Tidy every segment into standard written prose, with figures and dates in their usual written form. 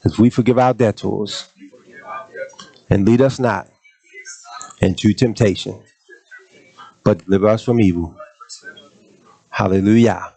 as we forgive our debtors, and lead us not into temptation, but deliver us from evil. Hallelujah.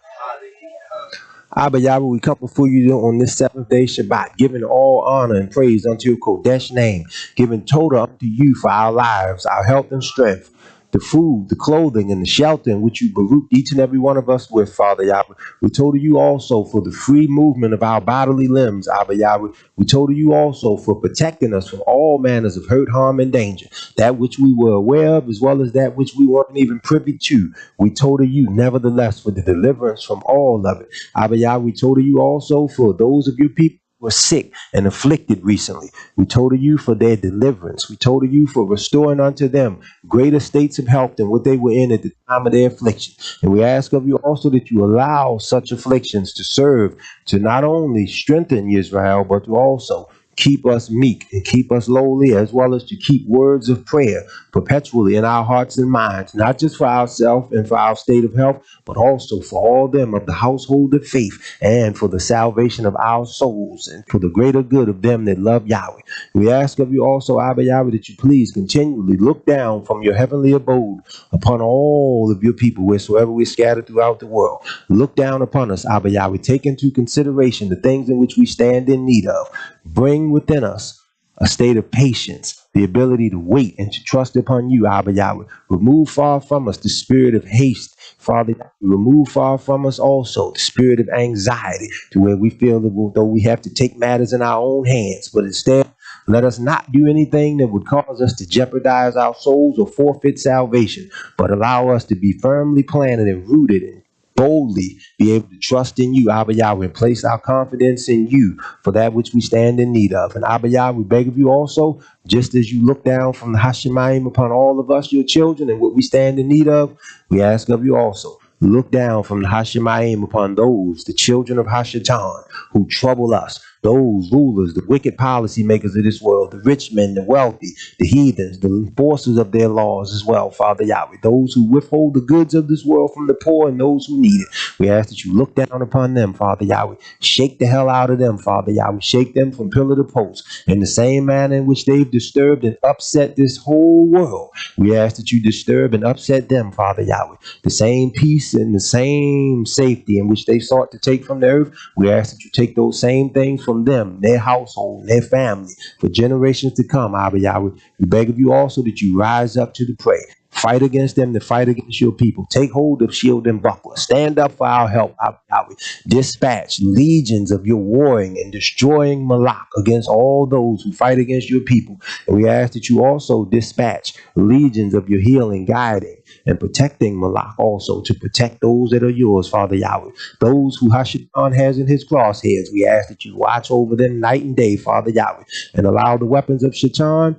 Abba Yahweh, we come before you on this seventh day Shabbat, giving all honor and praise unto your Kodesh name, giving total unto you for our lives, our health and strength, the food, the clothing, and the shelter in which you baruch each and every one of us with, Father Yahweh. We told you also for the free movement of our bodily limbs, Abba Yahweh. We told you also for protecting us from all manners of hurt, harm, and danger, that which we were aware of as well as that which we weren't even privy to. We told you, nevertheless, for the deliverance from all of it. Abba Yah, we told you also for those of your people who were sick and afflicted recently. We told you for their deliverance. We told you for restoring unto them greater states of health than what they were in at the time of their affliction. And we ask of you also that you allow such afflictions to serve to not only strengthen Israel, but to also keep us meek and keep us lowly, as well as to keep words of prayer perpetually in our hearts and minds, not just for ourselves and for our state of health, but also for all them of the household of faith, and for the salvation of our souls, and for the greater good of them that love Yahweh. We ask of you also, Abba Yahweh, that you please continually look down from your heavenly abode upon all of your people, wheresoever we're scattered throughout the world. Look down upon us, Abba Yahweh. Take into consideration the things in which we stand in need of. Bring within us a state of patience, the ability to wait and to trust upon you, Abba Yahweh. Remove far from us the spirit of haste, Father. Remove far from us also the spirit of anxiety, to where we feel that though we have to take matters in our own hands, but instead let us not do anything that would cause us to jeopardize our souls or forfeit salvation, but allow us to be firmly planted and rooted and boldly be able to trust in you, Abba Yahweh, and place our confidence in you for that which we stand in need of. And Abba Yahweh, we beg of you also, just as you look down from the Hashemayim upon all of us, your children, and what we stand in need of, we ask of you also, look down from the Hashemayim upon those, the children of Hashatan, who trouble us, those rulers, the wicked policymakers of this world, the rich men, the wealthy, the heathens, the enforcers of their laws as well, Father Yahweh, those who withhold the goods of this world from the poor and those who need it. We ask that you look down upon them, Father Yahweh. Shake the hell out of them, Father Yahweh. Shake them from pillar to post. In the same manner in which they've disturbed and upset this whole world, we ask that you disturb and upset them, Father Yahweh. The same peace and the same safety in which they sought to take from the earth, we ask that you take those same things from them, their household, their family, for generations to come, Abba Yahweh. We beg of you also that you rise up to the prey. Fight against them to fight against your people. Take hold of shield and buckler. Stand up for our help, Abba Yahweh. Dispatch legions of your warring and destroying Malak against all those who fight against your people. And we ask that you also dispatch legions of your healing, guiding, and protecting Malak also, to protect those that are yours, Father Yahweh. Those who Hashatan has in his crosshairs, we ask that you watch over them night and day, Father Yahweh, and allow the weapons of Shaitan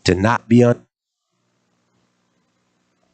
to not be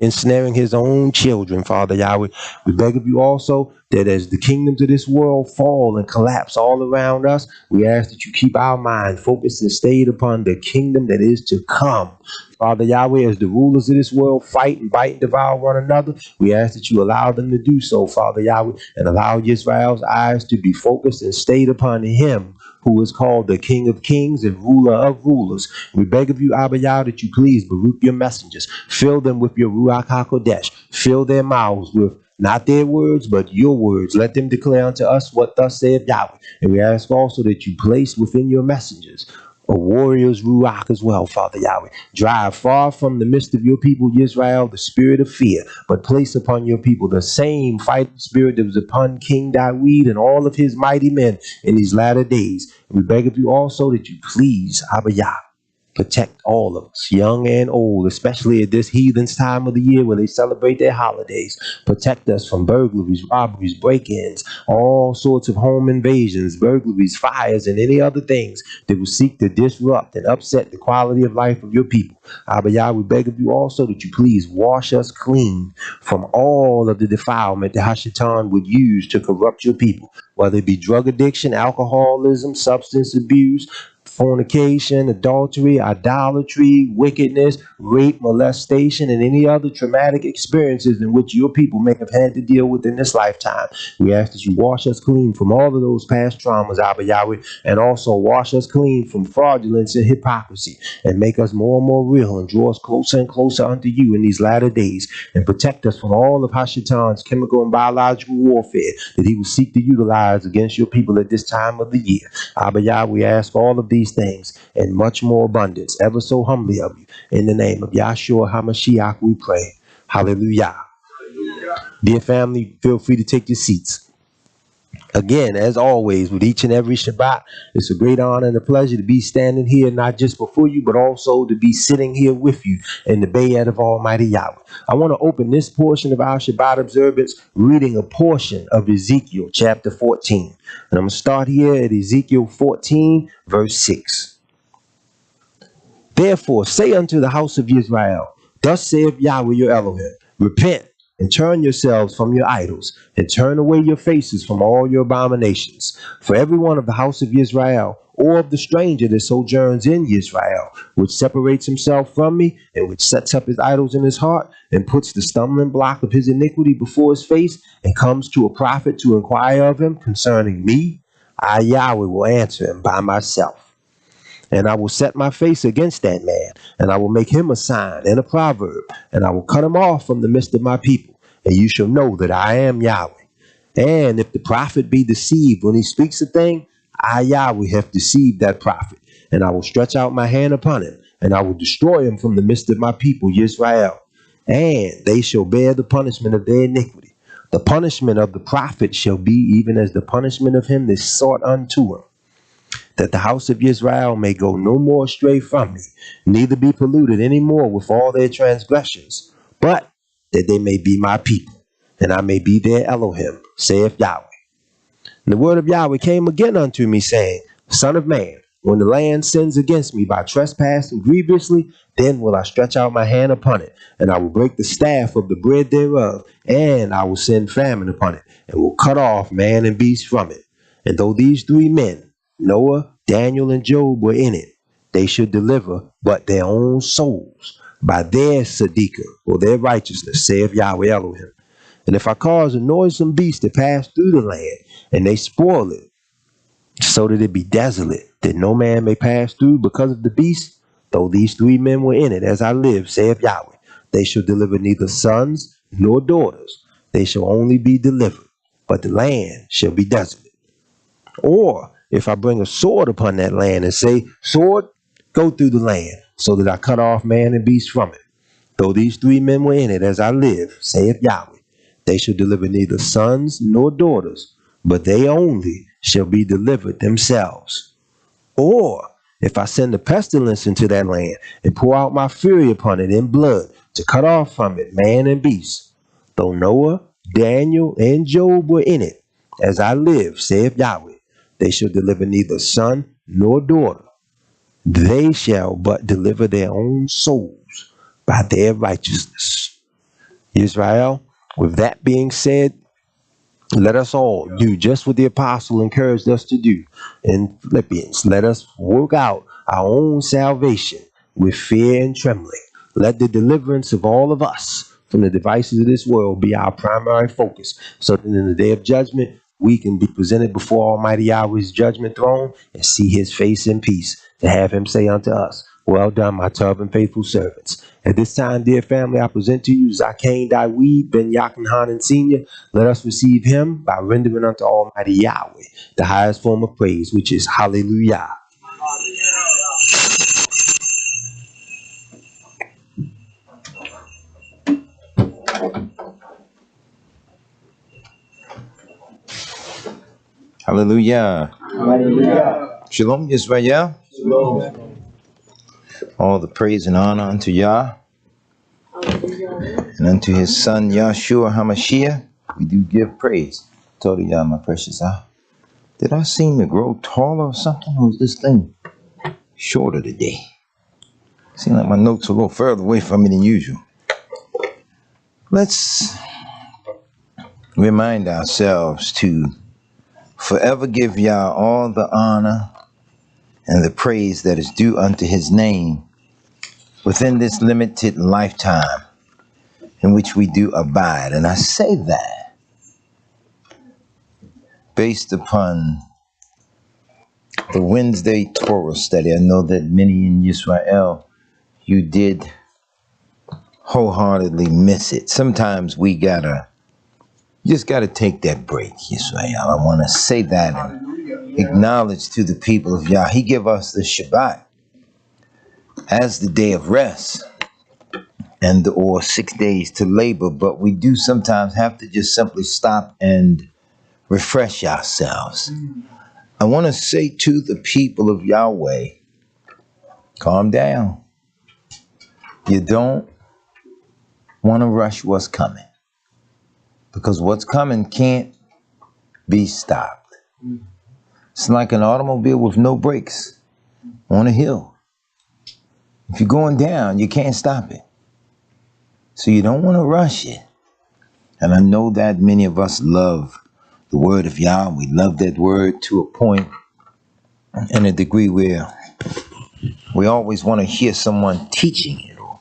ensnaring his own children, Father Yahweh. We beg of you also that as the kingdoms of this world fall and collapse all around us, we ask that you keep our mind focused and stayed upon the kingdom that is to come. Father Yahweh, as the rulers of this world fight and bite and devour one another, we ask that you allow them to do so, Father Yahweh, and allow Israel's eyes to be focused and stayed upon him who is called the King of Kings and Ruler of Rulers. We beg of you, Abba Yah, that you please baruch your messengers. Fill them with your Ruach HaKodesh. Fill their mouths with not their words, but your words. Let them declare unto us what thus saith Yahweh. And we ask also that you place within your messengers a warrior's ruach as well, Father Yahweh. Drive far from the midst of your people, Israel, the spirit of fear, but place upon your people the same fighting spirit that was upon King David and all of his mighty men in these latter days. And we beg of you also that you please, Abba Yah, protect all of us, young and old, especially at this heathen's time of the year where they celebrate their holidays. Protect us from burglaries, robberies, break-ins, all sorts of home invasions, burglaries, fires, and any other things that will seek to disrupt and upset the quality of life of your people. Abba Yah, we beg of you also that you please wash us clean from all of the defilement that Hashatan would use to corrupt your people, whether it be drug addiction, alcoholism, substance abuse, fornication, adultery, idolatry, wickedness, rape, molestation, and any other traumatic experiences in which your people may have had to deal with in this lifetime. We ask that you wash us clean from all of those past traumas, Abba Yahweh, and also wash us clean from fraudulence and hypocrisy, and make us more and more real and draw us closer and closer unto you in these latter days, and protect us from all of Hashatan's chemical and biological warfare that he will seek to utilize against your people at this time of the year. Abba Yah, we ask all of these things and much more abundance, ever so humbly of you. In the name of Yahshua HaMashiach, we pray. Hallelujah. Dear family, feel free to take your seats. Again, as always, with each and every Shabbat, it's a great honor and a pleasure to be standing here, not just before you, but also to be sitting here with you in the Bayat of Almighty Yahweh. I want to open this portion of our Shabbat observance reading a portion of Ezekiel Chapter 14. And I'm going to start here at Ezekiel 14, verse 6. Therefore, say unto the house of Israel, thus saith Yahweh your Elohim, repent and turn yourselves from your idols, and turn away your faces from all your abominations. For every one of the house of Israel, or of the stranger that sojourns in Israel, which separates himself from me, and which sets up his idols in his heart, and puts the stumbling block of his iniquity before his face, and comes to a prophet to inquire of him concerning me, I Yahweh will answer him by myself. And I will set my face against that man, and I will make him a sign and a proverb, and I will cut him off from the midst of my people, and you shall know that I am Yahweh. And if the prophet be deceived when he speaks a thing, I Yahweh have deceived that prophet, and I will stretch out my hand upon him, and I will destroy him from the midst of my people Israel, and they shall bear the punishment of their iniquity. The punishment of the prophet shall be even as the punishment of him that sought unto him, that the house of Israel may go no more astray from me, neither be polluted any more with all their transgressions, but that they may be my people, and I may be their Elohim, saith Yahweh. And the word of Yahweh came again unto me, saying, Son of man, when the land sins against me by trespassing grievously, then will I stretch out my hand upon it, and I will break the staff of the bread thereof, and I will send famine upon it, and will cut off man and beast from it. And though these three men, Noah, Daniel, and Job, were in it, they should deliver but their own souls by their tzedekah, or their righteousness, saith Yahweh Elohim. And if I cause a noisome beast to pass through the land, and they spoil it, so that it be desolate, that no man may pass through because of the beast, though these three men were in it, as I live, saith Yahweh, they shall deliver neither sons nor daughters. They shall only be delivered, but the land shall be desolate. Or if I bring a sword upon that land and say, sword, go through the land, so that I cut off man and beast from it. Though these three men were in it, as I live, saith Yahweh, they shall deliver neither sons nor daughters, but they only shall be delivered themselves. Or if I send a pestilence into that land and pour out my fury upon it in blood to cut off from it man and beast, though Noah, Daniel, and Job were in it, as I live, saith Yahweh, they shall deliver neither son nor daughter. They shall but deliver their own souls by their righteousness. Israel, with that being said, let us all do just what the apostle encouraged us to do in Philippians. Let us work out our own salvation with fear and trembling. Let the deliverance of all of us from the devices of this world be our primary focus, so that in the day of judgment, we can be presented before Almighty Yahweh's judgment throne and see his face in peace, to have him say unto us, well done, my tub and faithful servants. At this time, dear family, I present to you Zakane Dawid ben Yakinhanan Sr. Let us receive him by rendering unto Almighty Yahweh the highest form of praise, which is hallelujah. Hallelujah. Hallelujah. Shalom, Yisrael. Shalom. All the praise and honor unto Yah and unto his son Yahshua HaMashiach. We do give praise. Told Yah, my precious eye. Did I seem to grow taller or something? Or is this thing shorter today? Seems like my notes are a little further away from me than usual. Let's remind ourselves to forever give Yah all the honor and the praise that is due unto his name within this limited lifetime in which we do abide. And I say that based upon the Wednesday Torah study. I know that many in Israel, you did wholeheartedly miss it. Sometimes we just gotta take that break, Israel. I want to say that and acknowledge to the people of Yah. He give us the Shabbat as the day of rest, and or 6 days to labor, but we do sometimes have to just simply stop and refresh ourselves. I want to say to the people of Yahweh, calm down. You don't want to rush what's coming, because what's coming can't be stopped. It's like an automobile with no brakes on a hill. If you're going down, you can't stop it. So you don't want to rush it. And I know that many of us love the word of Yah. We love that word to a point and a degree where we always want to hear someone teaching it or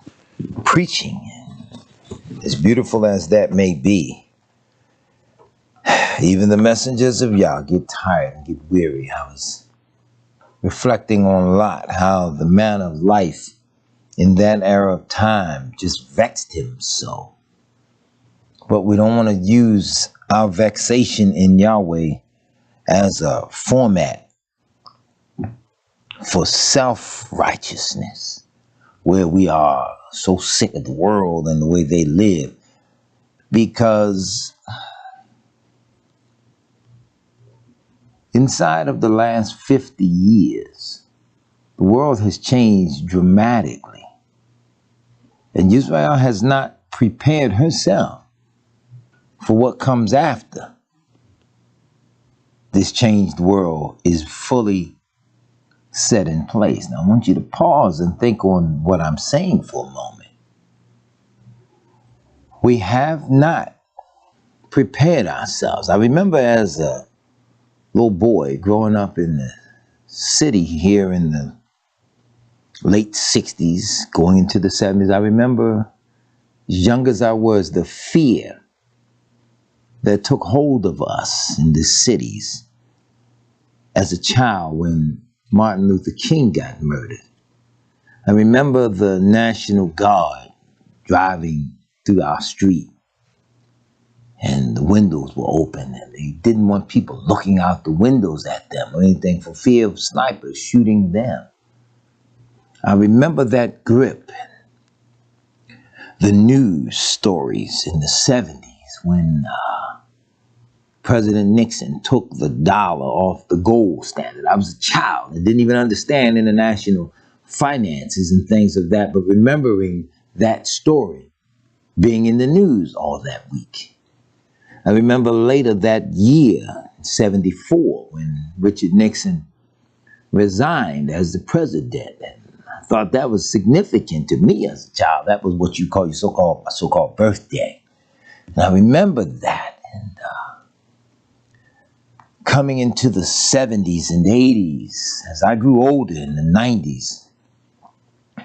preaching it. As beautiful as that may be, even the messengers of Yah get tired and get weary. I was reflecting on Lot, how the man of life in that era of time just vexed him so. But we don't want to use our vexation in Yahweh as a format for self-righteousness, where we are so sick of the world and the way they live. Because inside of the last 50 years, the world has changed dramatically. And Israel has not prepared herself for what comes after this changed world is fully set in place. Now, I want you to pause and think on what I'm saying for a moment. We have not prepared ourselves. I remember as a little boy growing up in the city here in the late 60s, going into the 70s, I remember, as young as I was, the fear that took hold of us in the cities as a child when Martin Luther King got murdered. I remember the National Guard driving through our street, and the windows were open, and they didn't want people looking out the windows at them or anything for fear of snipers shooting them. I remember that grip. The news stories in the 70s when President Nixon took the dollar off the gold standard. I was a child and didn't even understand international finances and things of that, but remembering that story being in the news all that week. I remember later that year, 74, when Richard Nixon resigned as the president. And I thought that was significant to me as a child. That was what you call your so-called birthday. And I remember that. And coming into the 70s and 80s, as I grew older in the 90s,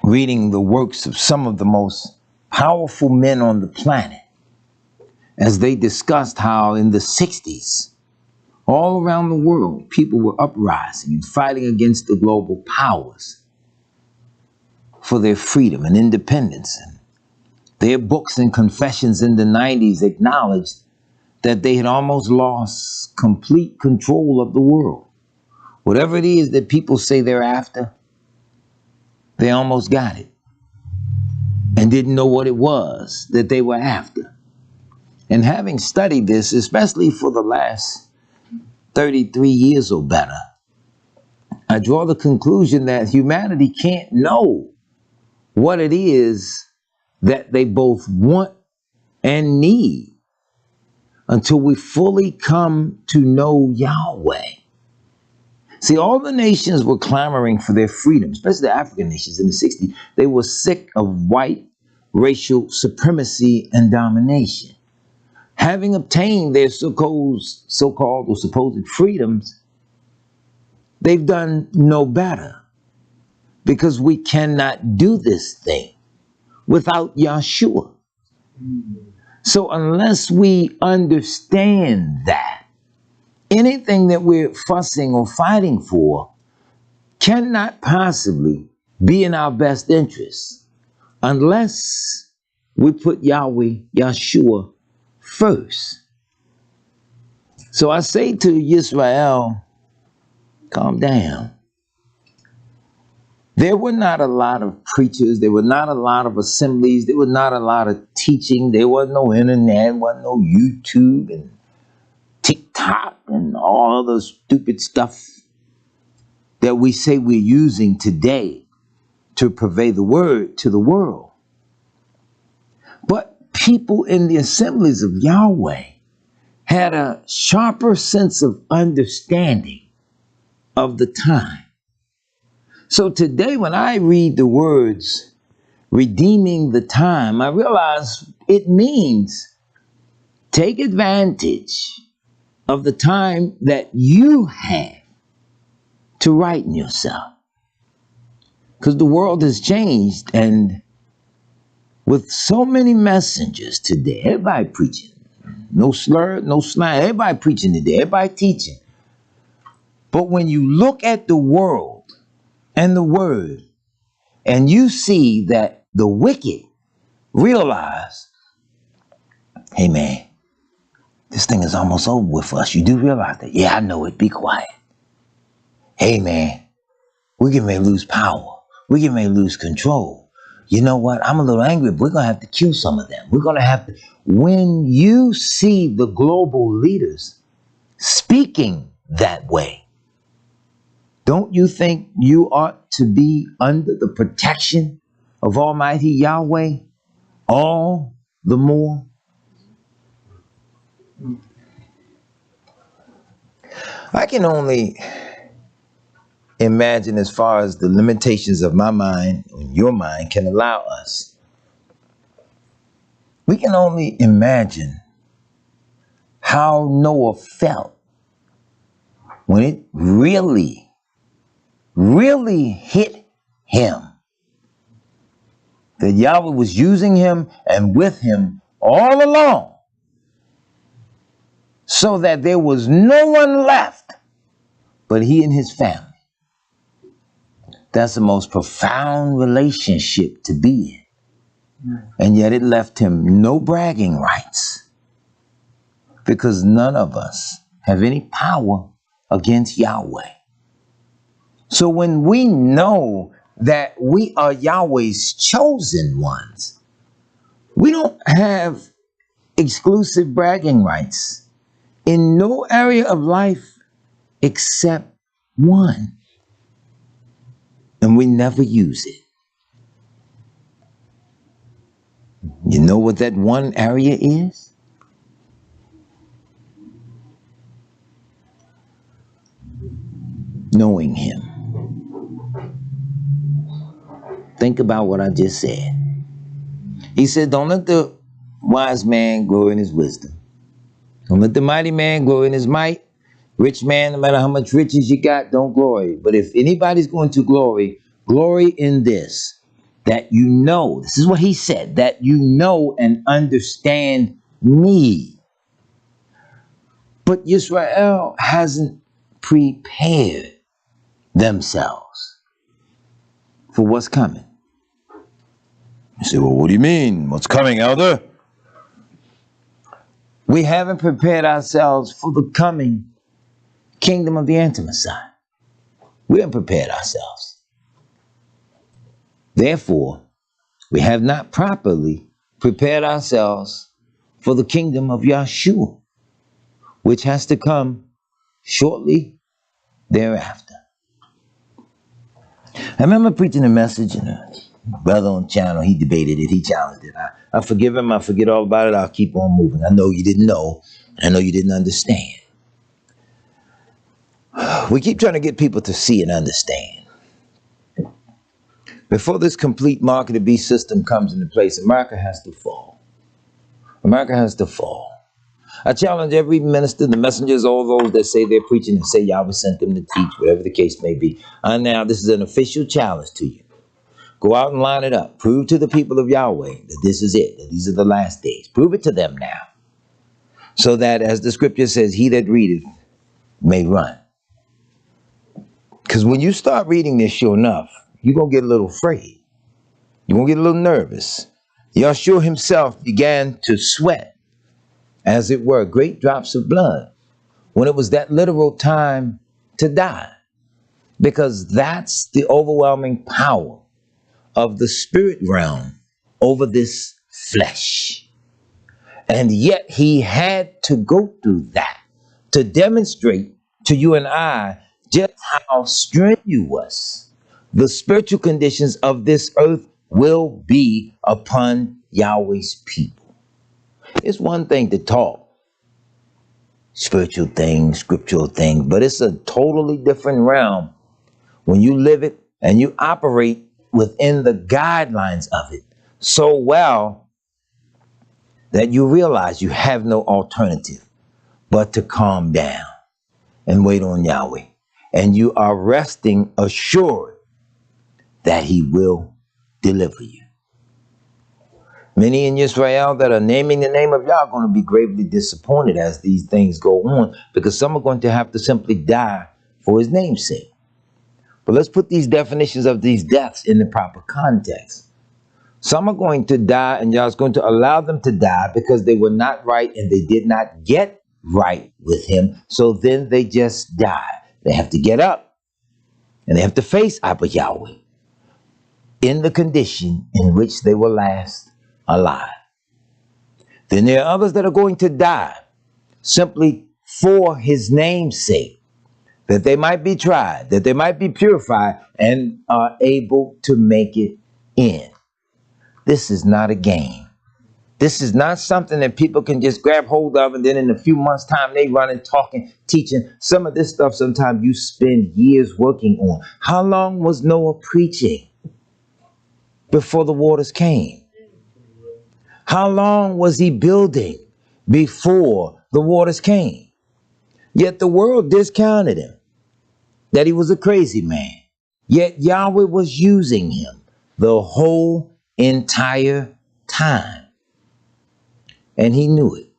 reading the works of some of the most powerful men on the planet, as they discussed how in the 60s, all around the world, people were uprising and fighting against the global powers for their freedom and independence. And their books and confessions in the 90s acknowledged that they had almost lost complete control of the world. Whatever it is that people say they're after, they almost got it and didn't know what it was that they were after. And having studied this, especially for the last 33 years or better, I draw the conclusion that humanity can't know what it is that they both want and need until we fully come to know Yahweh. See, all the nations were clamoring for their freedom, especially the African nations in the 60s. They were sick of white racial supremacy and domination. Having obtained their so-called or supposed freedoms, they've done no better, because we cannot do this thing without Yahshua. So unless we understand that, anything that we're fussing or fighting for cannot possibly be in our best interest unless we put Yahweh, Yahshua, first. So I say to Israel, calm down. There were not a lot of preachers. There were not a lot of assemblies. There was not a lot of teaching. There was no internet, wasn't no YouTube and TikTok and all the stupid stuff that we say we're using today to purvey the word to the world. But people in the assemblies of Yahweh had a sharper sense of understanding of the time. So today when I read the words, redeeming the time, I realize it means take advantage of the time that you have to righten yourself. Because the world has changed, and with so many messengers today, everybody preaching. No slur, no slang, everybody preaching today, everybody teaching. But when you look at the world and the word, and you see that the wicked realize, hey man, this thing is almost over with us. You do realize that? Yeah, I know it. Be quiet. Hey man, we're getting ready to lose power. We're getting ready to lose control. You know what? I'm a little angry, but we're going to have to kill some of them. We're going to have to. When you see the global leaders speaking that way, don't you think you ought to be under the protection of Almighty Yahweh all the more? I can only imagine as far as the limitations of my mind and your mind can allow us. We can only imagine how Noah felt when it really hit him that Yahweh was using him and with him all along, so that there was no one left but he and his family. That's the most profound relationship to be in. And yet it left him no bragging rights, because none of us have any power against Yahweh. So when we know that we are Yahweh's chosen ones, we don't have exclusive bragging rights in no area of life except one. And we never use it. You know what that one area is? Knowing him. Think about what I just said. He said, don't let the wise man glory in his wisdom. Don't let the mighty man glory in his might. Rich man, no matter how much riches you got, don't glory. But if anybody's going to glory, glory in this. That you know, this is what he said, that you know and understand me. But Israel hasn't prepared themselves for what's coming. You say, well, what do you mean? What's coming, elder? We haven't prepared ourselves for the coming kingdom of the Anti-Messiah. We haven't prepared ourselves. Therefore, we have not properly prepared ourselves for the kingdom of Yahshua, which has to come shortly thereafter. I remember preaching a message, and a brother on the channel, he debated it, he challenged it. I forgive him, I forget all about it, I'll keep on moving. I know you didn't know, I know you didn't understand. We keep trying to get people to see and understand. Before this complete mark of the beast system comes into place, America has to fall. America has to fall. I challenge every minister, the messengers, all those that say they're preaching and say Yahweh sent them to teach, whatever the case may be. And now this is an official challenge to you. Go out and line it up. Prove to the people of Yahweh that this is it, that these are the last days. Prove it to them now. So that, as the scripture says, he that readeth may run. Because when you start reading this, sure enough, you're going to get a little afraid. You're going to get a little nervous. Yahshua himself began to sweat, as it were, great drops of blood, when it was that literal time to die. Because that's the overwhelming power of the spirit realm over this flesh. And yet he had to go through that to demonstrate to you and I just how strenuous the spiritual conditions of this earth will be upon Yahweh's people. It's one thing to talk spiritual things, scriptural things, but it's a totally different realm when you live it and you operate within the guidelines of it so well that you realize you have no alternative but to calm down and wait on Yahweh. And you are resting assured that he will deliver you. Many in Israel that are naming the name of Yah are going to be gravely disappointed as these things go on, because some are going to have to simply die for his name's sake. But let's put these definitions of these deaths in the proper context. Some are going to die, and Yah's going to allow them to die because they were not right and they did not get right with him. So then they just die. They have to get up and they have to face Abba Yahweh in the condition in which they were last alive. Then there are others that are going to die simply for his name's sake, that they might be tried, that they might be purified and are able to make it in. This is not a game. This is not something that people can just grab hold of and then in a few months' time they running, talking, teaching. Some of this stuff sometimes you spend years working on. How long was Noah preaching before the waters came? How long was he building before the waters came? Yet the world discounted him, that he was a crazy man. Yet Yahweh was using him the whole entire time. And he knew it.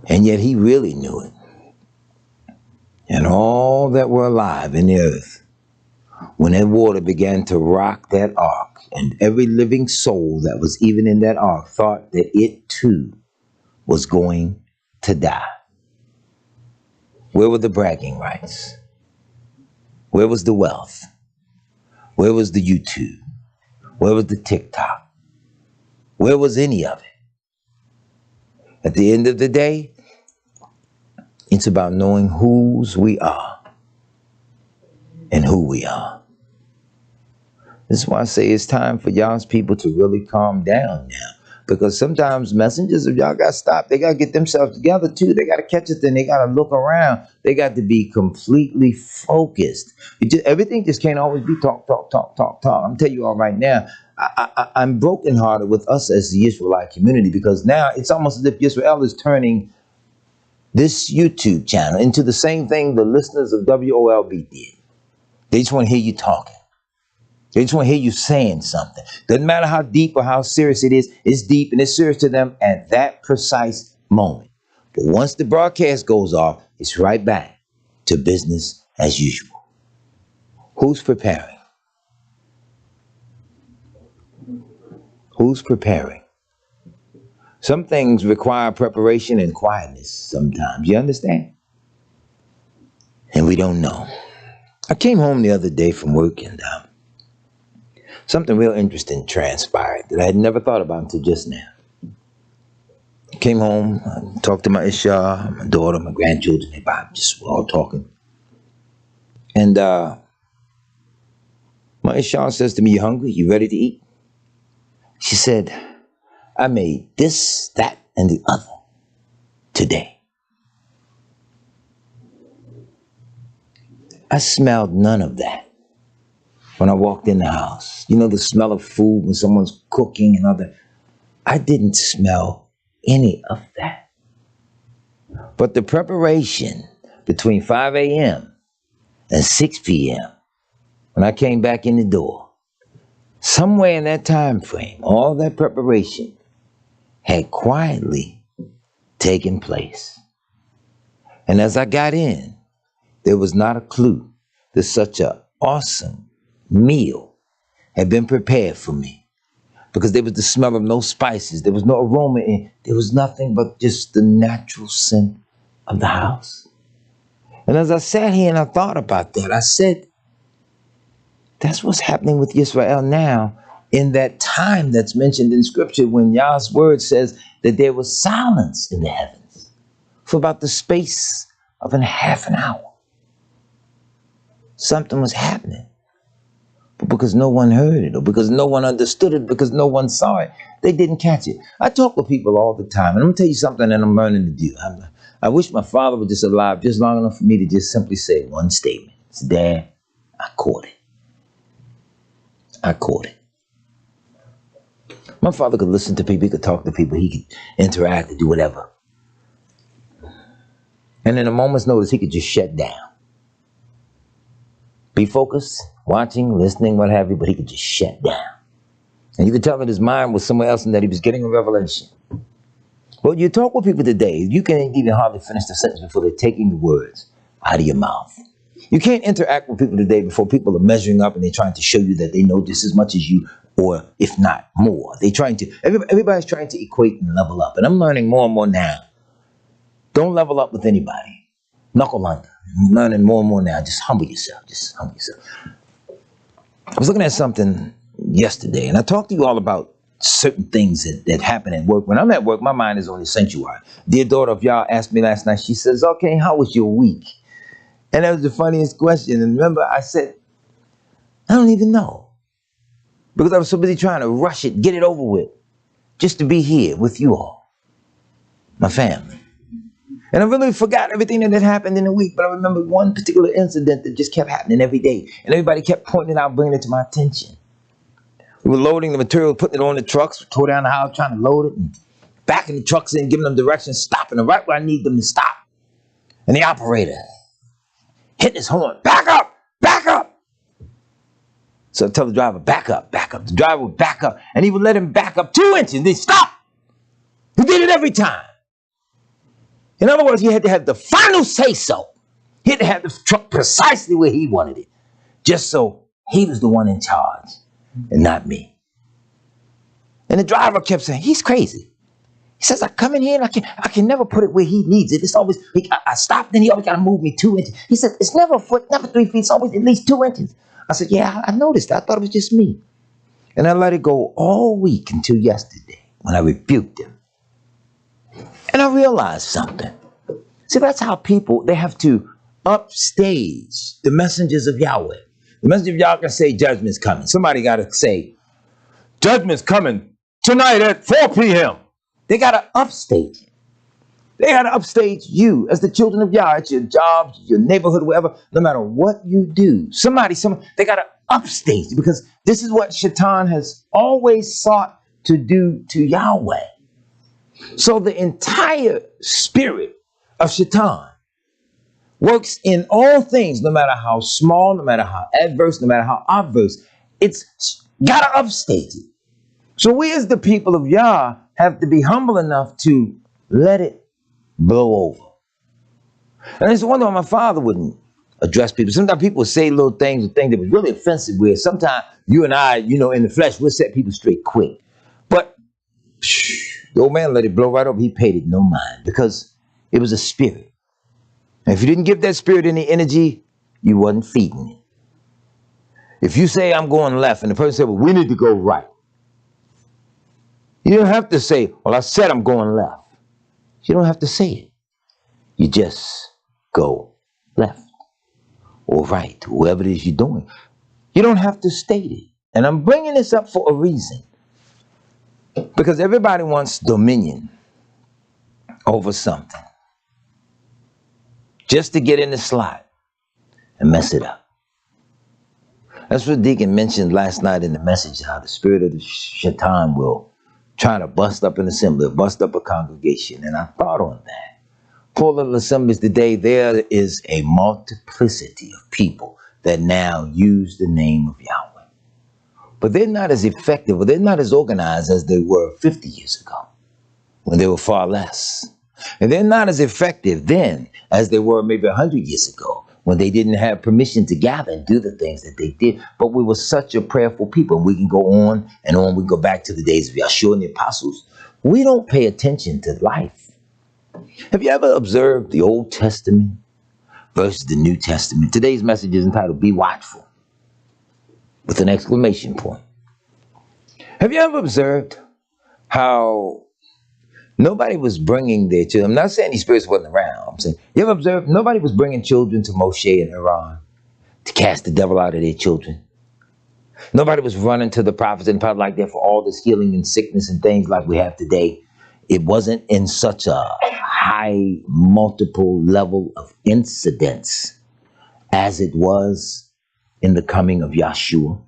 And yet he really knew it. And all that were alive in the earth, when that water began to rock that ark, and every living soul that was even in that ark thought that it too was going to die. Where were the bragging rights? Where was the wealth? Where was the YouTube? Where was the TikTok? Where was any of it? At the end of the day, it's about knowing whose we are and who we are. This is why I say it's time for y'all's people to really calm down now. Because sometimes messengers of y'all got to stop. They got to get themselves together too. They got to catch it, then they got to look around. They got to be completely focused. Everything just can't always be talk. I'm telling you all right now, I'm brokenhearted with us as the Israelite community, because now it's almost as if Israel is turning this YouTube channel into the same thing the listeners of WOLB did. They just want to hear you talking. They just want to hear you saying something. Doesn't matter how deep or how serious it is. It's deep and it's serious to them at that precise moment. But once the broadcast goes off, it's right back to business as usual. Who's preparing? Who's preparing? Some things require preparation and quietness sometimes. You understand? And we don't know. I came home the other day from work and something real interesting transpired that I had never thought about until just now. Came home, talked to my Isha, my daughter, my grandchildren, they just all talking. And my Isha says to me, "You hungry? You ready to eat?" She said, "I made this, that, and the other today." I smelled none of that when I walked in the house. You know the smell of food when someone's cooking and other. I didn't smell any of that. But the preparation between 5 a.m. and 6 p.m., when I came back in the door, somewhere in that time frame, all that preparation had quietly taken place. And as I got in, there was not a clue that such an awesome meal had been prepared for me, because there was the smell of no spices, there was no aroma, and there was nothing but just the natural scent of the house. And as I sat here and I thought about that, I said, that's what's happening with Israel now in that time that's mentioned in Scripture when Yah's word says that there was silence in the heavens for about the space of half an hour. Something was happening. But because no one heard it, or because no one understood it, because no one saw it, they didn't catch it. I talk with people all the time, and I'm going to tell you something that I'm learning to do. I wish my father was just alive just long enough for me to just simply say one statement. It's, Dad, I caught it. I caught it. My father could listen to people, he could talk to people, he could interact and do whatever. And in a moment's notice, he could just shut down. Be focused, watching, listening, what have you, but he could just shut down. And you could tell that his mind was somewhere else and that he was getting a revelation. But you talk with people today, you can't even hardly finish the sentence before they're taking the words out of your mouth. You can't interact with people today before people are measuring up and they're trying to show you that they know just as much as you, or if not more. Everybody's trying to equate and level up. And I'm learning more and more now. Don't level up with anybody. Knuckle under. I'm learning more and more now. Just humble yourself. Just humble yourself. I was looking at something yesterday, and I talked to you all about certain things that happen at work. When I'm at work, my mind is on the sanctuary. Dear daughter of y'all asked me last night, she says, okay, how was your week? And that was the funniest question. And remember, I said, I don't even know. Because I was so busy trying to rush it, get it over with, just to be here with you all, my family. And I really forgot everything that had happened in the week, but I remember one particular incident that just kept happening every day. And everybody kept pointing it out, bringing it to my attention. We were loading the material, putting it on the trucks, we tore down the house, trying to load it, and backing the trucks in, giving them directions, stopping them right where I need them to stop. And the operator hitting his horn, back up, back up. So I tell the driver, back up, back up. The driver would back up, and he would let him back up 2 inches, then stop. He did it every time. In other words, he had to have the final say-so. He had to have the truck precisely where he wanted it, just so he was the one in charge and not me. And the driver kept saying, he's crazy. He says, I come in here and I can never put it where he needs it. It's always, I stop, then he always got to move me 2 inches. He said, it's never a foot, never 3 feet. It's always at least 2 inches. I said, yeah, I noticed that. I thought it was just me. And I let it go all week until yesterday when I rebuked him. And I realized something. See, that's how people, they have to upstage the messengers of Yahweh. The messenger of Yahweh can say judgment's coming. Somebody got to say, judgment's coming tonight at 4 p.m. They got to upstage it. They got to upstage you as the children of Yah, at your jobs, your neighborhood, wherever, no matter what you do. They got to upstage it, because this is what Shaitan has always sought to do to Yahweh. So the entire spirit of Shaitan works in all things, no matter how small, no matter how adverse, no matter how obverse. It's got to upstage it. So we as the people of Yah have to be humble enough to let it blow over. And it's a wonder why my father wouldn't address people. Sometimes people would say little things that was really offensive, where sometimes you and I, in the flesh, we'll set people straight quick. But the old man let it blow right over. He paid it no mind, because it was a spirit. And if you didn't give that spirit any energy, you wasn't feeding it. If you say, I'm going left, and the person said, well, we need to go right. You don't have to say, well, I said I'm going left. You don't have to say it. You just go left or right, whoever it is you're doing. You don't have to state it. And I'm bringing this up for a reason. Because everybody wants dominion over something, just to get in the slot and mess it up. That's what Deacon mentioned last night in the message, how the spirit of the Shaitan will trying to bust up an assembly, bust up a congregation. And I thought on that. For little assemblies today, there is a multiplicity of people that now use the name of Yahweh. But they're not as effective, or they're not as organized as they were 50 years ago, when they were far less. And they're not as effective then as they were maybe 100 years ago, when they didn't have permission to gather and do the things that they did. But we were such a prayerful people. And we can go on and on. We go back to the days of Yeshua and the apostles. We don't pay attention to life. Have you ever observed the Old Testament versus the New Testament? Today's message is entitled, Be Watchful, with an exclamation point. Have you ever observed how nobody was bringing their children? I'm not saying these spirits wasn't around. I'm saying, you ever observed nobody was bringing children to Moshe and Aaron to cast the devil out of their children? Nobody was running to the prophets and probably like that for all this healing and sickness and things like we have today. It wasn't in such a high multiple level of incidence as it was in the coming of Yeshua.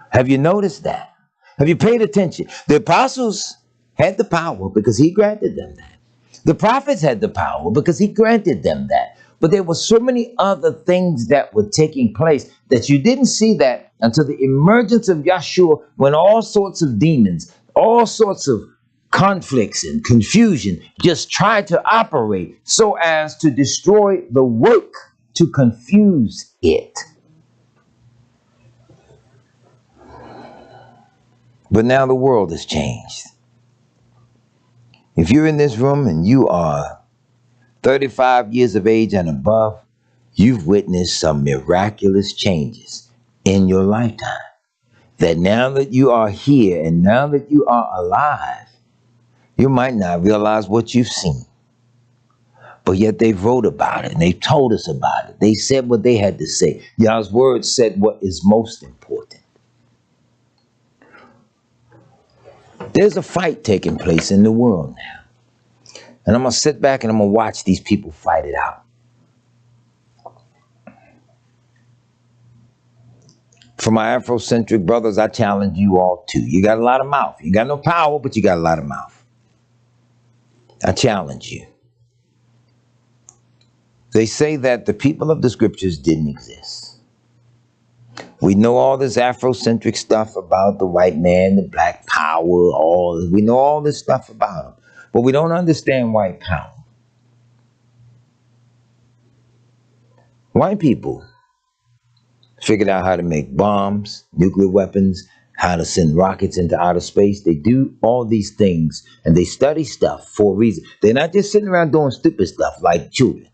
Have you noticed that? Have you paid attention? The apostles had the power because he granted them that. The prophets had the power because he granted them that. But there were so many other things that were taking place that you didn't see that until the emergence of Yeshua, when all sorts of demons, all sorts of conflicts and confusion just tried to operate so as to destroy the work, to confuse it. But now the world has changed. If you're in this room and you are 35 years of age and above, you've witnessed some miraculous changes in your lifetime. That now that you are here and now that you are alive, you might not realize what you've seen. But yet they wrote about it and they told us about it. They said what they had to say. Yah's word said what is most important. There's a fight taking place in the world now. And I'm going to sit back and I'm going to watch these people fight it out. For my Afrocentric brothers, I challenge you all too. You got a lot of mouth. You got no power, but you got a lot of mouth. I challenge you. They say that the people of the scriptures didn't exist. We know all this Afrocentric stuff about the white man, the black power, we know all this stuff about them. But we don't understand white power. White people figured out how to make bombs, nuclear weapons, how to send rockets into outer space. They do all these things and they study stuff for a reason. They're not just sitting around doing stupid stuff like children.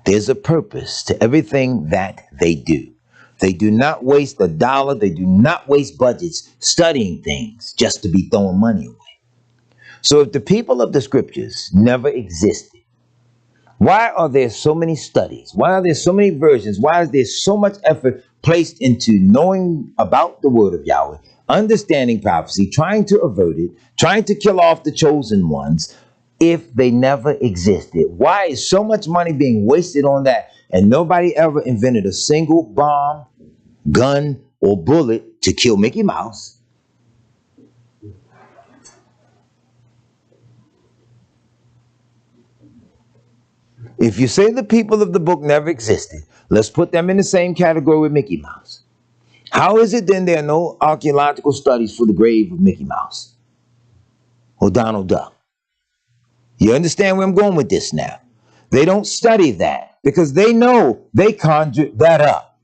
There's a purpose to everything that they do. They do not waste a dollar. They do not waste budgets studying things just to be throwing money away. So if the people of the scriptures never existed, why are there so many studies? Why are there so many versions? Why is there so much effort placed into knowing about the word of Yahweh, understanding prophecy, trying to avert it, trying to kill off the chosen ones, if they never existed? Why is so much money being wasted on that and nobody ever invented a single bomb, gun, or bullet to kill Mickey Mouse? If you say the people of the book never existed, let's put them in the same category with Mickey Mouse. How is it then there are no archaeological studies for the grave of Mickey Mouse or Donald Duck? You understand where I'm going with this now? They don't study that because they know they conjured that up.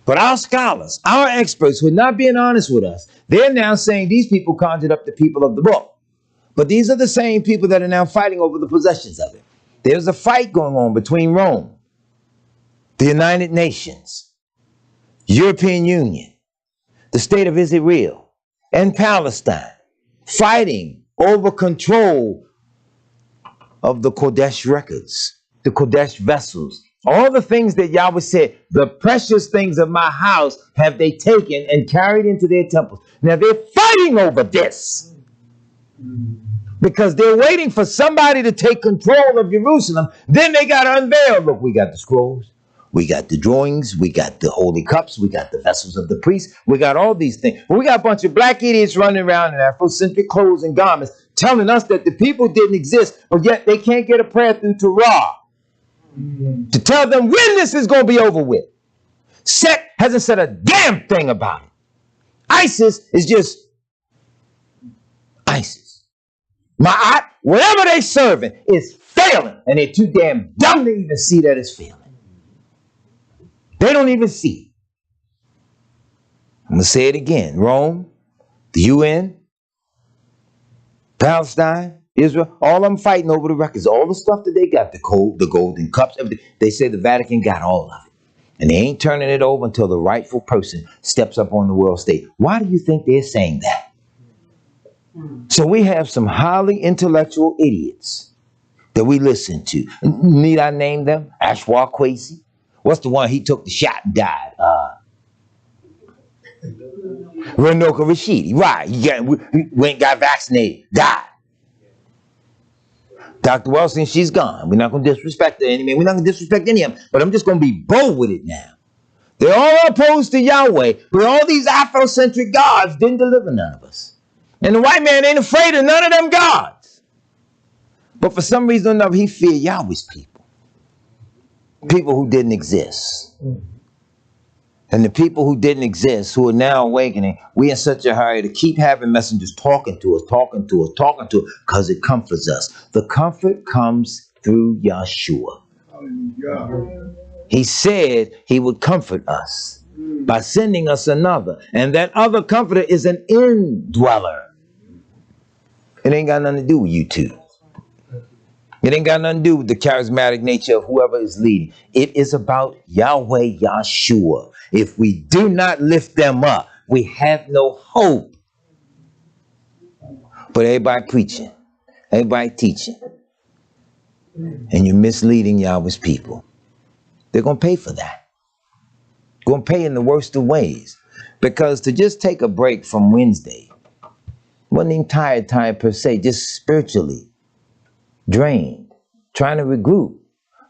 But our scholars, our experts who are not being honest with us, they're now saying these people conjured up the people of the book. But these are the same people that are now fighting over the possessions of it. There's a fight going on between Rome, the United Nations, European Union, the state of Israel, and Palestine, fighting over control of the Kodesh records, the Kodesh vessels, all the things that Yahweh said, the precious things of my house have they taken and carried into their temples. Now they're fighting over this because they're waiting for somebody to take control of Jerusalem. Then they got to unveil. Look, we got the scrolls. We got the drawings, we got the holy cups, we got the vessels of the priests, we got all these things. But we got a bunch of black idiots running around in Afrocentric clothes and garments telling us that the people didn't exist, but yet they can't get a prayer through to Ra to tell them when this is going to be over with. Set hasn't said a damn thing about it. ISIS is just ISIS. Ma'at, whatever they serving, is failing, and they're too damn dumb to even see that it's failing. They don't even see it. I'm going to say it again. Rome, the UN, Palestine, Israel, all of them fighting over the records. All the stuff that they got, the golden cups, everything. They say the Vatican got all of it. And they ain't turning it over until the rightful person steps up on the world stage. Why do you think they're saying that? So we have some highly intellectual idiots that we listen to. Need I name them? Ashwar Kwesi. What's the one he took the shot and died? Renoka Rashidi. Right. He went and got vaccinated. Died. Dr. Wilson, she's gone. We're not going to disrespect her anymore. We're not going to disrespect any of them. But I'm just going to be bold with it now. They're all opposed to Yahweh. But all these Afrocentric gods didn't deliver none of us. And the white man ain't afraid of none of them gods. But for some reason or another, he feared Yahweh's people. People who didn't exist. And the people who didn't exist, who are now awakening, we in such a hurry to keep having messengers talking to us, because it comforts us. The comfort comes through Yahshua. He said he would comfort us by sending us another. And that other comforter is an indweller. It ain't got nothing to do with you two. It ain't got nothing to do with the charismatic nature of whoever is leading. It is about Yahweh Yahshua. If we do not lift them up, we have no hope. But everybody preaching, everybody teaching, and you're misleading Yahweh's people. They're going to pay for that. Going to pay in the worst of ways. Because to just take a break from Wednesday wasn't even tired per se, just spiritually drained, trying to regroup,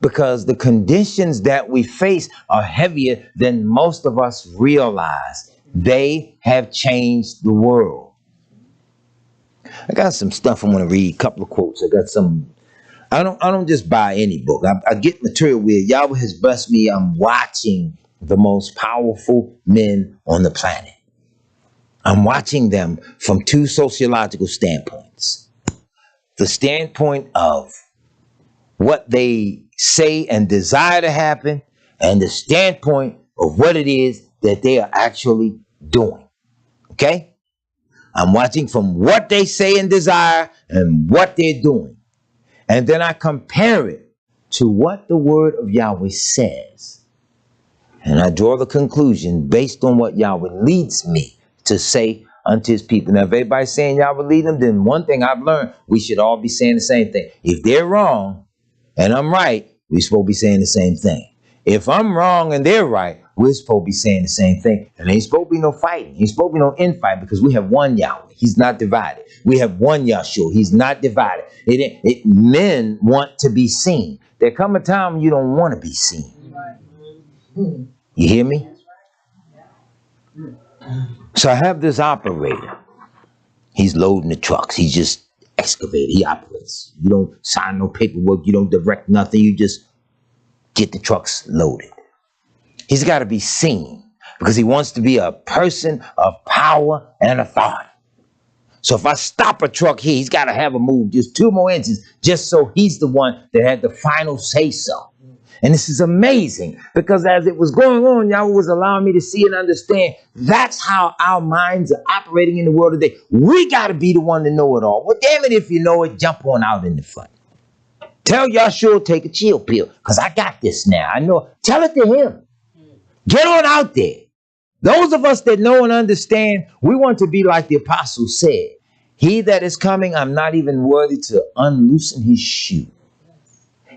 because the conditions that we face are heavier than most of us realize. They have changed the world. I got some stuff I want to read, a couple of quotes. I got some. I don't just buy any book. I get material where Yahweh has blessed me. I'm watching the most powerful men on the planet. I'm watching them from two sociological standpoints. The standpoint of what they say and desire to happen, and the standpoint of what it is that they are actually doing. Okay? I'm watching from what they say and desire and what they're doing. And then I compare it to what the word of Yahweh says. And I draw the conclusion based on what Yahweh leads me to say unto his people. Now, if everybody's saying Yahweh lead them, then one thing I've learned, we should all be saying the same thing. If they're wrong and I'm right, we're supposed to be saying the same thing. If I'm wrong and they're right, we're supposed to be saying the same thing. And there ain't supposed to be no fighting. Ain't supposed to be no infight, because we have one Yahweh. He's not divided. We have one Yahshua. He's not divided. Men want to be seen. There come a time when you don't want to be seen. You hear me? So I have this operator. He's loading the trucks. He's just excavating. He operates. You don't sign no paperwork. You don't direct nothing. You just get the trucks loaded. He's got to be seen because he wants to be a person of power and authority. So if I stop a truck here, he's got to have a move just 2 more inches just so he's the one that had the final say-so. And this is amazing because as it was going on, Yahweh was allowing me to see and understand that's how our minds are operating in the world today. We got to be the one to know it all. Well, damn it, if you know it, jump on out in the front. Tell Yahshua, take a chill pill because I got this now. I know. Tell it to him. Get on out there. Those of us that know and understand, we want to be like the apostle said. He that is coming, I'm not even worthy to unloosen his shoe.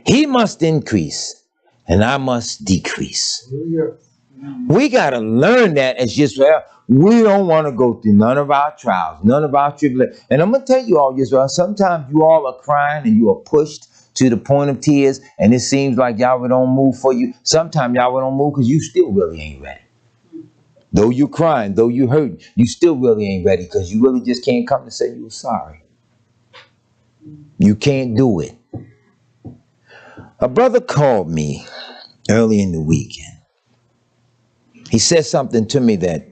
He must increase and I must decrease. We got to learn that as Israel. We don't want to go through none of our trials, none of our tribulations. And I'm going to tell you all, Israel, sometimes you all are crying and you are pushed to the point of tears, and it seems like Yahweh don't move for you. Sometimes Yahweh don't move because you still really ain't ready. Though you're crying, though you hurt, you still really ain't ready because you really just can't come to say you were sorry. You can't do it. A brother called me early in the weekend. He said something to me that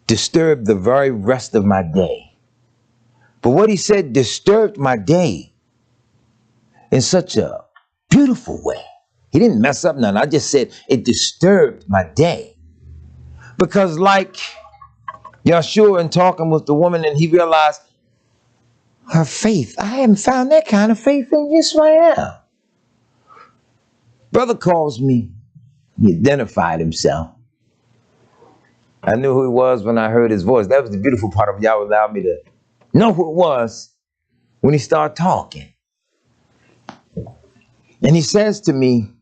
disturbed the very rest of my day. But what he said disturbed my day in such a beautiful way. He didn't mess up none. I just said it disturbed my day. Because like Yahshua in talking with the woman, and he realized her faith. I haven't found that kind of faith in Israel. Brother calls me. He identified himself. I knew who he was when I heard his voice. That was the beautiful part of Yahweh allowed me to know who it was when he started talking. And he says to me,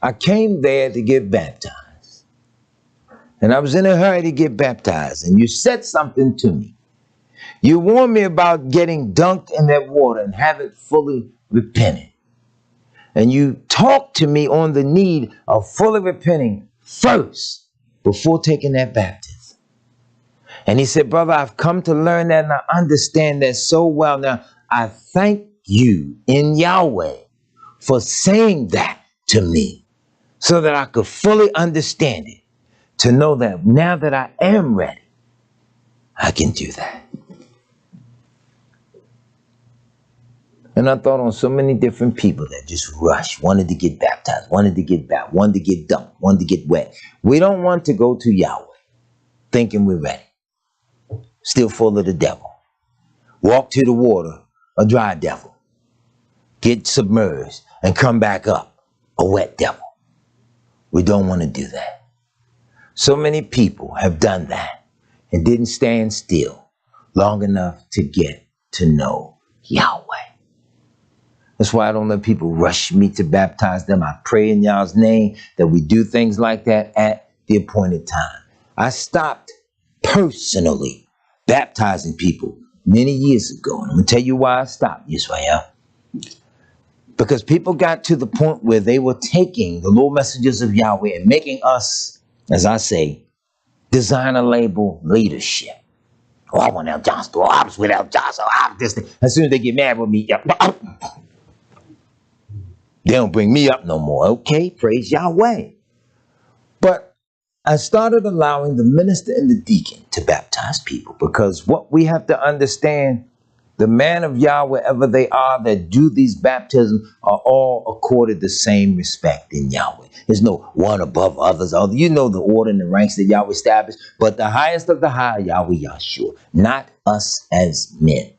I came there to get baptized. And I was in a hurry to get baptized. And you said something to me. You warned me about getting dunked in that water and haven't fully repented. And you talked to me on the need of fully repenting first before taking that baptism. And he said, brother, I've come to learn that and I understand that so well. Now, I thank you in Yahweh for saying that to me so that I could fully understand it, to know that now that I am ready, I can do that. And I thought on so many different people that just rushed, wanted to get baptized, wanted to get back, wanted to get dunked, wanted to get wet. We don't want to go to Yahweh thinking we're ready, still full of the devil. Walk to the water, a dry devil. Get submerged and come back up, a wet devil. We don't want to do that. So many people have done that and didn't stand still long enough to get to know Yahweh. That's why I don't let people rush me to baptize them. I pray in Yah's name that we do things like that at the appointed time. I stopped personally baptizing people many years ago. And I'm going to tell you why I stopped, Yisrael. Because people got to the point where they were taking the little messages of Yahweh and making us, as I say, designer label leadership. Oh, I want El Johnson. Oh, I was with El Johnson. Oh, I'm this thing. As soon as they get mad with me, they don't bring me up no more. Okay, praise Yahweh. But I started allowing the minister and the deacon to baptize people because what we have to understand, the man of Yah, wherever they are that do these baptisms, are all accorded the same respect in Yahweh. There's no one above others. You know the order and the ranks that Yahweh established, but the highest of the high, Yahweh Yahshua, not us as men.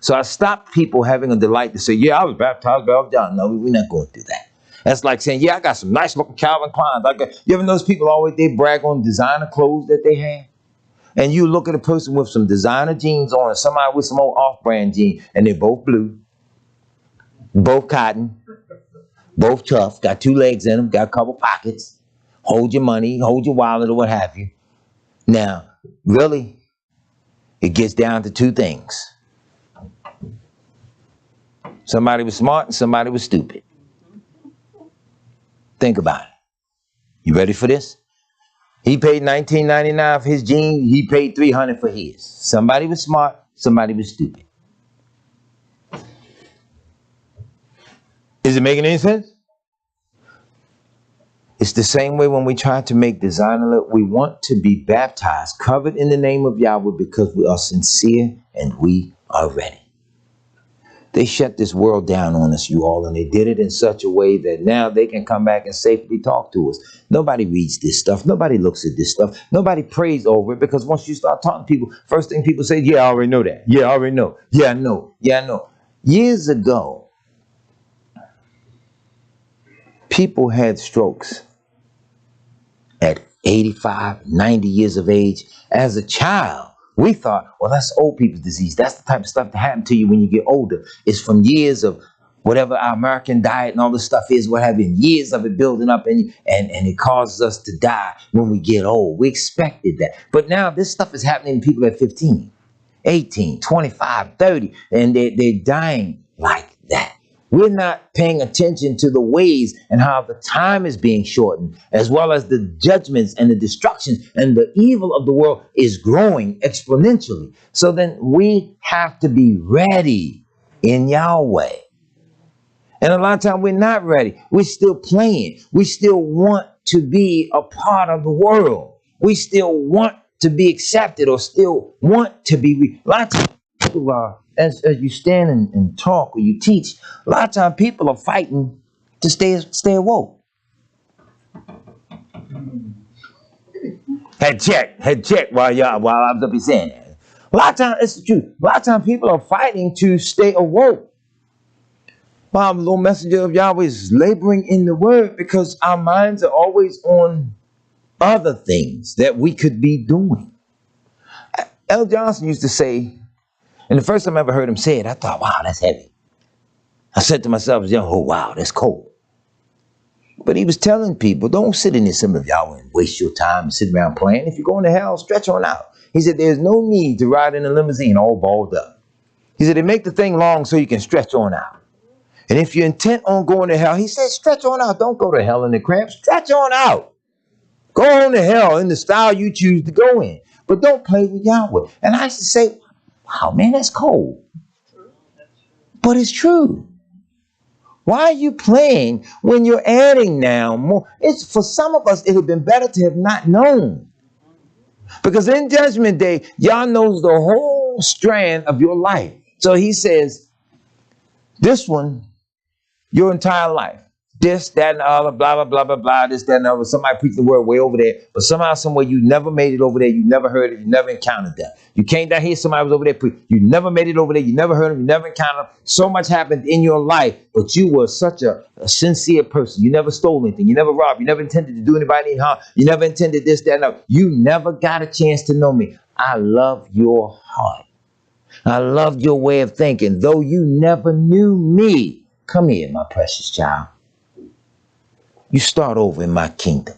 So I stopped people having a delight to say, yeah, I was baptized by John. No, we're not going through that. That's like saying, yeah, I got some nice looking Calvin Kleins. You ever notice people always, they brag on designer clothes that they have? And you look at a person with some designer jeans on and somebody with some old off-brand jeans, and they're both blue, both cotton, both tough, got two legs in them, got a couple pockets, hold your money, hold your wallet or what have you. Now, really, it gets down to two things. Somebody was smart and somebody was stupid. Think about it. You ready for this? He paid $19.99 for his jeans. He paid $300 for his. Somebody was smart. Somebody was stupid. Is it making any sense? It's the same way when we try to make designer. We want to be baptized, covered in the name of Yahweh because we are sincere and we are ready. They shut this world down on us, you all, and they did it in such a way that now they can come back and safely talk to us. Nobody reads this stuff. Nobody looks at this stuff. Nobody prays over it because once you start talking to people, first thing people say, yeah, I already know that. Yeah, I already know. Yeah, I know. Yeah, I know. Years ago, people had strokes at 85, 90 years of age. As a child, we thought, well, that's old people's disease. That's the type of stuff that happens to you when you get older. It's from years of whatever our American diet and all this stuff is, what have you, years of it building up, and it causes us to die when we get old. We expected that. But now this stuff is happening to people at 15. 18, 25, 30, and they're dying like that. We're not paying attention to the ways and how the time is being shortened, as well as the judgments and the destructions and the evil of the world is growing exponentially. So then we have to be ready in Yahweh. And a lot of times we're not ready. We're still playing. We still want to be a part of the world. We still want to be accepted or still want to be. A lot of times people are, as you stand and talk or you teach, a lot of times people are fighting to stay awoke. Head check while I was up here saying that. A lot of times, it's the truth. A lot of times people are fighting to stay awoke. Well, the little messenger of Yahweh is laboring in the word because our minds are always on other things that we could be doing. L. Johnson used to say, and the first time I ever heard him say it, I thought, wow, that's heavy. I said to myself, oh, wow, that's cold. But he was telling people, don't sit in the assembly of Yahweh and waste your time and sit around playing. If you're going to hell, stretch on out. He said, there's no need to ride in a limousine all balled up. He said, they make the thing long so you can stretch on out. And if you're intent on going to hell, he said, stretch on out. Don't go to hell in the cramp. Stretch on out. Go on to hell in the style you choose to go in. But don't play with Yahweh. And I used to say, wow, man, that's cold. But it's true. Why are you playing when you're adding now more? It's for some of us, it would have been better to have not known. Because in Judgment Day, Yah knows the whole strand of your life. So he says, this one, your entire life. This, that, and the other, blah, blah, blah, blah, blah, this, that, and the other. Somebody preached the word way over there, but somehow, somewhere, you never made it over there. You never heard it. You never encountered that. You came down here, somebody was over there preaching. You never made it over there. You never heard them. You never encountered them. So much happened in your life, but you were such a sincere person. You never stole anything. You never robbed. You never intended to do anybody any harm. You never intended this, that, and the other. You never got a chance to know me. I love your heart. I loved your way of thinking, though you never knew me. Come here, my precious child. You start over in my kingdom.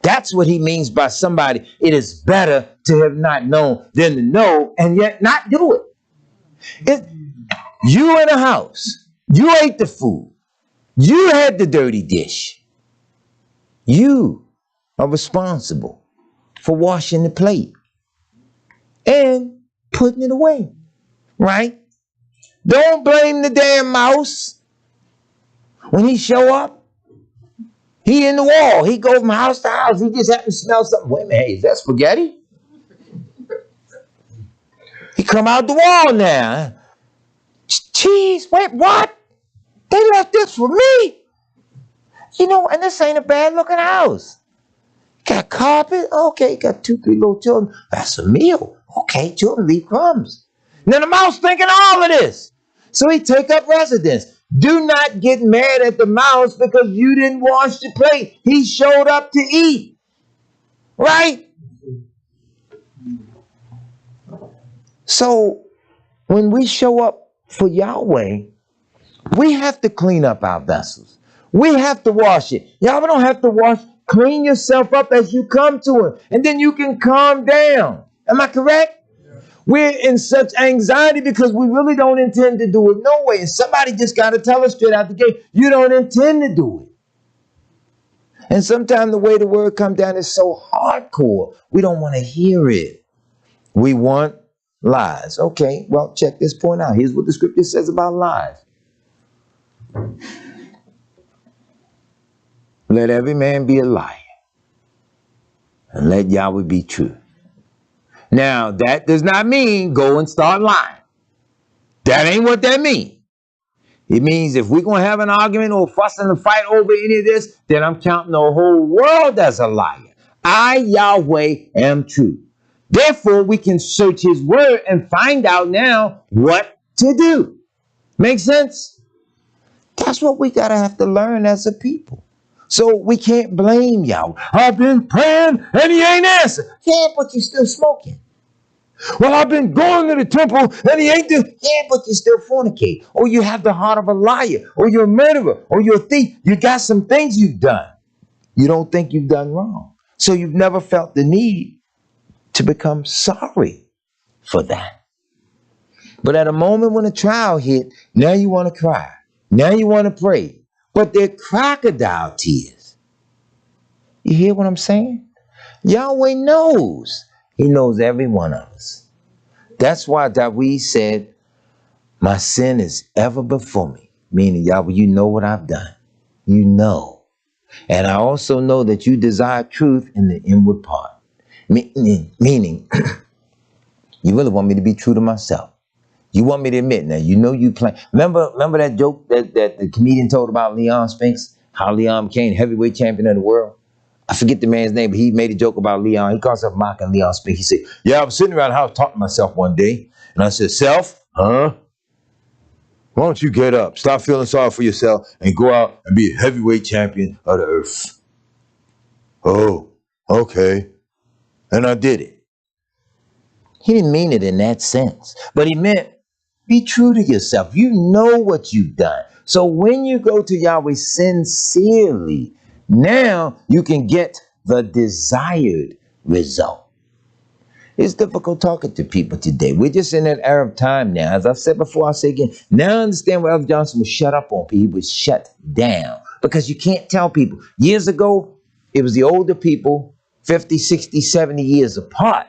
That's what he means by somebody. It is better to have not known than to know and yet not do it. You in a house. You ate the food. You had the dirty dish. You are responsible for washing the plate and putting it away. Right? Don't blame the damn mouse. When he show up, he in the wall. He go from house to house. He just happen to smell something. Wait a minute, hey, is that spaghetti? He come out the wall now. Cheese, wait, what? They left this for me? You know, and this ain't a bad looking house. Got carpet? Okay, got 2, 3 little children. That's a meal. Okay, children leave crumbs. Now the mouse thinking all of this. So he take up residence. Do not get mad at the mouse because you didn't wash the plate. He showed up to eat. Right? So when we show up for Yahweh, we have to clean up our vessels. We have to wash it. Yahweh don't have to wash. Clean yourself up as you come to him. And then you can calm down. Am I correct? We're in such anxiety because we really don't intend to do it no way. And somebody just got to tell us straight out the gate, you don't intend to do it. And sometimes the way the word comes down is so hardcore, we don't want to hear it. We want lies. Okay, well, check this point out. Here's what the scripture says about lies. Let every man be a liar, and let Yahweh be true. Now, that does not mean go and start lying. That ain't what that means. It means if we're going to have an argument or fuss and a fight over any of this, then I'm counting the whole world as a liar. I, Yahweh, am true. Therefore, we can search his word and find out now what to do. Make sense? That's what we got to have to learn as a people. So we can't blame Yahweh. I've been praying and he ain't answered. Yeah, but you're still smoking. Well, I've been going to the temple and he ain't there. Yeah, but you still fornicate. Or you have the heart of a liar. Or you're a murderer. Or you're a thief. You got some things you've done. You don't think you've done wrong. So you've never felt the need to become sorry for that. But at a moment when a trial hit, now you want to cry. Now you want to pray. But they're crocodile tears. You hear what I'm saying? Yahweh knows. He knows every one of us. That's why David said, my sin is ever before me. Meaning, Yahweh, you know what I've done. You know. And I also know that you desire truth in the inward part. Meaning, you really want me to be true to myself. You want me to admit now, you know you play. Remember that joke that the comedian told about Leon Spinks? How Leon became heavyweight champion of the world? I forget the man's name, but he made a joke about Leon. He calls himself mocking Leon Spinks. He said, yeah, I was sitting around the house talking to myself one day. And I said, self, huh? Why don't you get up, stop feeling sorry for yourself, and go out and be a heavyweight champion of the earth? Oh, okay. And I did it. He didn't mean it in that sense, but he meant be true to yourself. You know what you've done. So when you go to Yahweh sincerely, now you can get the desired result. It's difficult talking to people today. We're just in that era of time now. As I said before, I'll say again. Now I understand why Elder Johnson was shut up on people. He was shut down because you can't tell people. Years ago, it was the older people, 50, 60, 70 years apart,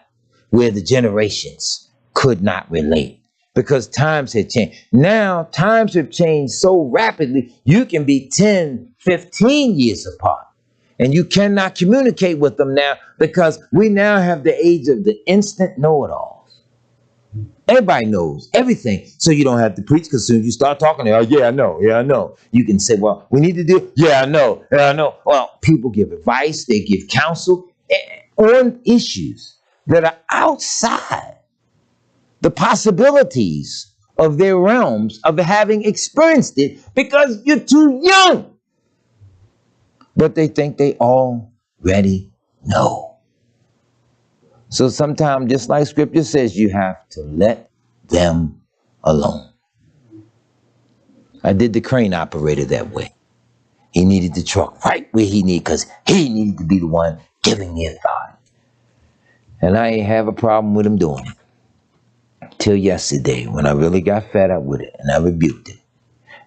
where the generations could not relate because times had changed. Now, times have changed so rapidly, you can be 10, 15 years apart. And you cannot communicate with them now because we now have the age of the instant know-it-alls. Everybody knows everything. So you don't have to preach because as soon as you start talking, oh, yeah, I know. Yeah, I know. You can say, well, we need to do, yeah, I know. Yeah, I know. Well, people give advice. They give counsel on issues that are outside the possibilities of their realms of having experienced it because you're too young. But they think they already know. So sometimes, just like scripture says, you have to let them alone. I did the crane operator that way. He needed the truck right where he needed, because he needed to be the one giving the authority. And I ain't have a problem with him doing it. Till yesterday, when I really got fed up with it, and I rebuked it.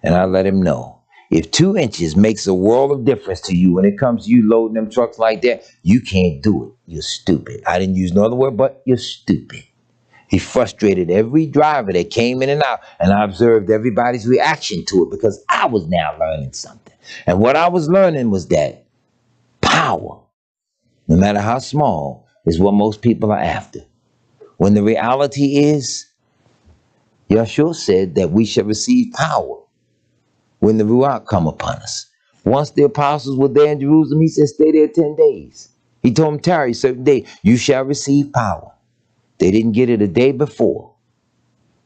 And I let him know. If 2 inches makes a world of difference to you when it comes to you loading them trucks like that, you can't do it. You're stupid. I didn't use no other word, but you're stupid. He frustrated every driver that came in and out, and I observed everybody's reaction to it because I was now learning something. And what I was learning was that power, no matter how small, is what most people are after. When the reality is, Yeshua said that we shall receive power when the Ruach come upon us. Once the apostles were there in Jerusalem, he said, stay there 10 days. He told them, tarry a certain day, you shall receive power. They didn't get it a day before.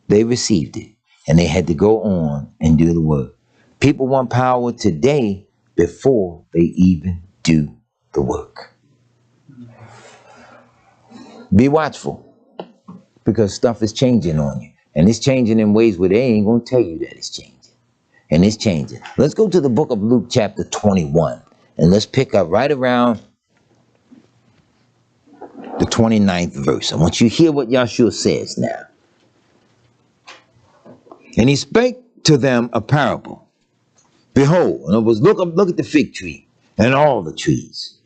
They received it, and they had to go on and do the work. People want power today before they even do the work. Be watchful, because stuff is changing on you. And it's changing in ways where they ain't going to tell you that it's changing. And it's changing. Let's go to the book of Luke chapter 21. And let's pick up right around the 29th verse. I want you to hear what Yahshua says now. And he spake to them a parable. Behold, in other words, look at the fig tree and all the trees.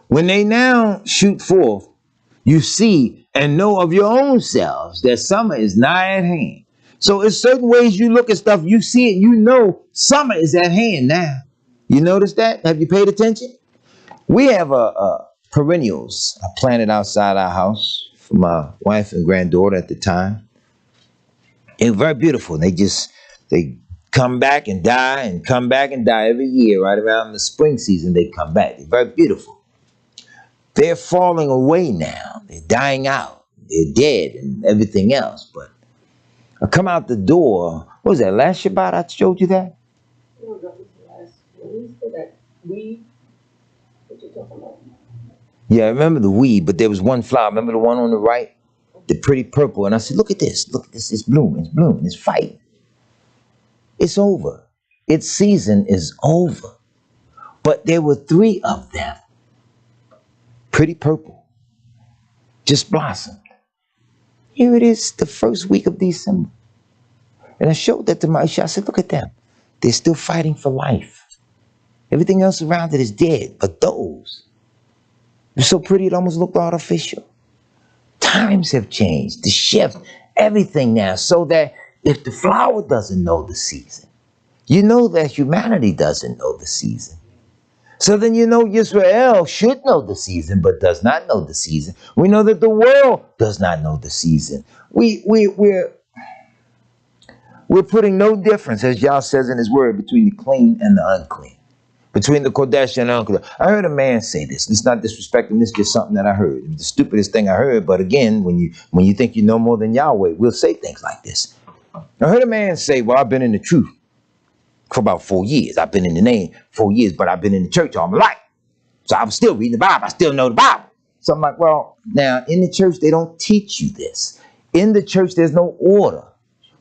When they now shoot forth, you see and know of your own selves that summer is nigh at hand. So in certain ways you look at stuff, you see it, you know summer is at hand now. You notice that? Have you paid attention? We have perennials I planted outside our house for my wife and granddaughter at the time. They're very beautiful. They come back and die and come back and die every year. Right around the spring season, they come back. They're very beautiful. They're falling away now. They're dying out. They're dead and everything else. But I come out the door. What was that, last Shabbat I showed you that? No, that was last Wednesday, that weed. What you talking about? Yeah, I remember the weed, but there was one flower. Remember the one on the right? The pretty purple. And I said, look at this. Look at this. It's blooming. It's blooming. It's fighting. It's over. Its season is over. But there were 3 of them. Pretty purple. Just blossomed. Here it is, the first week of December. And I showed that to Maisha. I said, look at them. They're still fighting for life. Everything else around it is dead. But those, they're so pretty it almost looked artificial. Times have changed. The shift, everything now. So that if the flower doesn't know the season, you know that humanity doesn't know the season. So then you know Israel should know the season, but does not know the season. We know that the world does not know the season. We're putting no difference, as Yah says in his word, between the clean and the unclean. Between the Kodesh and the unclean. I heard a man say this. It's not disrespecting. This is just something that I heard. It was the stupidest thing I heard. But again, when you think you know more than Yahweh, we'll say things like this. I heard a man say, well, I've been in the truth for about 4 years. I've been in the name 4 years, but I've been in the church all my life. So I'm still reading the Bible. I still know the Bible. So I'm like, well, now in the church, they don't teach you this. In the church, there's no order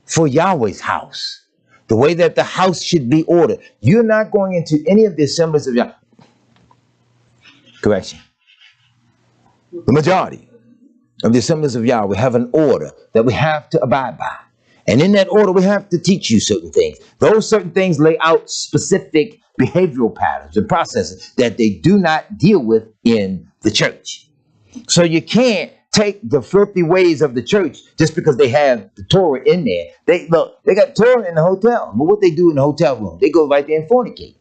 for Yahweh's house. The way that the house should be ordered. You're not going into any of the assemblies of Yahweh. Correction. The majority of the assemblies of Yahweh have an order that we have to abide by. And in that order, we have to teach you certain things. Those certain things lay out specific behavioral patterns and processes that they do not deal with in the church. So you can't take the filthy ways of the church just because they have the Torah in there. They got Torah in the hotel. But what they do in the hotel room, they go right there and fornicate.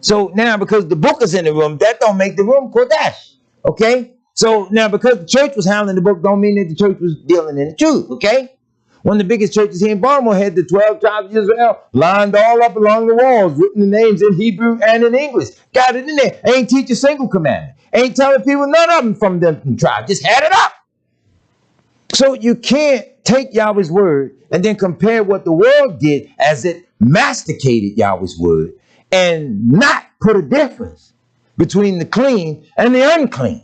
So now because the book is in the room, that don't make the room Kodesh. Okay? So now because the church was handling the book, don't mean that the church was dealing in the truth. Okay? One of the biggest churches here in Baltimore had the 12 tribes of Israel lined all up along the walls, written the names in Hebrew and in English. Got it in there. Ain't teach a single commandment. Ain't telling people none of them from them tribes. Just had it up. So you can't take Yahweh's word and then compare what the world did as it masticated Yahweh's word and not put a difference between the clean and the unclean.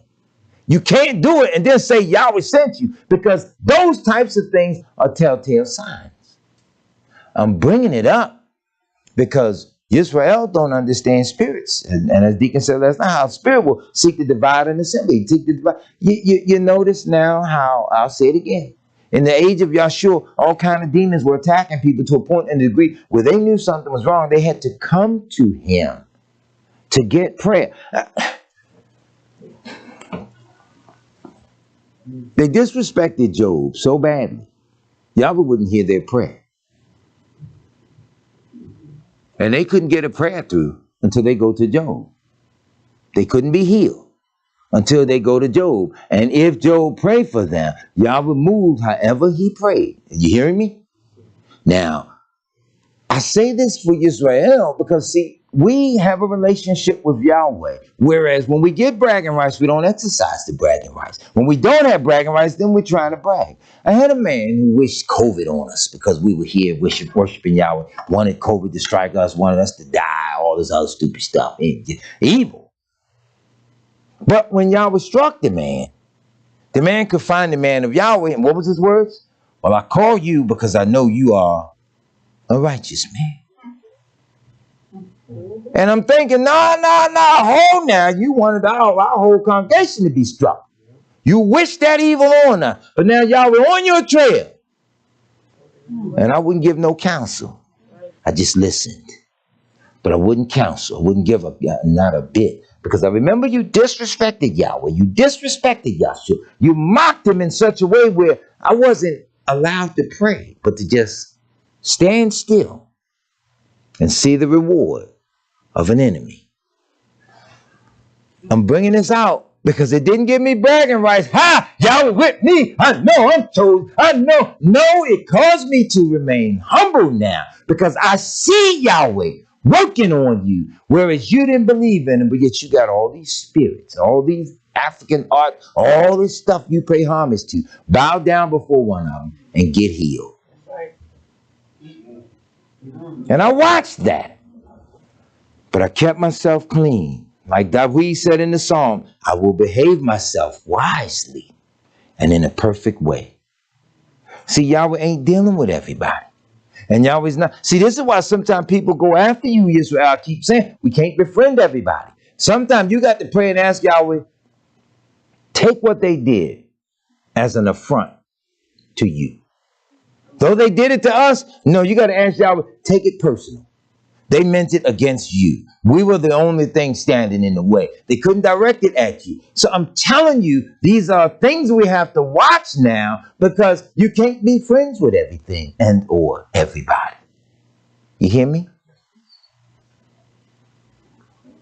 You can't do it and then say Yahweh sent you, because those types of things are telltale signs. I'm bringing it up because Israel don't understand spirits. And as Deacon said last night, how spirit will seek to divide an assembly. Seek to divide. You notice now how, I'll say it again, in the age of Yahshua, all kind of demons were attacking people to a point and degree where they knew something was wrong. They had to come to him to get prayer. They disrespected Job so badly, Yahweh wouldn't hear their prayer. And they couldn't get a prayer through until they go to Job. They couldn't be healed until they go to Job. And if Job prayed for them, Yahweh moved however he prayed. Are you hearing me? Now, I say this for Israel because, see, we have a relationship with Yahweh. Whereas when we get bragging rights, we don't exercise the bragging rights. When we don't have bragging rights, then we're trying to brag. I had a man who wished COVID on us because we were here worshiping Yahweh, wanted COVID to strike us, wanted us to die, all this other stupid stuff. Evil. But when Yahweh struck the man could find the man of Yahweh. And what was his words? Well, I call you because I know you are a righteous man. And I'm thinking, no, hold now. You wanted our whole congregation to be struck. You wish that evil on us. But now y'all were on your trail. And I wouldn't give no counsel. I just listened. But I wouldn't counsel. I wouldn't give up, not a bit. Because I remember you disrespected Yahweh. You disrespected Yahshua. You mocked him in such a way where I wasn't allowed to pray, but to just stand still and see the reward of an enemy. I'm bringing this out because it didn't give me bragging rights. Ha! Y'all with me. I know I'm chosen. I know. No, it caused me to remain humble now because I see Yahweh working on you, whereas you didn't believe in him, but yet you got all these spirits, all these African art, all this stuff you pay homage to. Bow down before one of them and get healed. And I watched that. But I kept myself clean. Like David said in the psalm, I will behave myself wisely and in a perfect way. See, Yahweh ain't dealing with everybody. And Yahweh's not. See, this is why sometimes people go after you, Israel. I keep saying, we can't befriend everybody. Sometimes you got to pray and ask Yahweh, take what they did as an affront to you. Though they did it to us, no, you got to ask Yahweh, take it personal. They meant it against you. We were the only thing standing in the way. They couldn't direct it at you. So I'm telling you, these are things we have to watch now, because you can't be friends with everything and or everybody. You hear me?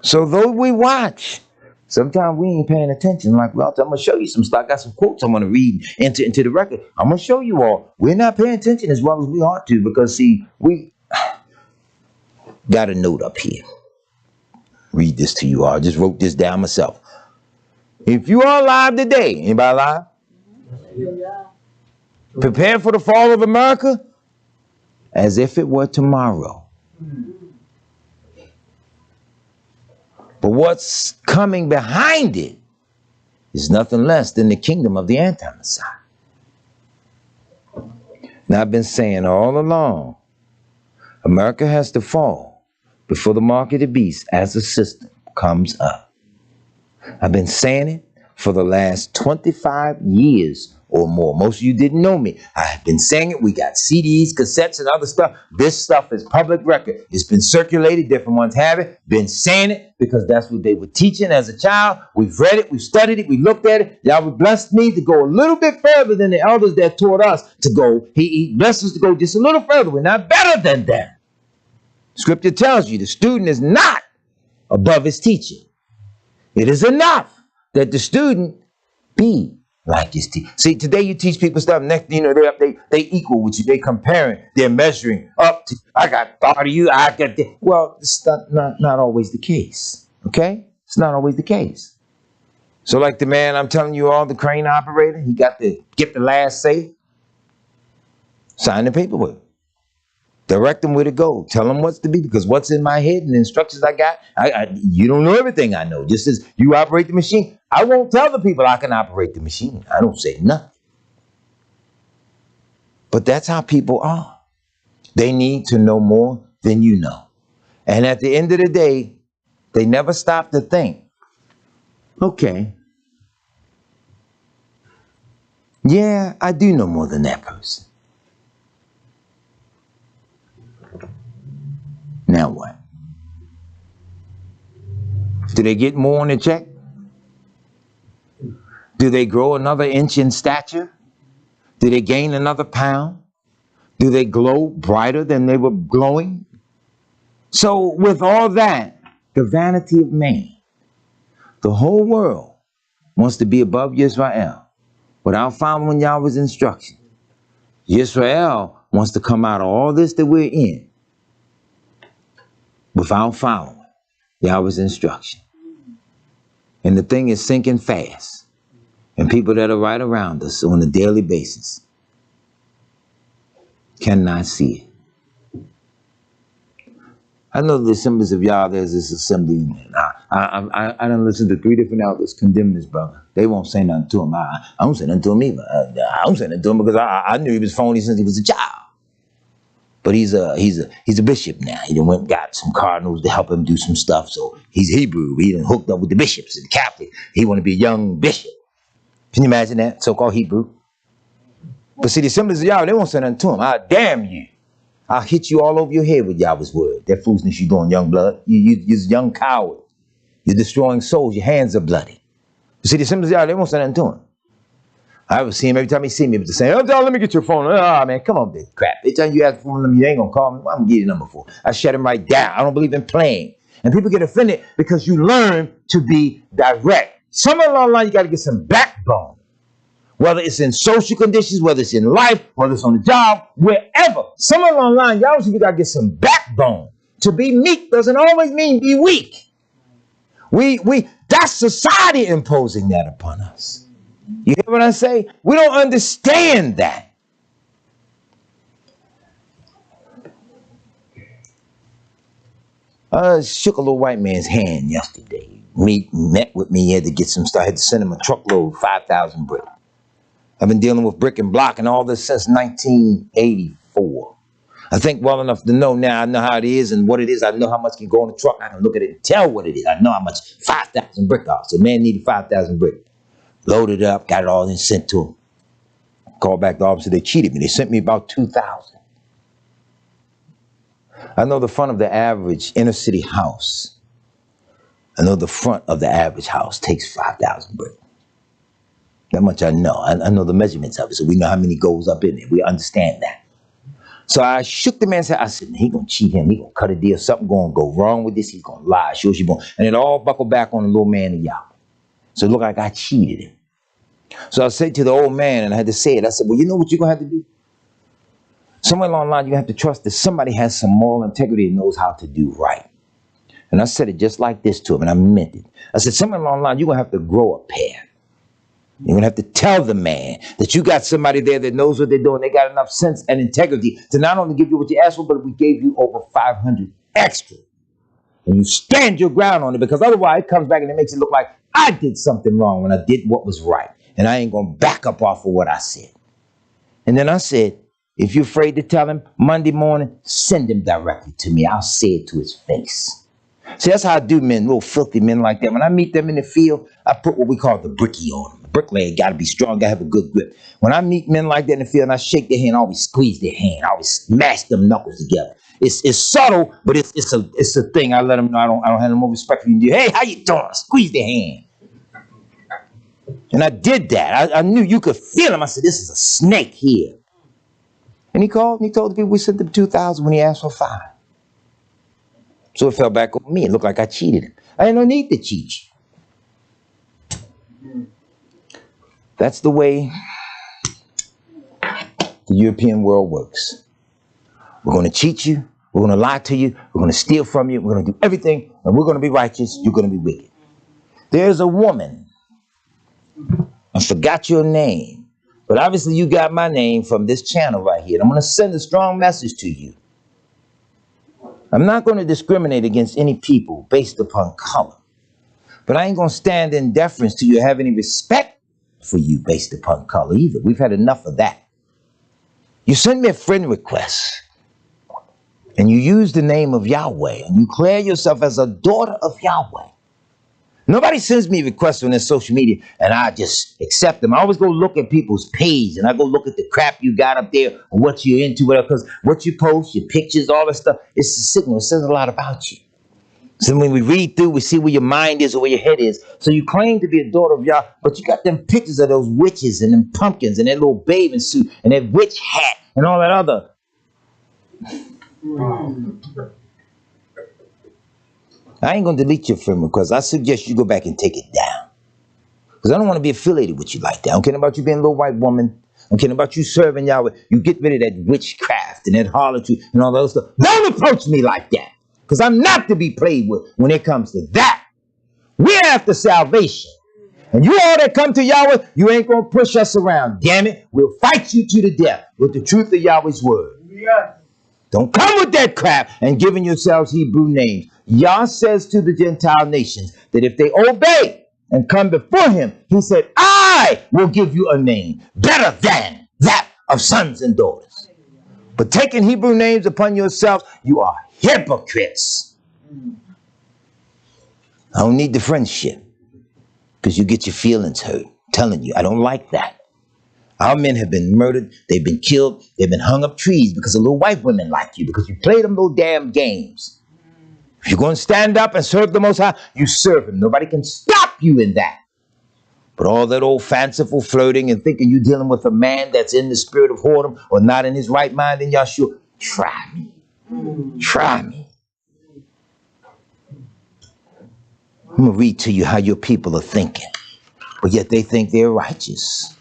So though we watch, sometimes we ain't paying attention. Like, well, I'm going to show you some stuff. I got some quotes I want to read into the record. I'm going to show you all. We're not paying attention as well as we ought to, because, see, we got a note up here. Read this to you all. I just wrote this down myself. If you are alive today, anybody alive? Yeah. Prepare for the fall of America as if it were tomorrow. But what's coming behind it is nothing less than the kingdom of the anti-Messiah. Now, I've been saying all along, America has to fall before the mark of the beast as the system comes up. I've been saying it for the last 25 years or more. Most of you didn't know me. I've been saying it. We got CDs, cassettes, and other stuff. This stuff is public record. It's been circulated. Different ones have it. Been saying it because that's what they were teaching as a child. We've read it. We've studied it. We looked at it. Yahweh blessed me to go a little bit further than the elders that taught us to go. He blessed us to go just a little further. We're not better than them. Scripture tells you the student is not above his teacher. It is enough that the student be like his teacher. See, today you teach people stuff. Next, you know, they equal with you. They comparing. They're measuring up to. I got 30 you. I got that. Well, it's not always the case. Okay, it's not always the case. So, like the man I'm telling you all, the crane operator, he got to get the last say. Sign the paperwork. Direct them where to go. Tell them what's to be, because what's in my head and the instructions I got, you don't know everything I know. Just as you operate the machine, I won't tell the people I can operate the machine. I don't say nothing. But that's how people are. They need to know more than you know. And at the end of the day, they never stop to think, okay, yeah, I do know more than that person. Now what? Do they get more on the check? Do they grow another inch in stature? Do they gain another pound? Do they glow brighter than they were glowing? So with all that, the vanity of man, the whole world wants to be above Yisrael without following Yahweh's instruction. Yisrael wants to come out of all this that we're in without following Yahweh's instruction. And the thing is sinking fast. And people that are right around us on a daily basis cannot see it. I know the assemblies of Yah, there's this assembly. I done listened to 3 different elders condemn this brother. They won't say nothing to him. I don't say nothing to him either. I don't say nothing to him because I knew he was phony since he was a child. But he's a bishop now. He done went and got some cardinals to help him do some stuff. So he's Hebrew. He done hooked up with the bishops and the Catholic. He want to be a young bishop. Can you imagine that? So-called Hebrew. But see, the assemblies of Yahweh, they won't say nothing to him. I'll damn you. I'll hit you all over your head with Yahweh's word. That foolishness you doing, young blood. You're a young coward. You're destroying souls. Your hands are bloody. You see, the assemblies of Yahweh, they won't say nothing to him. I would see him every time he see me. But the same, oh, let me get your phone. Oh, man, come on, big crap. Every time you ask for him, you ain't going to call me. What I'm going to give you your number for? I shut him right down. I don't believe in playing. And people get offended because you learn to be direct. Somewhere along the line, you got to get some backbone. Whether it's in social conditions, whether it's in life, whether it's on the job, wherever. Somewhere along the line, y'all you got to get some backbone. To be meek doesn't always mean be weak. That's society imposing that upon us. You hear what I say? We don't understand that. I shook a little white man's hand yesterday. Met with me. He had to get some stuff. I had to send him a truckload, 5,000 brick. I've been dealing with brick and block and all this since 1984. I think well enough to know now. I know how it is and what it is. I know how much can go in the truck. I can look at it and tell what it is. I know how much 5,000 brick costs. The man needed 5,000 brick. Loaded up, got it all in, sent to him. Called back the officer, they cheated me. They sent me about 2,000. I know the front of the average inner city house. I know the front of the average house takes 5,000 bricks. That much I know. I know the measurements of it, so we know how many goes up in there. We understand that. So I shook the man's head. I said, he gonna cheat him. He gonna cut a deal. Something gonna go wrong with this. He's gonna lie. Sure she won't. And it all buckled back on the little man and y'all. So it looked like I cheated him. So I said to the old man, and I had to say it. I said, well, you know what you're gonna have to do? Somewhere along the line, you're gonna have to trust that somebody has some moral integrity and knows how to do right. And I said it just like this to him, and I meant it. I said, somewhere along the line, you're gonna have to grow a pair. You're going to have to tell the man that you got somebody there that knows what they're doing. They got enough sense and integrity to not only give you what you asked for, but we gave you over 500 extra. And you stand your ground on it, because otherwise it comes back and it makes it look like I did something wrong when I did what was right. And I ain't going to back up off of what I said. And then I said, if you're afraid to tell him Monday morning, send him directly to me. I'll say it to his face. See, that's how I do men, little filthy men like that. When I meet them in the field, I put what we call the bricky on them. The bricklayer got to be strong, got to have a good grip. When I meet men like that in the field and I shake their hand, I always squeeze their hand. I always smash them knuckles together. It's subtle, but it's a thing. I let them know I don't have no more respect for you. Hey, how you doing? Squeeze their hand. And I did that. I knew you could feel him. I said, this is a snake here. And he called and he told the people we sent them 2,000 when he asked for 5. So it fell back on me. It looked like I cheated him. I had no need to cheat you. That's the way the European world works. We're going to cheat you. We're going to lie to you. We're going to steal from you. We're going to do everything. And we're going to be righteous. You're going to be wicked. There's a woman. I forgot your name. But obviously you got my name from this channel right here. And I'm going to send a strong message to you. I'm not going to discriminate against any people based upon color. But I ain't going to stand in deference to you, have any respect for you based upon color either. We've had enough of that. You send me a friend request, and you use the name of Yahweh, and you declare yourself as a daughter of Yahweh. Nobody sends me requests on their social media, and I just accept them. I always go look at people's page, and I go look at the crap you got up there, or what you're into, whatever, because what you post, your pictures, all that stuff, it's a signal. It says a lot about you. So when we read through, we see where your mind is or where your head is. So you claim to be a daughter of Yah, but you got them pictures of those witches and them pumpkins and that little bathing suit and that witch hat and all that other. I ain't going to delete your friend request. I suggest you go back and take it down. Because I don't want to be affiliated with you like that. I don't care about you being a little white woman. I don't care about you serving Yahweh. You get rid of that witchcraft and that harlotry and all that other stuff. Don't approach me like that. Because I'm not to be played with when it comes to that. We're after salvation. And you all that come to Yahweh, you ain't going to push us around. Damn it. We'll fight you to the death with the truth of Yahweh's word. Yes. Don't come with that crap and giving yourselves Hebrew names. Yah says to the Gentile nations that if they obey and come before him, he said, I will give you a name better than that of sons and daughters. But taking Hebrew names upon yourselves, you are hypocrites. I don't need the friendship because you get your feelings hurt. I'm telling you, I don't like that. Our men have been murdered. They've been killed. They've been hung up trees because of little white women like you, because you play them little damn games. If you're going to stand up and serve the Most High, you serve him. Nobody can stop you in that. But all that old fanciful flirting and thinking you're dealing with a man that's in the spirit of whoredom or not in his right mind in Yahshua, try me. Try me. I'm going to read to you how your people are thinking, but yet they think they're righteous.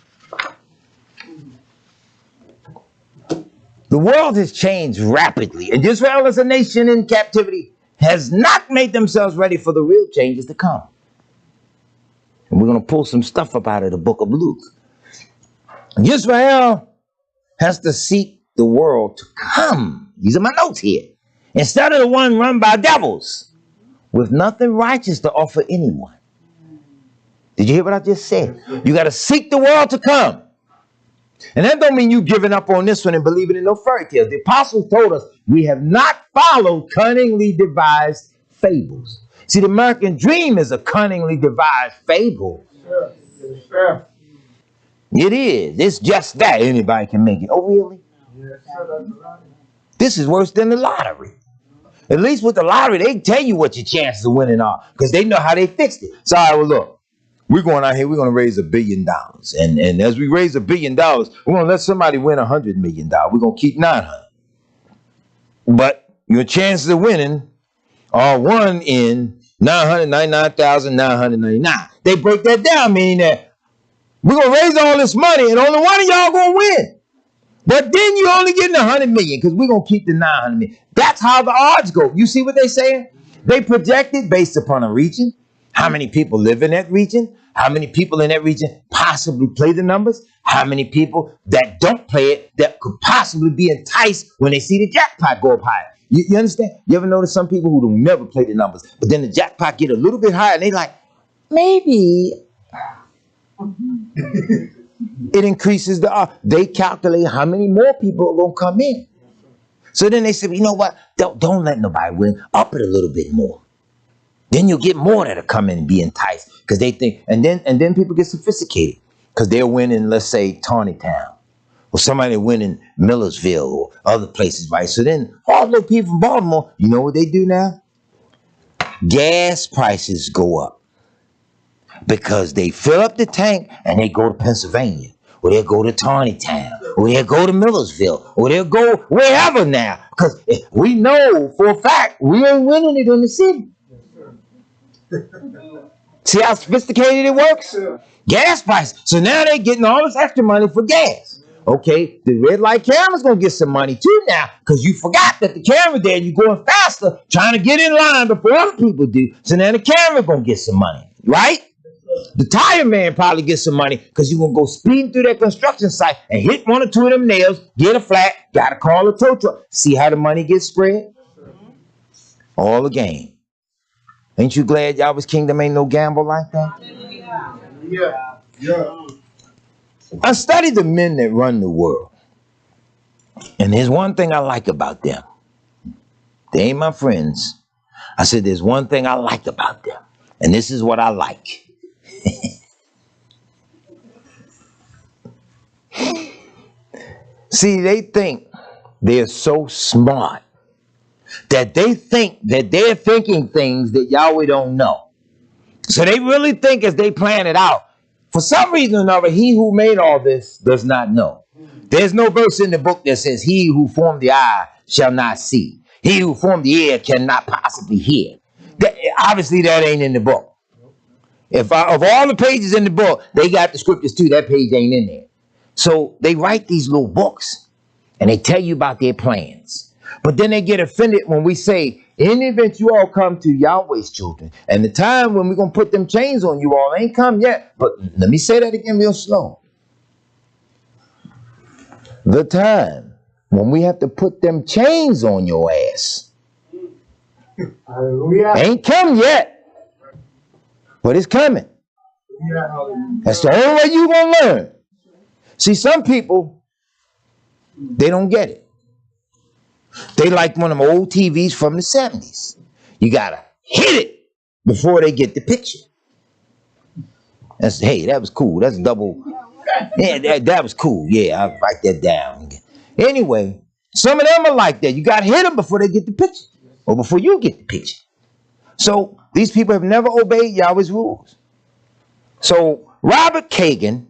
The world has changed rapidly, and Israel as a nation in captivity has not made themselves ready for the real changes to come. And we're going to pull some stuff up out of the book of Luke. Israel has to seek the world to come. These are my notes here. Instead of the one run by devils with nothing righteous to offer anyone. Did you hear what I just said? You got to seek the world to come. And that don't mean you giving up on this one and believing in no fairy tales. The apostles told us we have not followed cunningly devised fables. See, the American dream is a cunningly devised fable. Sure. It is. It's just that anybody can make it. Oh, really? Yes, sir, that's right. This is worse than the lottery. At least with the lottery, they tell you what your chances of winning are because they know how they fixed it. So, all right, well, look, we're going out here, we're going to raise $1 billion. And as we raise $1 billion, we're going to let somebody win $100 million. We're going to keep 900. But your chances of winning are 1 in 999,999. They break that down, meaning that we're going to raise all this money and only one of y'all going to win. But then you're only getting 100 million because we're going to keep the 900 million. That's how the odds go. You see what they're saying? They project it based upon a region. How many people live in that region? How many people in that region possibly play the numbers? How many people that don't play it that could possibly be enticed when they see the jackpot go up higher? You understand? You ever notice some people who don't never play the numbers, but then the jackpot get a little bit higher and they like, maybe... It increases the odds. They calculate how many more people are going to come in. So then they said, you know what? Don't let nobody win. Up it a little bit more. Then you'll get more that'll come in and be enticed because they think, and then people get sophisticated because they're winning, let's say, Tawnytown or somebody winning Millersville or other places, right? So then all the people from Baltimore, you know what they do now? Gas prices go up. Because they fill up the tank and they go to Pennsylvania, or they'll go to Tawnytown, or they'll go to Millersville, or they'll go wherever now. Because we know for a fact we ain't winning it in the city. See how sophisticated it works? Gas price. So now they're getting all this extra money for gas. Okay, the red light camera's gonna get some money too now, because you forgot that the camera there and you're going faster, trying to get in line before other people do. So now the camera gonna get some money, right? The tire man probably gets some money because you're going to go speeding through that construction site and hit 1 or 2 of them nails, get a flat, got to call a tow truck. See how the money gets spread? All the game. Ain't you glad Yahweh's kingdom ain't no gamble like that? Yeah. I study the men that run the world. And there's one thing I like about them. They ain't my friends. I said there's one thing I like about them. And this is what I like. See, they think they're so smart that they think that they're thinking things that Yahweh don't know. So they really think as they plan it out. For some reason or another, he who made all this does not know. There's no verse in the book that says, he who formed the eye shall not see. He who formed the ear cannot possibly hear. Obviously, that ain't in the book. Of all the pages in the book, they got the scriptures too. That page ain't in there. So they write these little books and they tell you about their plans. But then they get offended when we say, in the event you all come to Yahweh's children, and the time when we're going to put them chains on you all ain't come yet. But let me say that again real slow. The time when we have to put them chains on your ass ain't come yet. But it's coming. That's the only way you're going to learn. See, some people, they don't get it. They like one of them old TVs from the 70s. You got to hit it before they get the picture. Hey, that was cool. That's double. Yeah, that was cool. Yeah, I'll write that down. Anyway, some of them are like that. You got to hit them before they get the picture. Or before you get the picture. So these people have never obeyed Yahweh's rules. So Robert Kagan,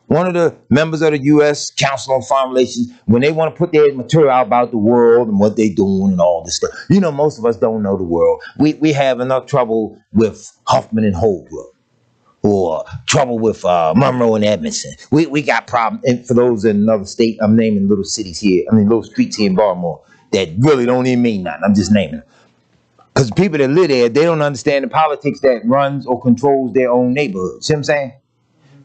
one of the members of the U.S. Council on Foreign Relations, when they want to put their material out about the world and what they're doing and all this stuff, you know, most of us don't know the world. We have enough trouble with Huffman and Holbrook, or trouble with Monroe and Edmondson. We got problems. And for those in another state, I'm naming little cities here, little streets here in Baltimore that really don't even mean nothing. I'm just naming them. Because the people that live there, they don't understand the politics that runs or controls their own neighborhood. See what I'm saying?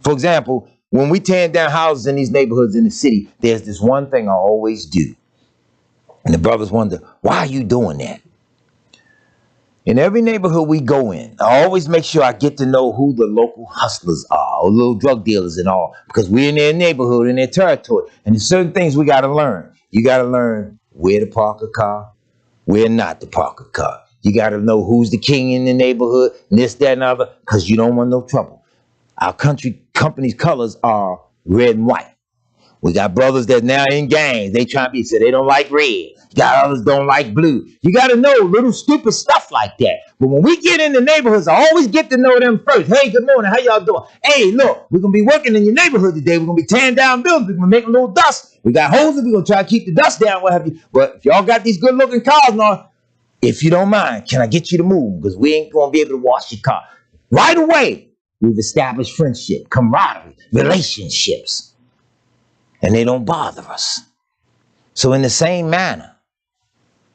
For example, when we tear down houses in these neighborhoods in the city, there's this one thing I always do. And the brothers wonder, why are you doing that? In every neighborhood we go in, I always make sure I get to know who the local hustlers are, or little drug dealers and all, because we're in their neighborhood, in their territory. And there's certain things we got to learn. You got to learn where to park a car, where not to park a car. You got to know who's the king in the neighborhood, and this, that, and other, because you don't want no trouble. Our company's colors are red and white. We got brothers that now in gangs. They trying to be, so they don't like red. You got others don't like blue. You got to know little stupid stuff like that. But when we get in the neighborhoods, I always get to know them first. Hey, good morning. How y'all doing? Hey, look, we're going to be working in your neighborhood today. We're going to be tearing down buildings. We're going to make a little dust. We got hoses. We're going to try to keep the dust down, what have you. But if y'all got these good looking cars and all, if you don't mind, can I get you to move? Because we ain't going to be able to wash your car. Right away, we've established friendship, camaraderie, relationships. And they don't bother us. So in the same manner,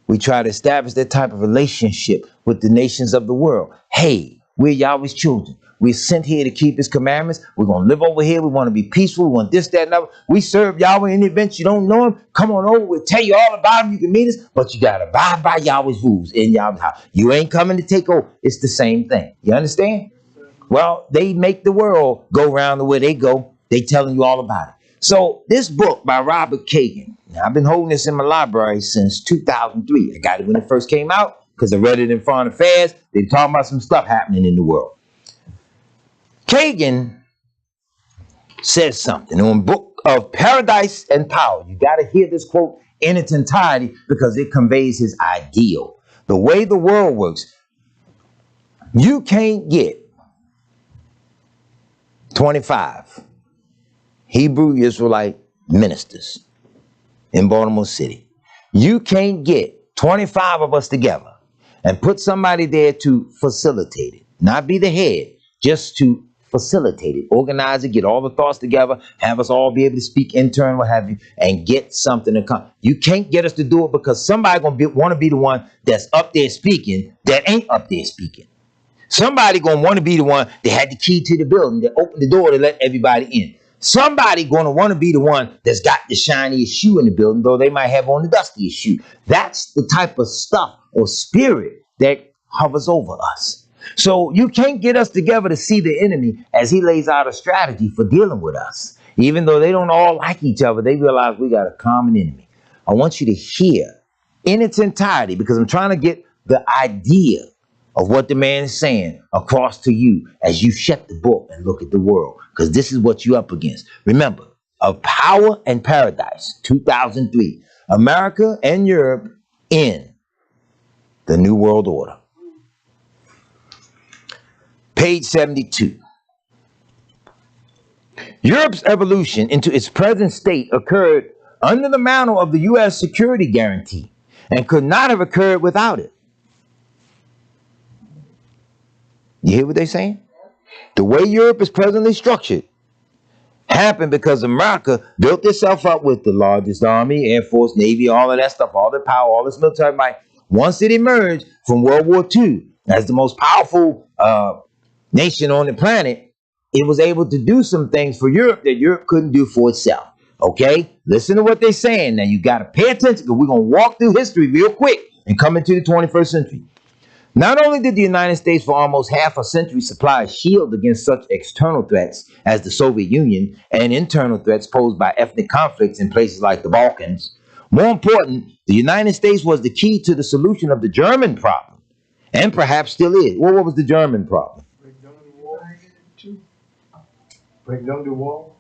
we try to establish that type of relationship with the nations of the world. Hey, we're Yahweh's children. We're sent here to keep his commandments. We're going to live over here. We want to be peaceful. We want this, that, and other. We serve Yahweh in the event you don't know him. Come on over. We'll tell you all about him. You can meet us. But you got to abide by Yahweh's rules in Yahweh's house. You ain't coming to take over. It's the same thing. You understand? Well, they make the world go around the way they go. They telling you all about it. So this book by Robert Kagan, now, I've been holding this in my library since 2003. I got it when it first came out because I read it in Foreign Affairs. They talking about some stuff happening in the world. Kagan says something in the book of Paradise and Power. You got to hear this quote in its entirety because it conveys his ideal. The way the world works, you can't get 25 Hebrew Israelite ministers in Baltimore City. You can't get 25 of us together and put somebody there to facilitate it, not be the head, just to facilitate it, organize it, get all the thoughts together, have us all be able to speak in turn, what have you, and get something to come. You can't get us to do it because somebody gonna want to be the one that's up there speaking that ain't up there speaking. Somebody gonna want to be the one that had the key to the building, that opened the door to let everybody in. Somebody gonna want to be the one that's got the shiniest shoe in the building, though they might have on the dustiest shoe. That's the type of stuff or spirit that hovers over us. So you can't get us together to see the enemy as he lays out a strategy for dealing with us. Even though they don't all like each other, they realize we got a common enemy. I want you to hear in its entirety because I'm trying to get the idea of what the man is saying across to you as you shut the book and look at the world, because this is what you're up against. Remember, of Power and Paradise, 2003, America and Europe in the New World Order. Page 72. Europe's evolution into its present state occurred under the mantle of the U.S. security guarantee and could not have occurred without it. You hear what they're saying? The way Europe is presently structured happened because America built itself up with the largest army, air force, navy, all of that stuff, all the power, all this military might. Once it emerged from World War II as the most powerful nation on the planet, it was able to do some things for Europe that Europe couldn't do for itself. Okay? Listen to what they're saying. Now, you got to pay attention because we're going to walk through history real quick and come into the 21st century. Not only did the United States for almost half a century supply a shield against such external threats as the Soviet Union and internal threats posed by ethnic conflicts in places like the Balkans, more important, the United States was the key to the solution of the German problem, and perhaps still is. Well, what was the German problem? Break down the wall. Break down the wall.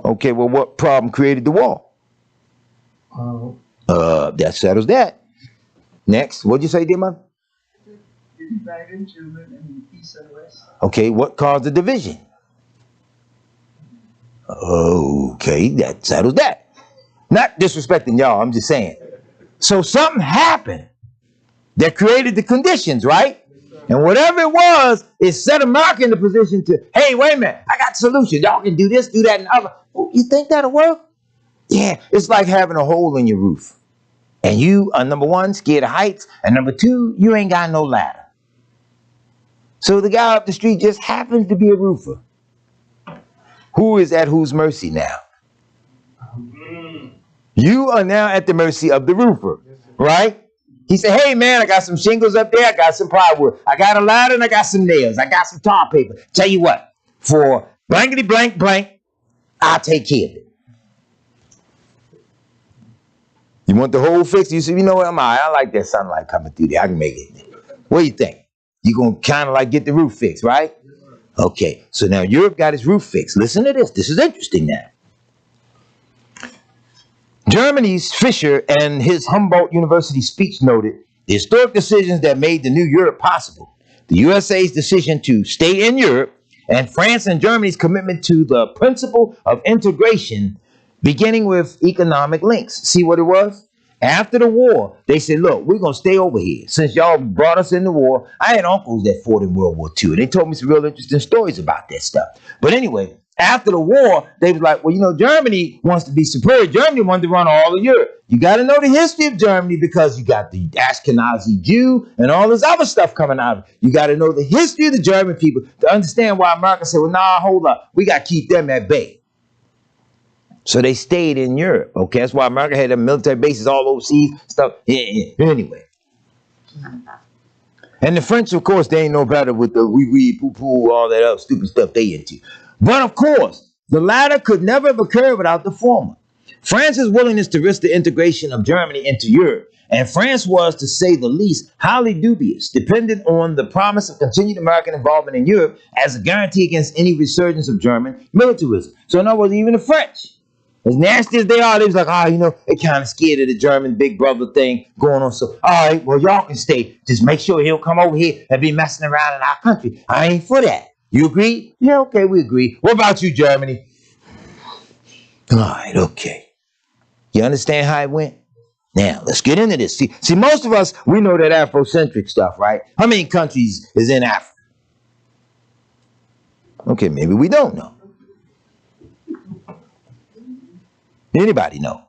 Okay, well, what problem created the wall? That settles that. Next, what'd you say, dear mother? Divided German and East and West. Okay, what caused the division? Okay, that settles that. Not disrespecting y'all, I'm just saying. So something happened that created the conditions, right? And whatever it was, it set America in the position to, hey, wait a minute, I got solutions. Y'all can do this, do that, and other. Oh, you think that'll work? Yeah, it's like having a hole in your roof. And you are, number one, scared of heights, and number two, you ain't got no ladder. So the guy up the street just happens to be a roofer. Who is at whose mercy now? You are now at the mercy of the roofer, right? He said, hey, man, I got some shingles up there. I got some plywood. I got a ladder and I got some nails. I got some tar paper. Tell you what, for blankety blank blank, I'll take care of it. You want the whole fix? You say, you know what, I like that sunlight coming through there. I can make it. What do you think? You're going to kind of like get the roof fixed, right? Okay, so now Europe got its roof fixed. Listen to this. This is interesting now. Germany's Fischer and his Humboldt University speech noted the historic decisions that made the new Europe possible. The USA's decision to stay in Europe and France and Germany's commitment to the principle of integration, beginning with economic links. See what it was? After the war, they said, look, we're going to stay over here. Since y'all brought us in the war, I had uncles that fought in World War II. They told me some real interesting stories about that stuff. But anyway, after the war, they was like, well, you know, Germany wants to be superior. Germany wanted to run all of Europe. You got to know the history of Germany because you got the Ashkenazi Jew and all this other stuff coming out of it. You got to know the history of the German people to understand why America said, well, nah, hold up. We got to keep them at bay. So they stayed in Europe. Okay, that's why America had them military bases all overseas, stuff. Yeah. Anyway. And the French, of course, they ain't no better with the wee, poo, all that other stupid stuff they into. But of course, the latter could never have occurred without the former. France's willingness to risk the integration of Germany into Europe, and France was, to say the least, highly dubious, dependent on the promise of continued American involvement in Europe as a guarantee against any resurgence of German militarism. So in other words, even the French, as nasty as they are, they was like, you know, they kind of scared of the German big brother thing going on. So, all right, well, y'all can stay. Just make sure he'll come over here and be messing around in our country. I ain't for that. You agree? Yeah, okay, we agree. What about you, Germany? All right, okay. You understand how it went? Now, let's get into this. See, most of us, we know that Afrocentric stuff, right? How many countries is in Africa? Okay, maybe we don't know. Anybody know?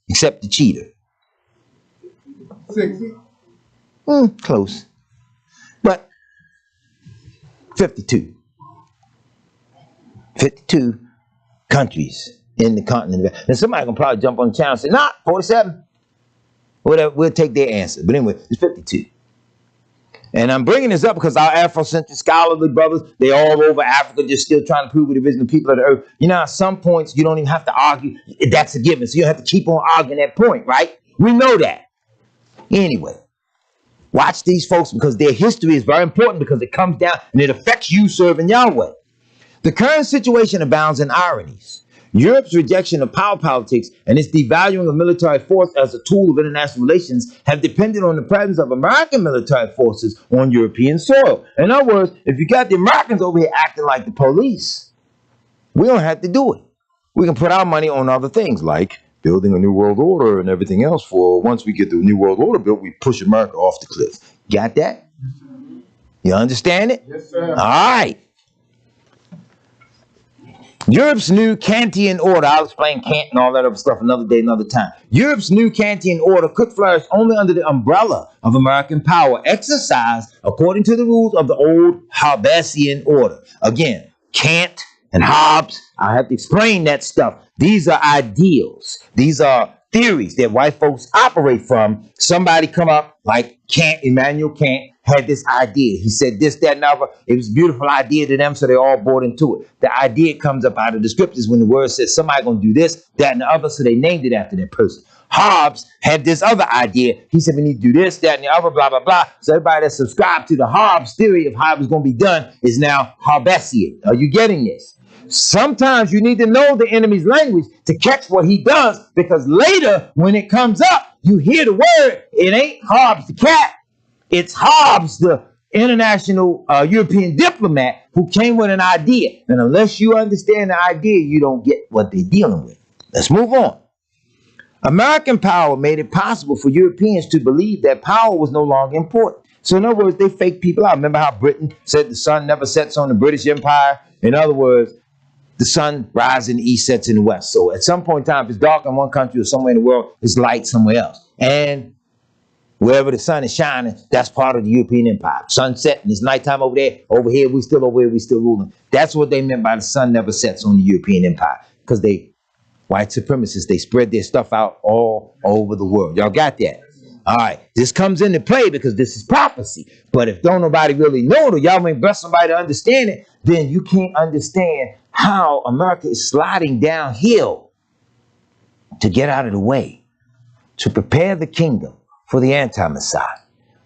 Except the cheater. 60. Close. But 52. 52 countries in the continent. And somebody gonna probably jump on the channel and say, nah, 47. Whatever, we'll take their answer. But anyway, it's 52. And I'm bringing this up because our Afrocentric scholarly brothers, they all over Africa just still trying to prove we're the original people of the earth. You know, at some points, you don't even have to argue. That's a given. So you don't have to keep on arguing that point, right? We know that. Anyway, watch these folks because their history is very important because it comes down and it affects you serving Yahweh. The current situation abounds in ironies. Europe's rejection of power politics and its devaluing of military force as a tool of international relations have depended on the presence of American military forces on European soil. In other words, if you got the Americans over here acting like the police, we don't have to do it. We can put our money on other things like building a new world order and everything else for once we get the new world order built, we push America off the cliff. Got that? You understand it? Yes, sir. All right. Europe's new Kantian order, I'll explain Kant and all that other stuff another day, another time. Europe's new Kantian order could flourish only under the umbrella of American power, exercised according to the rules of the old Hobbesian order. Again, Kant and Hobbes, I have to explain that stuff. These are ideals. These are theories that white folks operate from. Somebody come up like Kant, Immanuel Kant, had this idea. He said this, that, and other. It was a beautiful idea to them, so they all bought into it. The idea comes up out of the scriptures when the word says somebody going to do this, that, and the other, so they named it after that person. Hobbes had this other idea. He said we need to do this, that, and the other, blah, blah, blah. So everybody that subscribed to the Hobbes theory of how it was going to be done is now Hobbesian. Are you getting this? Sometimes you need to know the enemy's language to catch what he does, because later when it comes up, you hear the word. It ain't Hobbes the cat. It's Hobbes, the international European diplomat who came with an idea. And unless you understand the idea, you don't get what they're dealing with. Let's move on. American power made it possible for Europeans to believe that power was no longer important. So in other words, they fake people out. Remember how Britain said the sun never sets on the British Empire? In other words, the sun rises in the east, sets in the west. So at some point in time, if it's dark in one country or somewhere in the world, it's light somewhere else. And wherever the sun is shining, that's part of the European empire. Sunset and it's nighttime over there. Over here, we still over here, we still ruling. That's what they meant by the sun never sets on the European empire. Because they, white supremacists, they spread their stuff out all over the world. Y'all got that? All right. This comes into play because this is prophecy. But if don't nobody really know it, or y'all ain't bless somebody to understand it, then you can't understand how America is sliding downhill to get out of the way, to prepare the kingdom for the anti-Messiah.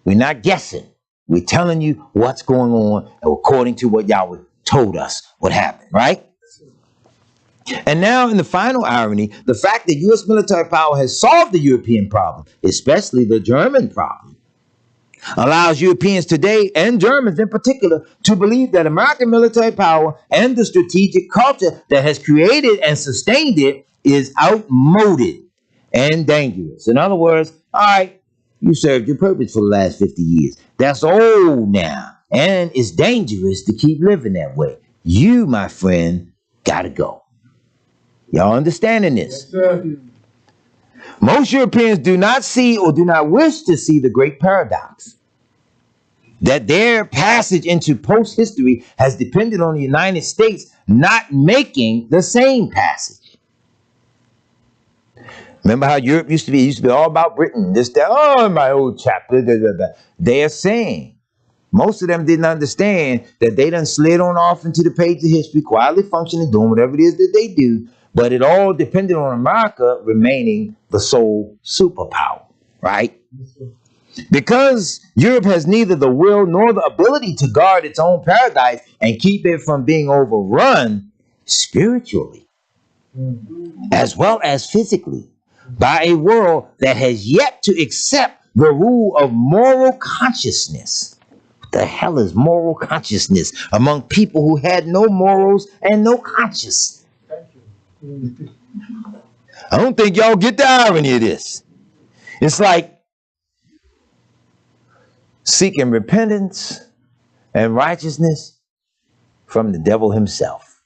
We're not guessing. We're telling you what's going on according to what Yahweh told us what happened, right? And now in the final irony, the fact that U.S. military power has solved the European problem, especially the German problem, allows Europeans today, and Germans in particular, to believe that American military power and the strategic culture that has created and sustained it is outmoded and dangerous. In other words, all right, you served your purpose for the last 50 years. That's old now, and it's dangerous to keep living that way. You, my friend, gotta go. Y'all understanding this? Yes, Most Europeans do not see or do not wish to see the great paradox that their passage into post-history has depended on the United States not making the same passage. Remember how Europe used to be? It used to be all about Britain. This, that, oh, my old chapter. They are saying, most of them didn't understand that they done slid on off into the page of history, quietly functioning, doing whatever it is that they do. But it all depended on America remaining the sole superpower, right? Because Europe has neither the will nor the ability to guard its own paradise and keep it from being overrun spiritually, as well as physically, by a world that has yet to accept the rule of moral consciousness. What the hell is moral consciousness among people who had no morals and no conscience? I don't think y'all get the irony of this. It's like seeking repentance and righteousness from the devil himself.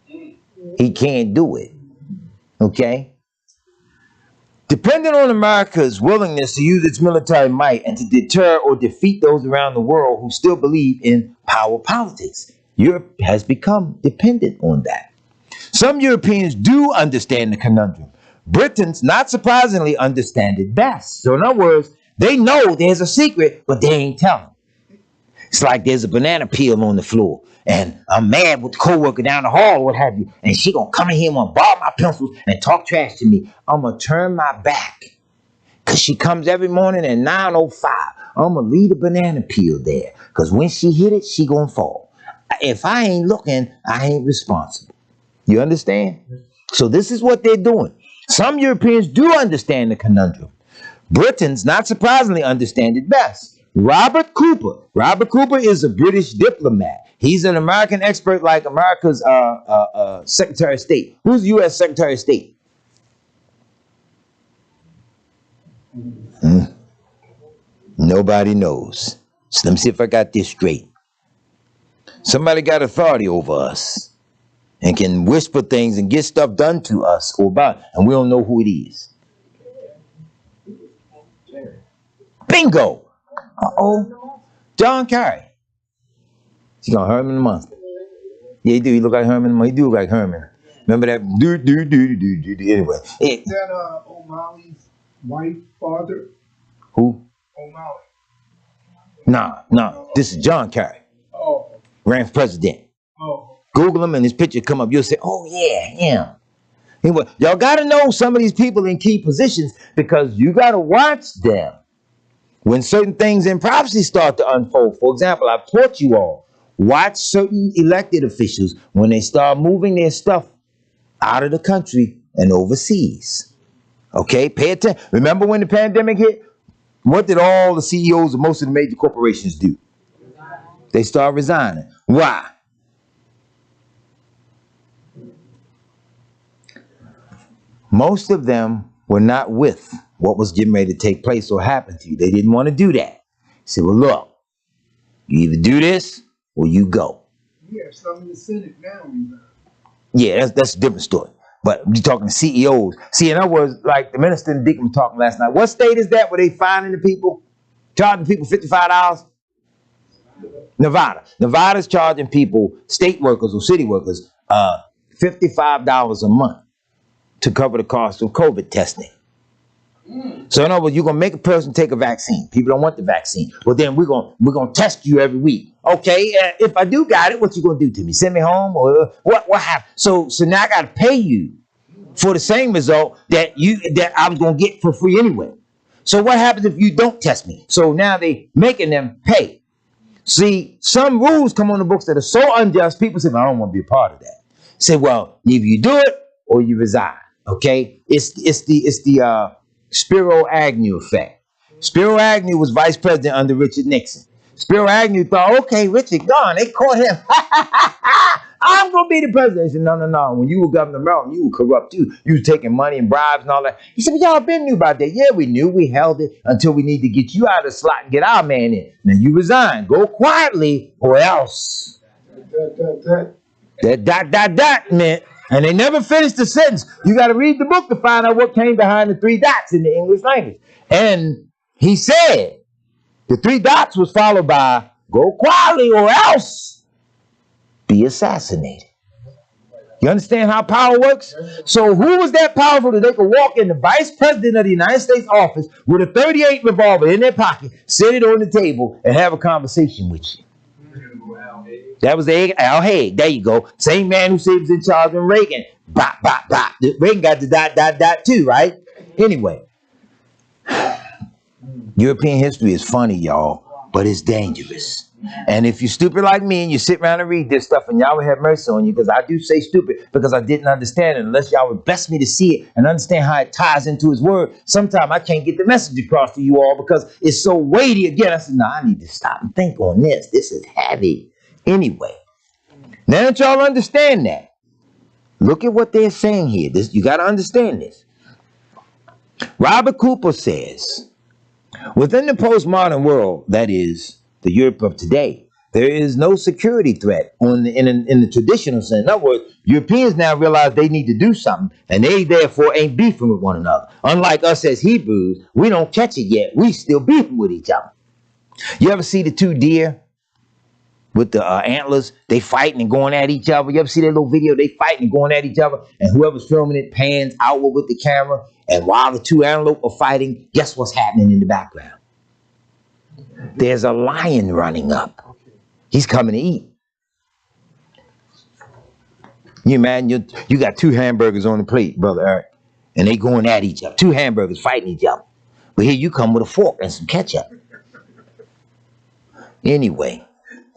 He can't do it. Okay? Depending on America's willingness to use its military might and to deter or defeat those around the world who still believe in power politics, Europe has become dependent on that. Some Europeans do understand the conundrum. Britons, not surprisingly, understand it best. So in other words, they know there's a secret, but they ain't telling. It's like there's a banana peel on the floor, and I'm mad with the coworker down the hall or what have you, and she gonna come in here and wanna borrow my pencils and talk trash to me. I'm gonna turn my back, because she comes every morning at 9:05. I'm gonna leave the banana peel there, because when she hit it, she gonna fall. If I ain't looking, I ain't responsible. You understand? So this is what they're doing. Some Europeans do understand the conundrum. Britons, not surprisingly, understand it best. Robert Cooper. Robert Cooper is a British diplomat. He's an American expert like America's Secretary of State. Who's the U.S. Secretary of State? Nobody knows. So let me see if I got this straight. Somebody got authority over us and can whisper things and get stuff done to us or about, and we don't know who it is. Bingo! Uh-oh. John Kerry. He's gonna Herman the Monster. Yeah, he do. He look like Herman. He do look like Herman. Remember that? Anyway. Is that O'Malley's wife, father? Who? O'Malley. Nah. This is John Kerry. Oh. Ran for president. Oh. Google him and his picture come up. You'll say, oh yeah, him. Anyway, y'all gotta know some of these people in key positions because you gotta watch them when certain things in prophecy start to unfold. For example, I've taught you all, watch certain elected officials when they start moving their stuff out of the country and overseas. Okay, pay attention. Remember when the pandemic hit? What did all the CEOs of most of the major corporations do? They start resigning. Why? Most of them were not with what was getting ready to take place or happen to you. They didn't want to do that. He said, well, look, you either do this or you go. Yeah, some in the Senate now. Yeah, that's a different story. But you're talking to CEOs. See, in other words, like the minister and deacon were talking last night. What state is that where they fining the people, charging people $55? Nevada. Nevada's charging people, state workers or city workers, $55 a month to cover the cost of COVID testing. So in other words, you're gonna make a person take a vaccine. People don't want the vaccine. Well, then we're gonna test you every week. Okay, if I do got it, what you gonna do to me? Send me home or what happened? So now I gotta pay you for the same result that I was gonna get for free anyway. So what happens if you don't test me? So now they making them pay. See, some rules come on the books that are so unjust, people say, well, I don't want to be a part of that. Say, well, either you do it or you resign. Okay? It's the Spiro Agnew effect. Spiro Agnew was vice president under Richard Nixon. Spiro Agnew thought, okay, Richard gone. They caught him. I'm going to be the president. He said, no, no, no. When you were Governor Maryland, you were corrupt too. You was taking money and bribes and all that. He said, well, y'all been knew about that. Yeah, we knew. We held it until we need to get you out of the slot and get our man in. Now you resign. Go quietly or else. That meant, and they never finished the sentence. You got to read the book to find out what came behind the 3 dots in the English language. And he said, the 3 dots was followed by, go quietly or else be assassinated. You understand how power works? So who was that powerful that they could walk in the vice president of the United States office with a .38 revolver in their pocket, sit it on the table, and have a conversation with you? That was Al Haig. There you go. Same man who said he was in charge of Reagan. Bop, bop, bop. Reagan got the dot too, right? Anyway. European history is funny, y'all, but it's dangerous. And if you're stupid like me and you sit around and read this stuff, and y'all will have mercy on you, because I do say stupid because I didn't understand it. Unless y'all would bless me to see it and understand how it ties into his word, sometimes I can't get the message across to you all because it's so weighty. Again, I said, no, I need to stop and think on this. This is heavy. Anyway, now that y'all understand that, look at what they're saying here. You got to understand this. Robert Cooper says, within the postmodern world, that is, the Europe of today, there is no security threat in the traditional sense. In other words, Europeans now realize they need to do something, and they therefore ain't beefing with one another. Unlike us as Hebrews, we don't catch it yet. We still beefing with each other. You ever see the 2 deer with the antlers? They fighting and going at each other. You ever see that little video? They fighting and going at each other, and whoever's filming it pans outward with the camera, and while the 2 antelope are fighting, guess what's happening in the background? There's a lion running up. He's coming to eat. You imagine you got 2 hamburgers on the plate, Brother Eric, and they going at each other. 2 hamburgers fighting each other. But here you come with a fork and some ketchup. Anyway,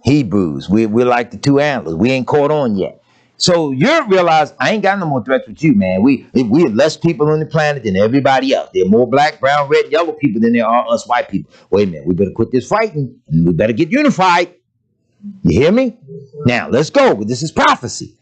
Hebrews, we're like the 2 antlers. We ain't caught on yet. So Europe realized, I ain't got no more threats with you, man. We have less people on the planet than everybody else. There are more black, brown, red, yellow people than there are us white people. Wait a minute, we better quit this fighting, and we better get unified. You hear me? Now, let's go. This is prophecy.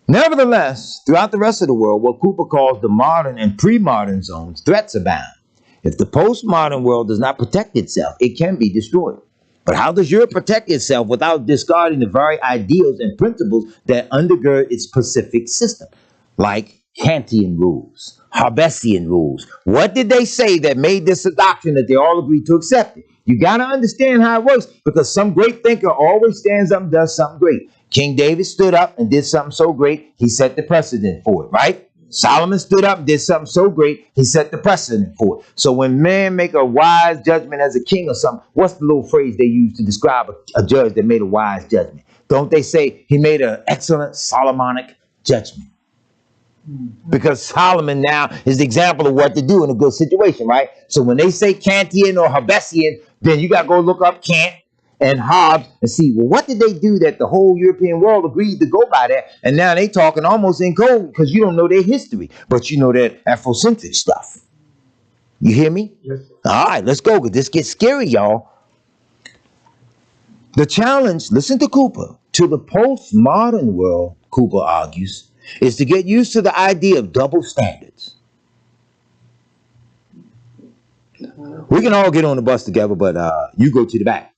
Nevertheless, throughout the rest of the world, what Cooper calls the modern and pre-modern zones, threats abound. If the postmodern world does not protect itself, it can be destroyed. But how does Europe protect itself without discarding the very ideals and principles that undergird its Pacific system? Like Kantian rules, Hobbesian rules. What did they say that made this a doctrine that they all agreed to accept it? You got to understand how it works, because some great thinker always stands up and does something great. King David stood up and did something so great, he set the precedent for it, right? Solomon stood up and did something so great, he set the precedent for it. So when men make a wise judgment as a king or something, what's the little phrase they use to describe a judge that made a wise judgment? Don't they say he made an excellent Solomonic judgment? Because Solomon now is the example of what to do in a good situation, right? So when they say Kantian or Hobbesian, then you got to go look up Kant and Hobbes and see, well, what did they do that the whole European world agreed to go by that? And now they talking almost in code because you don't know their history, but you know that Afrocentric stuff. You hear me? Yes, sir. All right, let's go. This gets scary, y'all. The challenge, listen to Cooper, to the postmodern world, Cooper argues, is to get used to the idea of double standards. We can all get on the bus together, but you go to the back.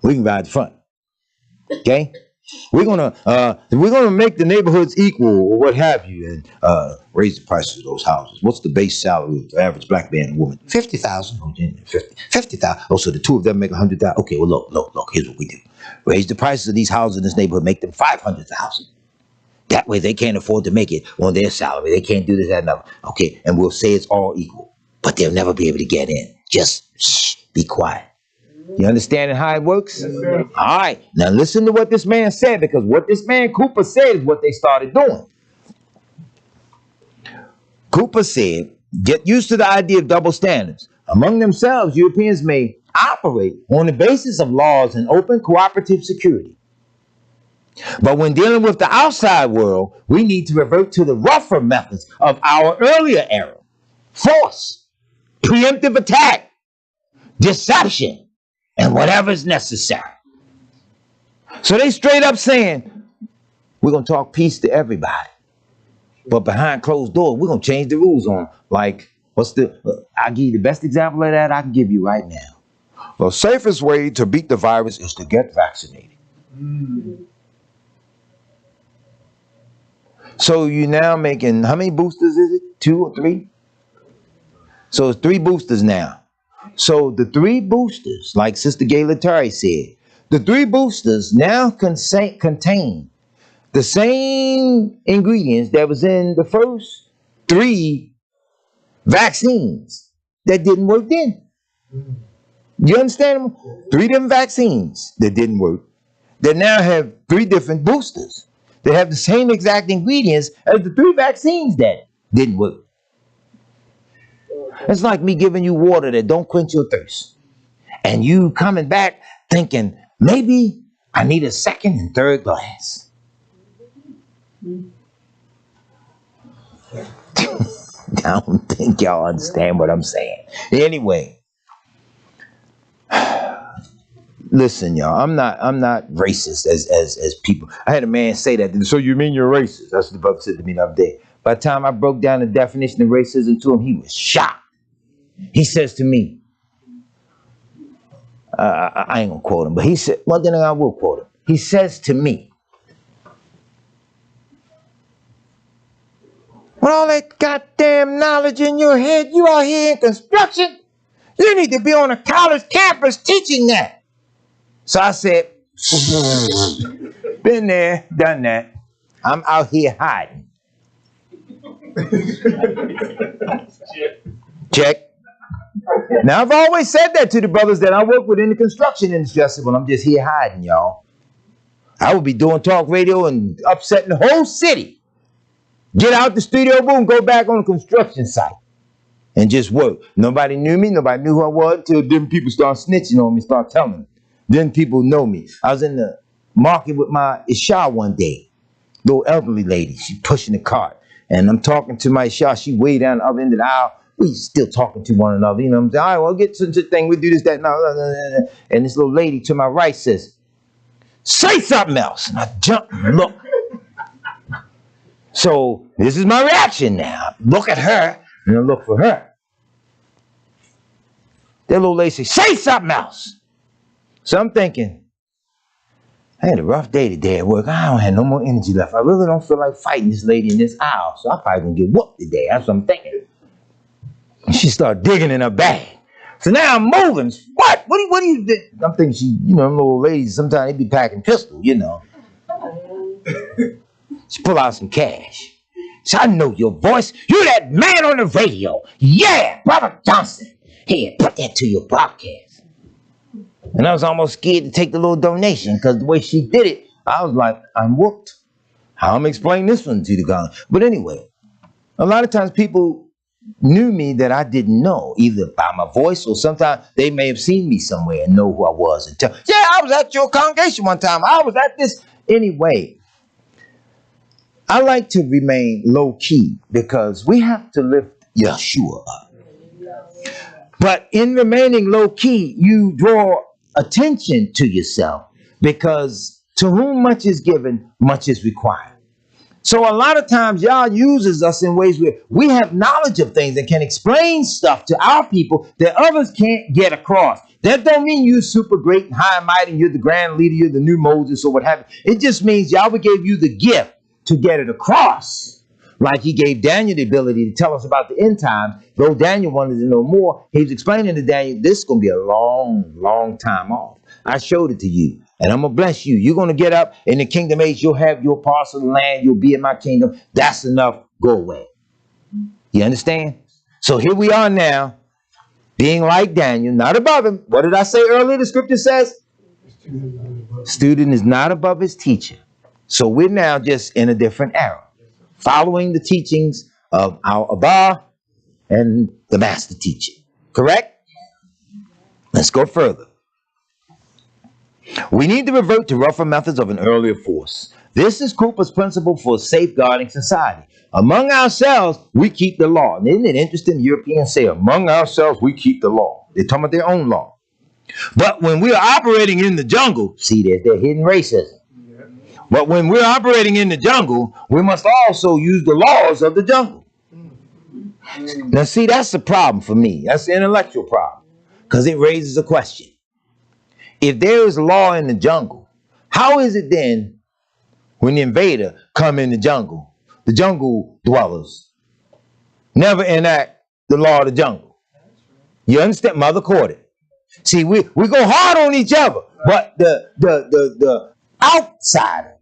We can ride the front. Okay? We're gonna make the neighborhoods equal or what have you, and raise the prices of those houses. What's the base salary of the average black man and woman? 50,000. 50,000. Oh, so the 2 of them make 100,000. Okay, well look. Here's what we do: raise the prices of these houses in this neighborhood, make them 500,000. That way they can't afford to make it on their salary. They can't do this, that, and other. Okay, and we'll say it's all equal, but they'll never be able to get in. Just shh, be quiet. You understand how it works? Yes, sir. All right. Now listen to what this man said, because what this man Cooper said is what they started doing. Cooper said, get used to the idea of double standards. Among themselves, Europeans may operate on the basis of laws and open cooperative security. But when dealing with the outside world, we need to revert to the rougher methods of our earlier era. Force, preemptive attack, deception, and whatever's necessary. So they straight up saying, we're going to talk peace to everybody. But behind closed doors, we're going to change the rules on. Like, I'll give you the best example of that I can give you right now. The safest way to beat the virus is to get vaccinated. So you're now making, how many boosters is it? 2 or 3? So it's 3 boosters now. So the 3 boosters, like Sister Gayla Terry said, the 3 boosters now contain the same ingredients that was in the first 3 vaccines that didn't work then. You understand? 3 different vaccines that didn't work. They now have 3 different boosters. They have the same exact ingredients as the 3 vaccines that didn't work. It's like me giving you water that don't quench your thirst. And you coming back thinking, maybe I need a 2nd and 3rd glass. I don't think y'all understand what I'm saying. Anyway, listen, y'all. I'm not racist as people. I had a man say that. So you mean you're racist? That's what the brother said to me the other day. By the time I broke down the definition of racism to him, he was shocked. He says to me, I ain't gonna quote him, but he said, well, then I will quote him. He says to me, with all that goddamn knowledge in your head, you out here in construction, you need to be on a college campus teaching that. So I said, been there, done that. I'm out here hiding. Check. Now, I've always said that to the brothers that I work with in the construction industry. I said, well, I'm just here hiding, y'all. I would be doing talk radio and upsetting the whole city. Get out the studio booth, go back on the construction site and just work. Nobody knew me. Nobody knew who I was until different people start snitching on me, start telling me. Then people know me. I was in the market with my Isha one day. Little elderly lady. She pushing the cart. And I'm talking to my Isha. She way down the other end of the aisle. We still talking to one another. You know what I'm saying? All right, well, get to the thing. We do this, that, no. And this little lady to my right says, say something else. And I jump and look. So this is my reaction now. Look at her and I look for her. That little lady says, say something else. So I'm thinking, I had a rough day today at work. I don't have no more energy left. I really don't feel like fighting this lady in this aisle. So I'm probably going to get whooped today. That's what I'm thinking. And she started digging in her bag. So now I'm moving. What? What do you do? I'm thinking she, you know, them little ladies, sometimes they be packing pistols, you know. She pull out some cash. So I know your voice. You that man on the radio. Yeah, Brother Johnson. Here, put that to your broadcast. And I was almost scared to take the little donation because the way she did it, I was like, I'm whooped. How am I explaining this one to the guy? But anyway, a lot of times people knew me that I didn't know, either by my voice or sometimes they may have seen me somewhere and know who I was and tell, yeah, I was at your congregation one time. I was at this. Anyway, I like to remain low key because we have to lift Yeshua up. But in remaining low key, you draw attention to yourself because to whom much is given, much is required. So a lot of times y'all uses us in ways where we have knowledge of things and can explain stuff to our people that others can't get across. That don't mean you're super great and high and mighty and you're the grand leader, you're the new Moses or what have you. It just means Yahweh gave you the gift to get it across. Like he gave Daniel the ability to tell us about the end times. Though Daniel wanted to know more, he was explaining to Daniel, this is going to be a long, long time off. I showed it to you. And I'm going to bless you. You're going to get up in the kingdom age. You'll have your parcel of land. You'll be in my kingdom. That's enough. Go away. You understand? So here we are now, being like Daniel, not above him. What did I say earlier? The scripture says, student is not above his teacher. So we're now just in a different era, following the teachings of our Abba and the master teacher. Correct? Let's go further. We need to revert to rougher methods of an earlier force. This is Cooper's principle for safeguarding society. Among ourselves, we keep the law. And isn't it interesting? Europeans say, among ourselves, we keep the law. They're talking about their own law. But when we are operating in the jungle, see, there's their hidden racism. But when we're operating in the jungle, we must also use the laws of the jungle. Now, see, that's the problem for me. That's the intellectual problem. Because it raises a question. If there is law in the jungle, how is it then when the invader come in the jungle dwellers never enact the law of the jungle? You understand? Mother caught it. See, we go hard on each other, but the outsider,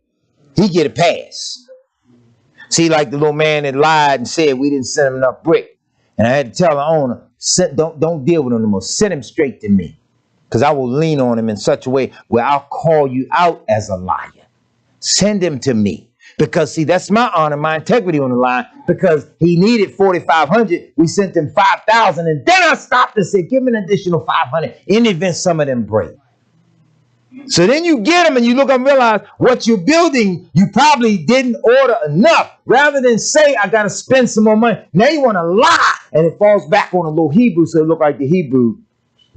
he get a pass. See, like the little man that lied and said we didn't send him enough brick. And I had to tell the owner, don't deal with him anymore. Send him straight to me. Because I will lean on him in such a way where I'll call you out as a liar. Send him to me. Because, see, that's my honor, my integrity on the line. Because he needed 4,500. We sent him 5,000. And then I stopped and said, give him an additional 500 in the event some of them break. So then you get them and you look up and realize what you're building, you probably didn't order enough. Rather than say, I got to spend some more money. Now you want to lie. And it falls back on a little Hebrew. So it look like the Hebrew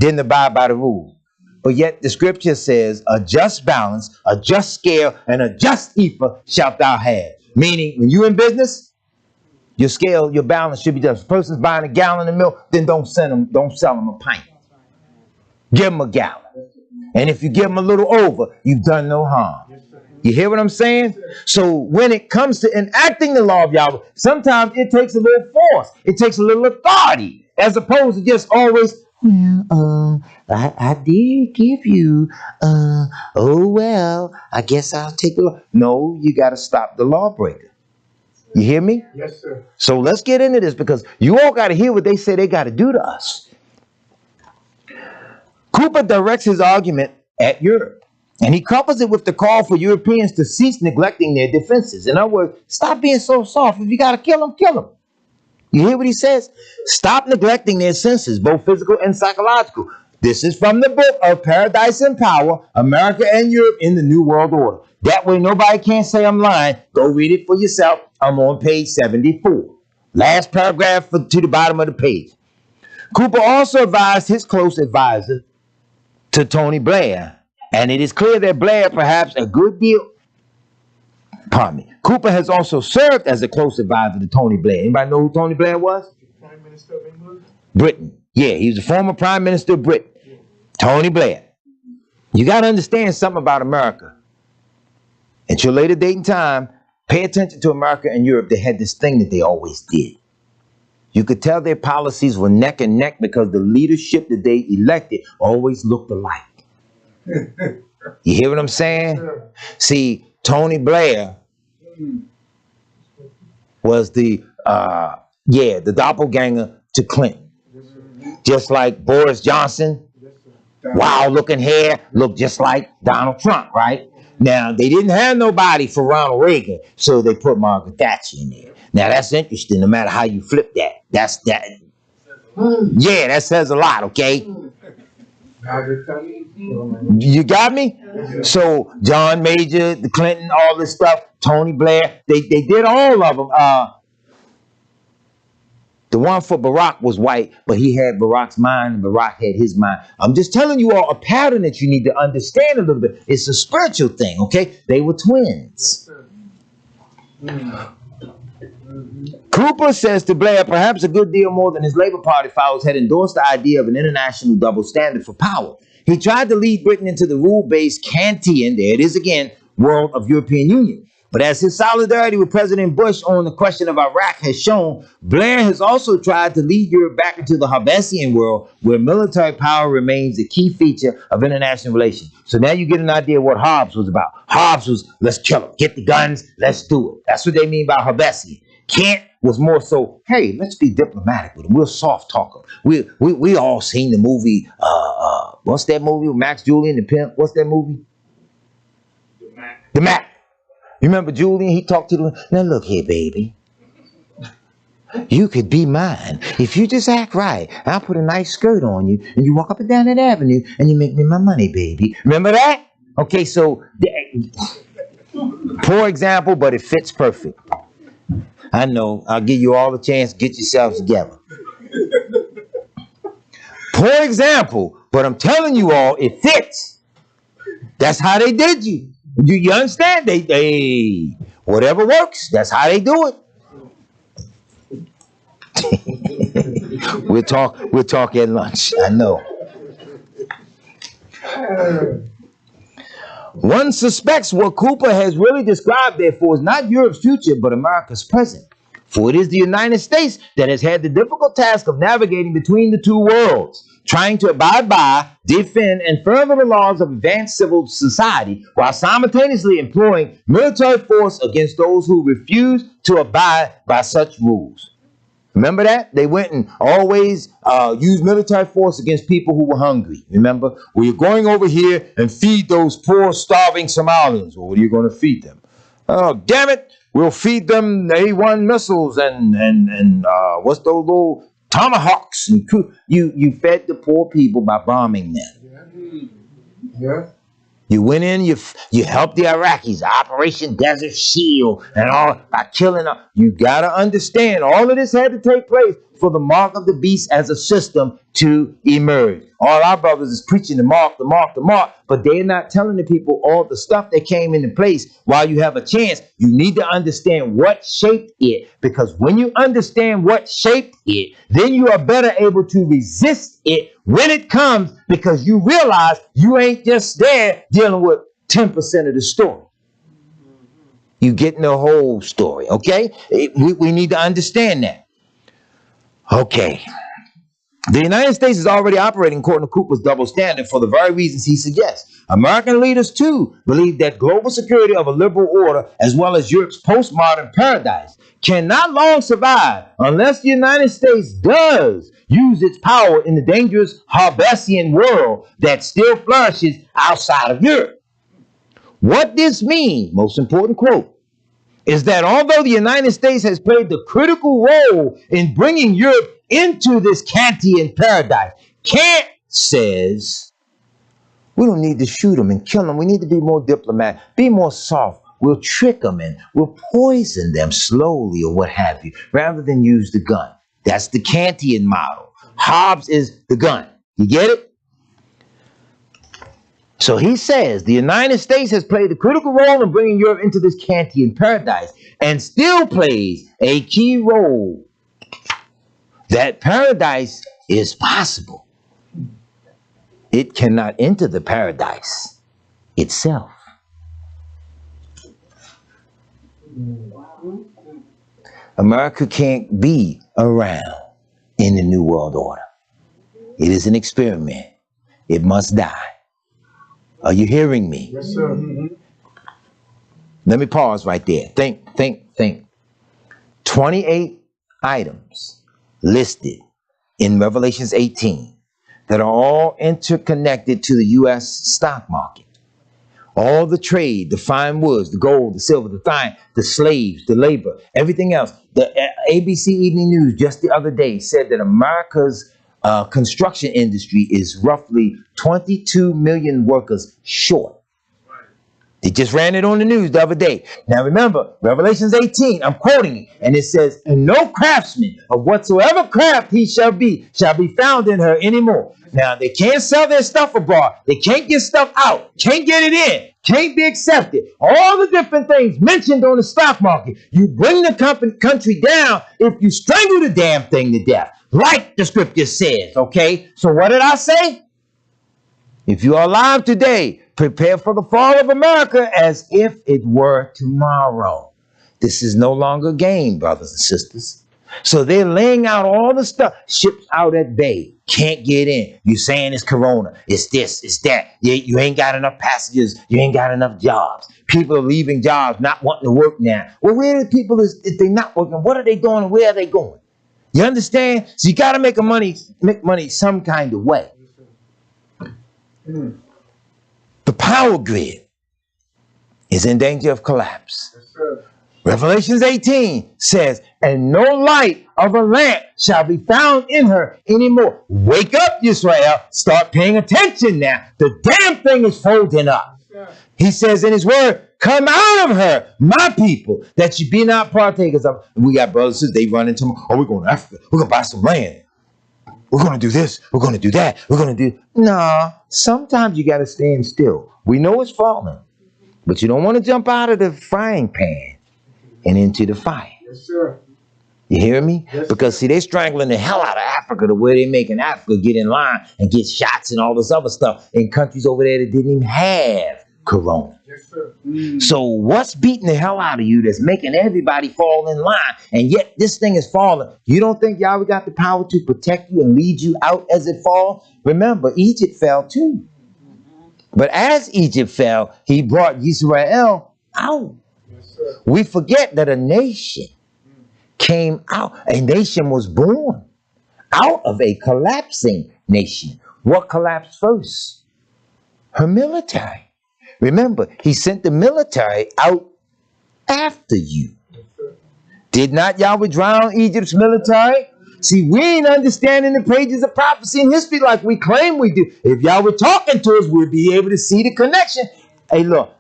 didn't abide by the rules. But yet the scripture says, a just balance, a just scale, and a just ephah shalt thou have. Meaning, when you're in business, your scale, your balance should be just. If a person's buying a gallon of milk, then don't sell them a pint. Give them a gallon. And if you give them a little over, you've done no harm. You hear what I'm saying? So when it comes to enacting the law of Yahweh, sometimes it takes a little force. It takes a little authority, as opposed to just always, well, I did give you, oh, well, I guess I'll take the law. No, you got to stop the lawbreaker. You hear me? Yes, sir. So let's get into this because you all got to hear what they say they got to do to us. Cooper directs his argument at Europe, and he couples it with the call for Europeans to cease neglecting their defenses. In other words, stop being so soft. If you got to kill them, kill them. You hear what he says? Stop neglecting their senses, both physical and psychological. This is from the book of Paradise and Power, America and Europe in the New World Order. That way nobody can say I'm lying. Go read it for yourself. I'm on page 74. Last paragraph to the bottom of the page. Cooper also advised his close advisor to Tony Blair. And it is clear that Blair perhaps a good deal. Pardon me. Cooper has also served as a close advisor to Tony Blair. Anybody know who Tony Blair was? Prime Minister of England? Britain. Yeah, he was the former Prime Minister of Britain. Yeah. Tony Blair. You got to understand something about America. At your later date and time, pay attention to America and Europe. They had this thing that they always did. You could tell their policies were neck and neck because the leadership that they elected always looked alike. You hear what I'm saying? Sure. See, Tony Blair was the doppelganger to Clinton. Just like Boris Johnson, wild looking hair, looked just like Donald Trump, right? Now, they didn't have nobody for Ronald Reagan, so they put Margaret Thatcher in there. Now, that's interesting, no matter how you flip that. That's that. Yeah, that says a lot, okay? You got me? So, John Major, the Clinton, all this stuff, Tony Blair, they did all of them. The one for Barack was white, but he had Barack's mind and Barack had his mind. I'm just telling you all a pattern that you need to understand a little bit. It's a spiritual thing, okay? They were twins. Cooper says to Blair, perhaps a good deal more than his Labour Party followers had endorsed the idea of an international double standard for power. He tried to lead Britain into the rule-based Kantian, there it is again, world of European Union. But as his solidarity with President Bush on the question of Iraq has shown, Blair has also tried to lead Europe back into the Hobbesian world where military power remains the key feature of international relations. So now you get an idea what Hobbes was about. Hobbes was, let's kill him, get the guns, let's do it. That's what they mean by Hobbesian. Kant was more so, hey, let's be diplomatic with him. We'll soft talk him. We all seen the movie, what's that movie with Max Julian, the pimp? What's that movie? The Mac. You remember Julian? He talked to the, now look here, baby. You could be mine. If you just act right, I'll put a nice skirt on you, and you walk up and down that avenue, and you make me my money, baby. Remember that? Okay, so, poor example, but it fits perfect. I know. I'll give you all the chance to get yourselves together. Poor example, but I'm telling you all, it fits. That's how they did you. You understand? They whatever works, that's how they do it. We'll talk at lunch. I know. One suspects what Cooper has really described, therefore, is not Europe's future, but America's present. For it is the United States that has had the difficult task of navigating between the two worlds, trying to abide by, defend, and further the laws of advanced civil society, while simultaneously employing military force against those who refuse to abide by such rules. Remember that? They went and always used military force against people who were hungry. Remember? Well, you're going over here and feed those poor, starving Somalians. Well, what are you going to feed them? Oh, damn it. We'll feed them A-1 missiles and what's those little tomahawks? And you fed the poor people by bombing them. Yeah. You went in, you helped the Iraqis, Operation Desert Shield, and all by killing them. You got to understand, all of this had to take place for the mark of the beast as a system to emerge. All our brothers is preaching the mark, but they're not telling the people all the stuff that came into place. While you have a chance, you need to understand what shaped it, because when you understand what shaped it, then you are better able to resist it when it comes, because you realize you ain't just there dealing with 10% of the story. You getting the whole story, okay? We need to understand that. Okay. The United States is already operating according to Cooper's double standard for the very reasons he suggests. American leaders, too, believe that global security of a liberal order, as well as Europe's postmodern paradise, cannot long survive unless the United States does use its power in the dangerous Hobbesian world that still flourishes outside of Europe. What this means, most important quote, is that although the United States has played the critical role in bringing Europe into this Kantian paradise, Kant says, we don't need to shoot them and kill them. We need to be more diplomatic, be more soft. We'll trick them and we'll poison them slowly or what have you, rather than use the gun. That's the Kantian model. Hobbes is the gun. You get it? So he says the United States has played a critical role in bringing Europe into this Kantian paradise and still plays a key role. That paradise is possible. It cannot enter the paradise itself. America can't be around in the New World Order. It is an experiment. It must die. Are you hearing me? Yes, sir. Mm-hmm. Let me pause right there. Think. 28 items listed in Revelations 18 that are all interconnected to the U.S. stock market. All the trade, the fine woods, the gold, the silver, the slaves, the labor, everything else. The ABC Evening News just the other day said that America's construction industry is roughly 22 million workers short. They just ran it on the news the other day. Now remember, Revelations 18, I'm quoting it, and it says, and no craftsman of whatsoever craft he shall be found in her anymore. Now, they can't sell their stuff abroad. They can't get stuff out. Can't get it in. Can't be accepted. All the different things mentioned on the stock market. You bring the country down if you strangle the damn thing to death, like the scripture says, okay? So what did I say? If you are alive today, prepare for the fall of America as if it were tomorrow. This is no longer a game, brothers and sisters. So they're laying out all the stuff. Ships out at bay. Can't get in. You're saying it's corona. It's this, it's that. You ain't got enough passengers. You ain't got enough jobs. People are leaving jobs, not wanting to work now. Well, where are the people if they're not working? What are they doing and where are they going? You understand? So you got to make money some kind of way. The power grid is in danger of collapse. Yes, sir. Revelations 18 says, and no light of a lamp shall be found in her anymore. Wake up, Israel. Start paying attention now. The damn thing is folding up. He says in his word, come out of her, my people, that you be not partakers of. We got brothers and sisters, they run into, oh, we're going to Africa. We're going to buy some land. We're going to do this. We're going to do that. We're going to do. Nah, sometimes you got to stand still. We know it's falling, but you don't want to jump out of the frying pan and into the fire. Yes, sir. You hear me? Yes, because see, they strangling the hell out of Africa the way they making Africa get in line and get shots and all this other stuff in countries over there that didn't even have corona. Yes, sir. So what's beating the hell out of you that's making everybody fall in line, and yet this thing is falling? You don't think Yahweh got the power to protect you and lead you out as it falls? Remember, Egypt fell too. But as Egypt fell, he brought Israel out. Yes, sir. We forget that a nation came out. A nation was born out of a collapsing nation. What collapsed first? Her military. Remember, he sent the military out after you. Did not Yahweh drown Egypt's military? See, we ain't understanding the pages of prophecy and history like we claim we do. If Yahweh talking to us, we'll be able to see the connection. Hey, look,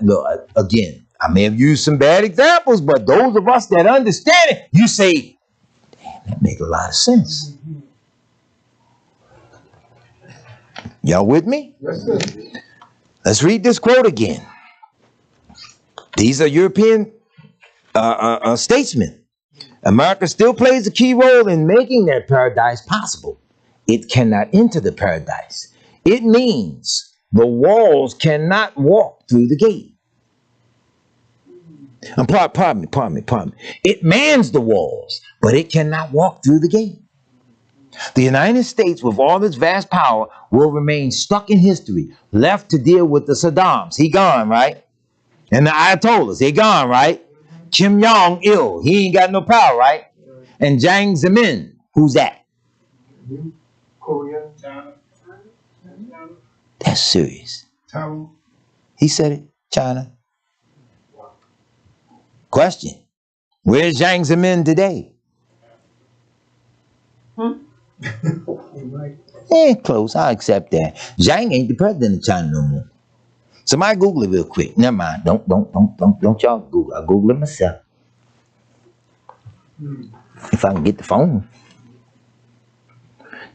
look, again, I may have used some bad examples, but those of us that understand it, you say, damn, that makes a lot of sense. Y'all with me? Yes, sir. Let's read this quote again. These are European statesmen. America still plays a key role in making that paradise possible. It cannot enter the paradise. It means the walls cannot walk through the gate. Pardon me. It mans the walls, but it cannot walk through the gate. The United States, with all its vast power, will remain stuck in history, left to deal with the Saddams. He gone, right? And the Ayatollahs, they gone, right? Kim Jong-il, he ain't got no power, right? And Jiang Zemin, who's that? Korea, China. That's serious. Taiwan. He said it, China. Question, where's Jiang Zemin today? Close, I'll accept that. Jiang ain't the president of China no more. Somebody Google it real quick. Never mind. Don't y'all Google. I'll Google it myself. If I can get the phone.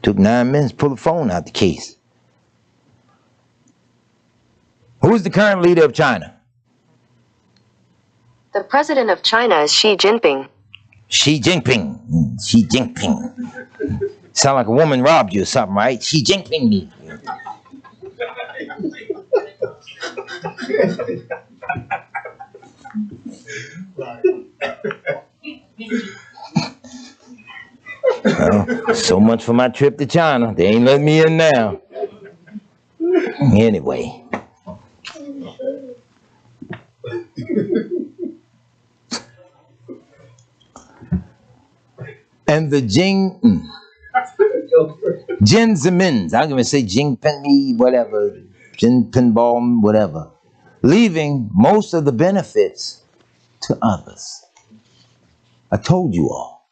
Took 9 minutes to pull the phone out the case. Who's the current leader of China? The president of China is Xi Jinping. Xi Jinping. Xi Jinping. Sound like a woman robbed you or something, right? Xi Jinping me. Well, so much for my trip to China. They ain't letting me in now. Anyway. And the Jin Zemins, I'm going to say Jinping, whatever, Jinping, whatever, leaving most of the benefits to others. I told you all,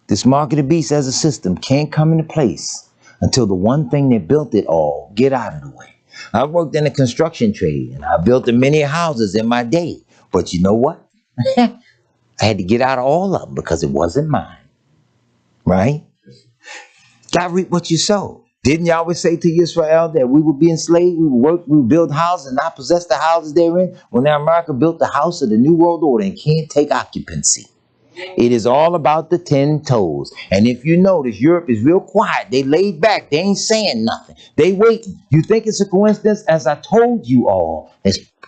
this mark of the beast as a system can't come into place until the one thing that built it all get out of the way. I worked in the construction trade and I built many houses in my day, but you know what? I had to get out of all of them because it wasn't mine. Right? God reap what you sow. Didn't Yahweh say to Israel that we would be enslaved, we would work, we would build houses and not possess the houses therein? Well, now America built the house of the New World Order and can't take occupancy. It is all about the 10 toes. And if you notice, Europe is real quiet. They laid back. They ain't saying nothing. They waiting. You think it's a coincidence? As I told you all,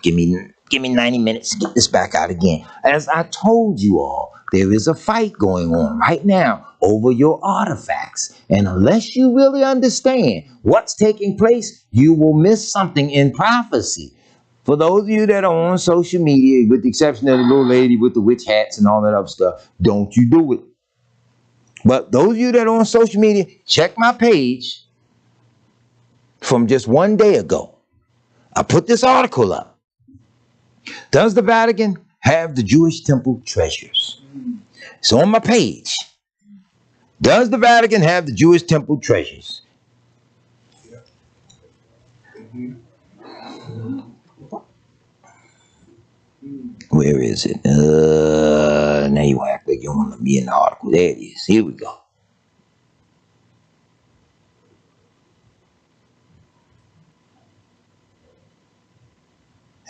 give me 90 minutes to get this back out again. As I told you all, there is a fight going on right now over your artifacts. And unless you really understand what's taking place, you will miss something in prophecy. For those of you that are on social media, with the exception of the little lady with the witch hats and all that other stuff, don't you do it. But those of you that are on social media, check my page from just one day ago. I put this article up. Does the Vatican have the Jewish temple treasures? It's on my page. Does the Vatican have the Jewish temple treasures? Where is it? Now you act like you want to be in the article. There it is. Here we go.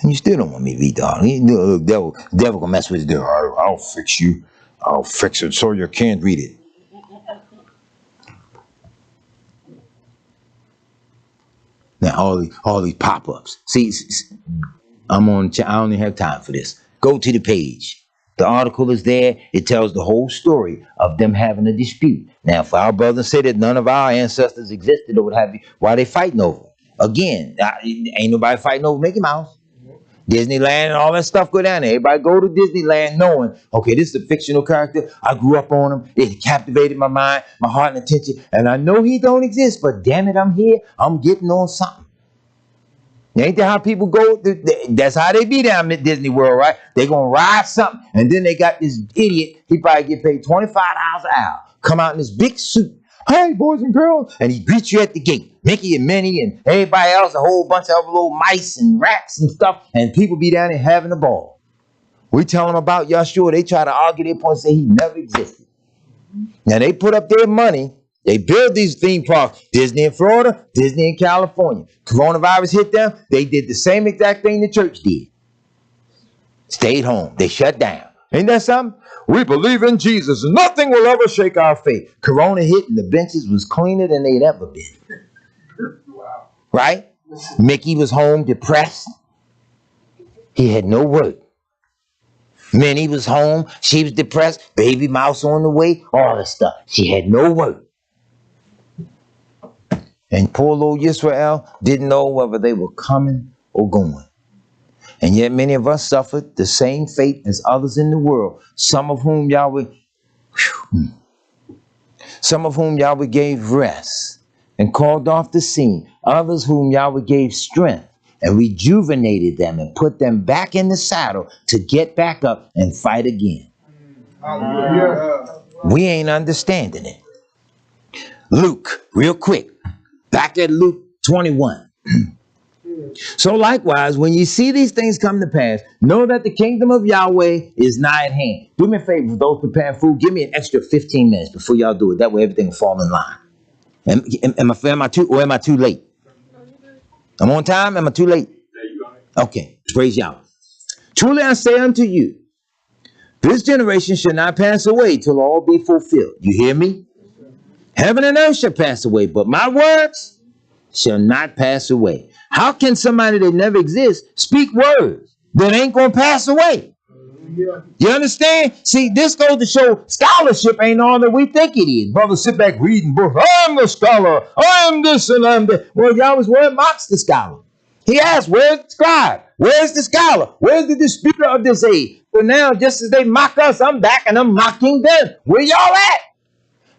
And you still don't want me to read the article. Look, devil gonna mess with you. I'll fix you. I'll fix it so you can't read it. Now all these pop-ups. See, I'm on. I only have time for this. Go to the page. The article is there. It tells the whole story of them having a dispute. Now, if our brothers say that none of our ancestors existed or what have you, why are they fighting over? Again, ain't nobody fighting over Mickey Mouse. Disneyland and all that stuff go down there. Everybody go to Disneyland knowing, okay, this is a fictional character. I grew up on him. It captivated my mind, my heart and attention. And I know he don't exist, but damn it, I'm here. I'm getting on something. Ain't that how people go? That's how they be down at Disney World, right? They gonna ride something. And then they got this idiot. He probably get paid $25 an hour. Come out in this big suit. Hey, boys and girls. And he greets you at the gate. Mickey and Minnie and everybody else, a whole bunch of other little mice and rats and stuff. And people be down there having a ball. We tell them about Yeshua. They try to argue their point and say he never existed. Now, they put up their money. They build these theme parks. Disney in Florida, Disney in California. Coronavirus hit them. They did the same exact thing the church did. Stayed home. They shut down. Ain't that something? We believe in Jesus. Nothing will ever shake our faith. Corona hit and the benches was cleaner than they'd ever been. Wow. Right? Mickey was home depressed. He had no work. Minnie was home. She was depressed. Baby Mouse on the way. All this stuff. She had no work. And poor little Yisrael didn't know whether they were coming or going. And yet many of us suffered the same fate as others in the world, some of whom Yahweh gave rest and called off the scene, others whom Yahweh gave strength and rejuvenated them and put them back in the saddle to get back up and fight again. Hallelujah. We ain't understanding it. Luke, real quick, back at Luke 21. So likewise, when you see these things come to pass, know that the kingdom of Yahweh is nigh at hand. Do me a favor, for those preparing food, give me an extra 15 minutes before y'all do it. That way everything will fall in line. Am I too late? I'm on time? Am I too late? Okay, praise Yahweh. Truly I say unto you, this generation shall not pass away till all be fulfilled. You hear me? Heaven and earth shall pass away, but my words shall not pass away. How can somebody that never exists speak words that ain't going to pass away? You understand? See, this goes to show scholarship ain't all that we think it is. Brothers sit back reading books. I'm the scholar. I'm this and I'm that. Well, Yahweh's word mocks the scholar. He asks, where's the scribe? Where's the scholar? Where's the disputer of this age? But now, just as they mock us, I'm back and I'm mocking them. Where y'all at?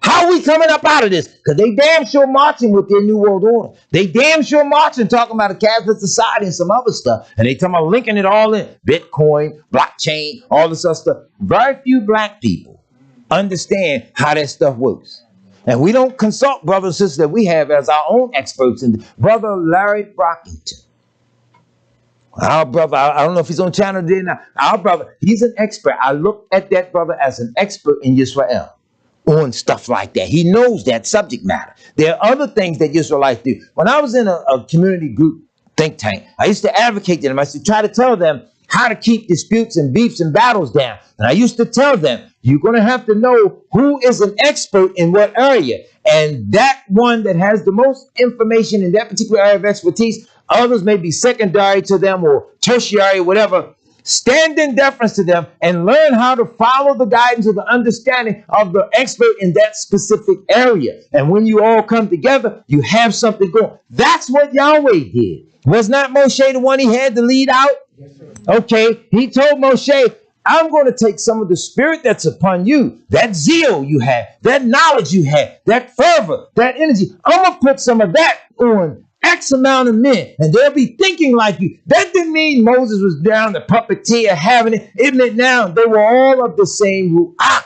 How are we coming up out of this? Because they damn sure marching with their New World Order. They damn sure marching talking about a Catholic society and some other stuff. And they talking about linking it all in. Bitcoin, blockchain, all this other stuff. Very few black people understand how that stuff works. And we don't consult brothers and sisters that we have as our own experts. And Brother Larry Brockington. Our brother, I don't know if he's on channel today now. Our brother, he's an expert. I look at that brother as an expert in Israel. On stuff like that. He knows that subject matter. There are other things that Israelites do. When I was in a community group think tank, I used to advocate to them. I used to try to tell them how to keep disputes and beefs and battles down. And I used to tell them, you're going to have to know who is an expert in what area. And that one that has the most information in that particular area of expertise, others may be secondary to them or tertiary or whatever. Stand in deference to them and learn how to follow the guidance or the understanding of the expert in that specific area. And when you all come together, you have something going. That's what Yahweh did. Was not Moshe the one he had to lead out? Yes, sir. Okay, he told Moshe, I'm going to take some of the spirit that's upon you, that zeal you have, that knowledge you have, that fervor, that energy. I'm going to put some of that on X amount of men, and they'll be thinking like you. That didn't mean Moses was down the puppeteer having it. Isn't it now? They were all of the same ruach.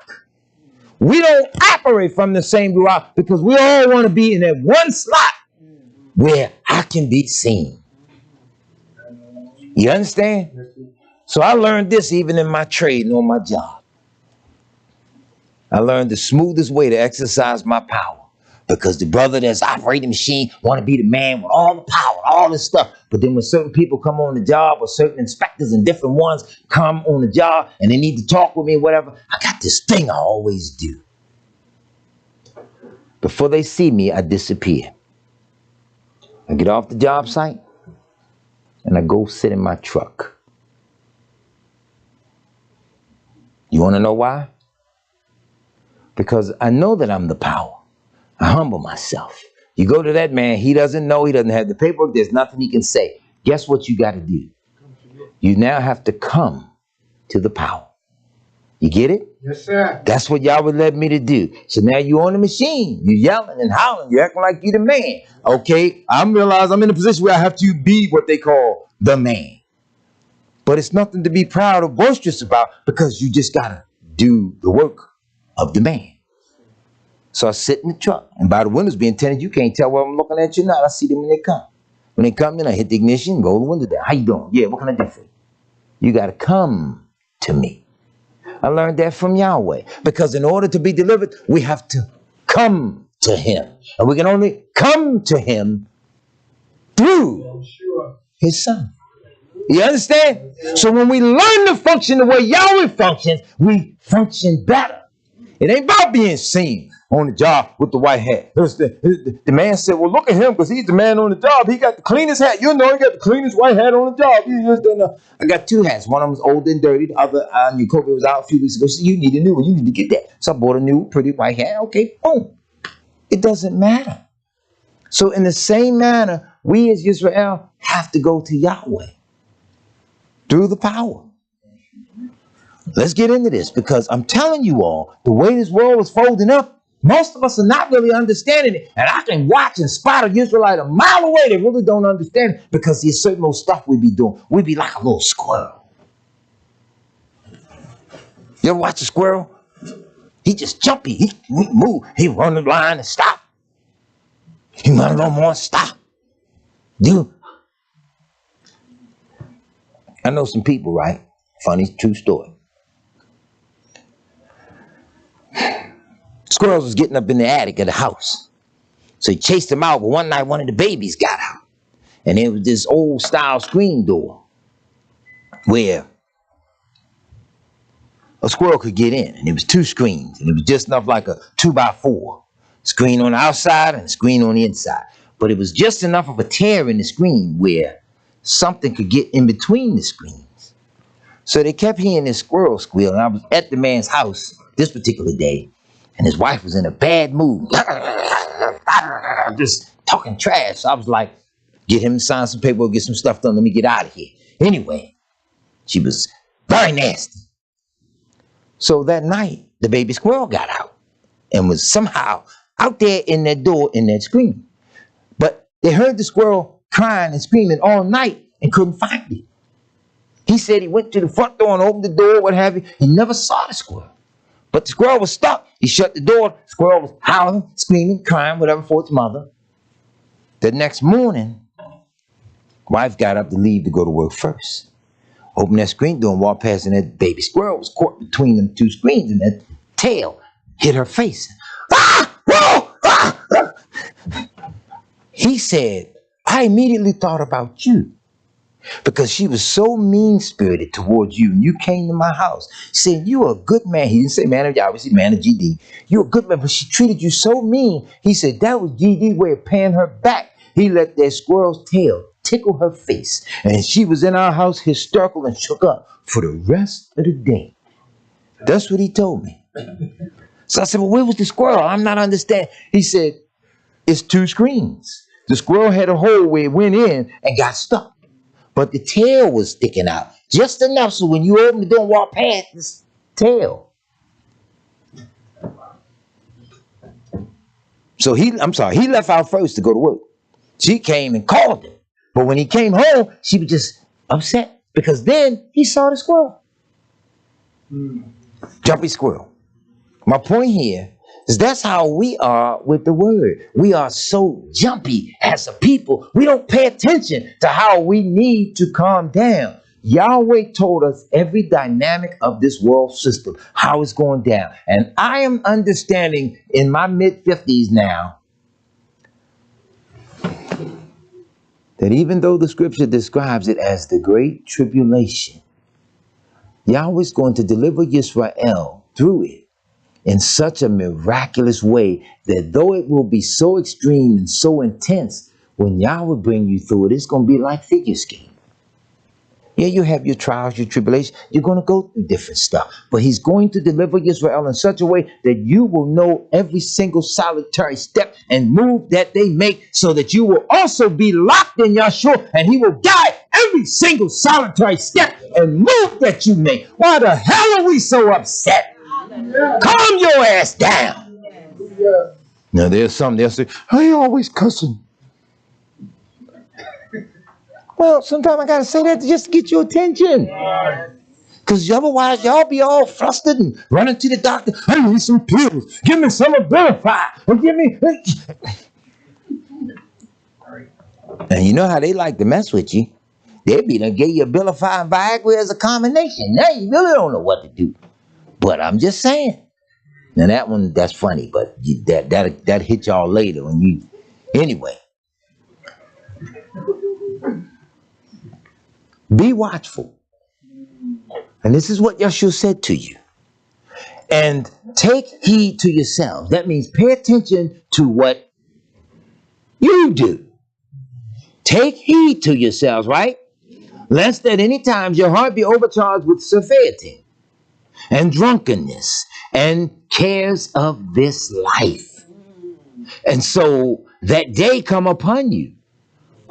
We don't operate from the same ruach because we all want to be in that one slot where I can be seen. You understand? So I learned this even in my trade and on my job. I learned the smoothest way to exercise my power. Because the brother that's operating the machine want to be the man with all the power, all this stuff. But then when certain people come on the job, or certain inspectors and different ones come on the job and they need to talk with me, whatever, I got this thing I always do. Before they see me, I disappear. I get off the job site and I go sit in my truck. You want to know why? Because I know that I'm the power. I humble myself. You go to that man, he doesn't know, he doesn't have the paperwork, there's nothing he can say. Guess what you got to do? You now have to come to the power. You get it? Yes, sir. That's what y'all would led me to do. So now you're on the machine. You're yelling and howling. You're acting like you're the man. Okay, I realize I'm in a position where I have to be what they call the man. But it's nothing to be proud or boisterous about because you just got to do the work of the man. So I sit in the truck, and by the windows being tinted, you can't tell whether I'm looking at you or not. I see them when they come. When they come in, I hit the ignition, roll the window down. How you doing? Yeah, what can I do for you? You got to come to me. I learned that from Yahweh. Because in order to be delivered, we have to come to him. And we can only come to him through his son. You understand? So when we learn to function the way Yahweh functions, we function better. It ain't about being seen on the job with the white hat. The man said, well, look at him because he's the man on the job. He got the cleanest hat. You know, he got the cleanest white hat on the job. You just don't know. I got two hats. One of them was old and dirty. The other, I knew Kobe was out a few weeks ago. She said, you need a new one. You need to get that. So I bought a new pretty white hat. Okay, boom. It doesn't matter. So in the same manner, we as Israel have to go to Yahweh through the power. Let's get into this because I'm telling you all, the way this world is folding up, most of us are not really understanding it. And I can watch and spot an Israelite a mile away. They really don't understand it because there's certain old stuff we be doing. We be like a little squirrel. You ever watch a squirrel? He just jumpy. He move. He run the line and stop. He run a little more and stop. Dude. I know some people, right? Funny, true story. Squirrels was getting up in the attic of the house. So he chased them out, but one night one of the babies got out. And it was this old style screen door where a squirrel could get in. And it was two screens. And it was just enough like a 2x4. Screen on the outside and a screen on the inside. But it was just enough of a tear in the screen where something could get in between the screens. So they kept hearing this squirrel squeal. And I was at the man's house this particular day. And his wife was in a bad mood. Just talking trash. So I was like, get him to sign some paperwork, get some stuff done. Let me get out of here. Anyway, she was very nasty. So that night, the baby squirrel got out and was somehow out there in that door in that screen. But they heard the squirrel crying and screaming all night and couldn't find it. He said he went to the front door and opened the door, what have you. He never saw the squirrel. But the squirrel was stuck. He shut the door. The squirrel was howling, screaming, crying, whatever for its mother. The next morning, wife got up to leave to go to work first. Opened that screen door and walked past, and that baby squirrel was caught between them two screens, and that tail hit her face. Ah! Whoa! Ah! Ah! He said, I immediately thought about you. Because she was so mean-spirited towards you, and you came to my house saying, you are a good man. He didn't say man of obviously man of GD. You're a good man, but she treated you so mean. He said that was GD's way of paying her back. He let that squirrel's tail tickle her face, and she was in our house hysterical and shook up for the rest of the day. That's what he told me. So I said, well, where was the squirrel? I'm not understanding. He said, it's two screens. The squirrel had a hole where it went in and got stuck. But the tail was sticking out just enough so when you open the door and walk past this tail. So he left out first to go to work. She came and called him. But when he came home, she was just upset because then he saw the squirrel. Jumpy squirrel. My point here is that's how we are with the word. We are so jumpy as a people. We don't pay attention to how we need to calm down. Yahweh told us every dynamic of this world system, how it's going down. And I am understanding in my mid-50s now that even though the scripture describes it as the great tribulation, Yahweh is going to deliver Israel through it in such a miraculous way that though it will be so extreme and so intense, when Yahweh bring you through it, it's going to be like figure skating. Yeah, you have your trials, your tribulations. You're going to go through different stuff. But he's going to deliver Israel in such a way that you will know every single solitary step and move that they make, so that you will also be locked in Yahshua, and he will guide every single solitary step and move that you make. Why the hell are we so upset? Calm your ass down. Now there's some, they'll say, I always cussing. Well, sometimes I got to say that just to get your attention. Because otherwise, y'all be all flustered and running to the doctor. I need some pills. Give me some Abilify. Or give me... And you know how they like to mess with you. They be done give you Abilify and Viagra as a combination. Now you really don't know what to do. But I'm just saying. Now that one, that's funny. But that hit y'all later when you... Anyway. Be watchful. And this is what Yeshua said to you. And take heed to yourselves. That means pay attention to what you do. Take heed to yourselves, right? Lest at any time your heart be overcharged with satiety and drunkenness and cares of this life. And so that day come upon you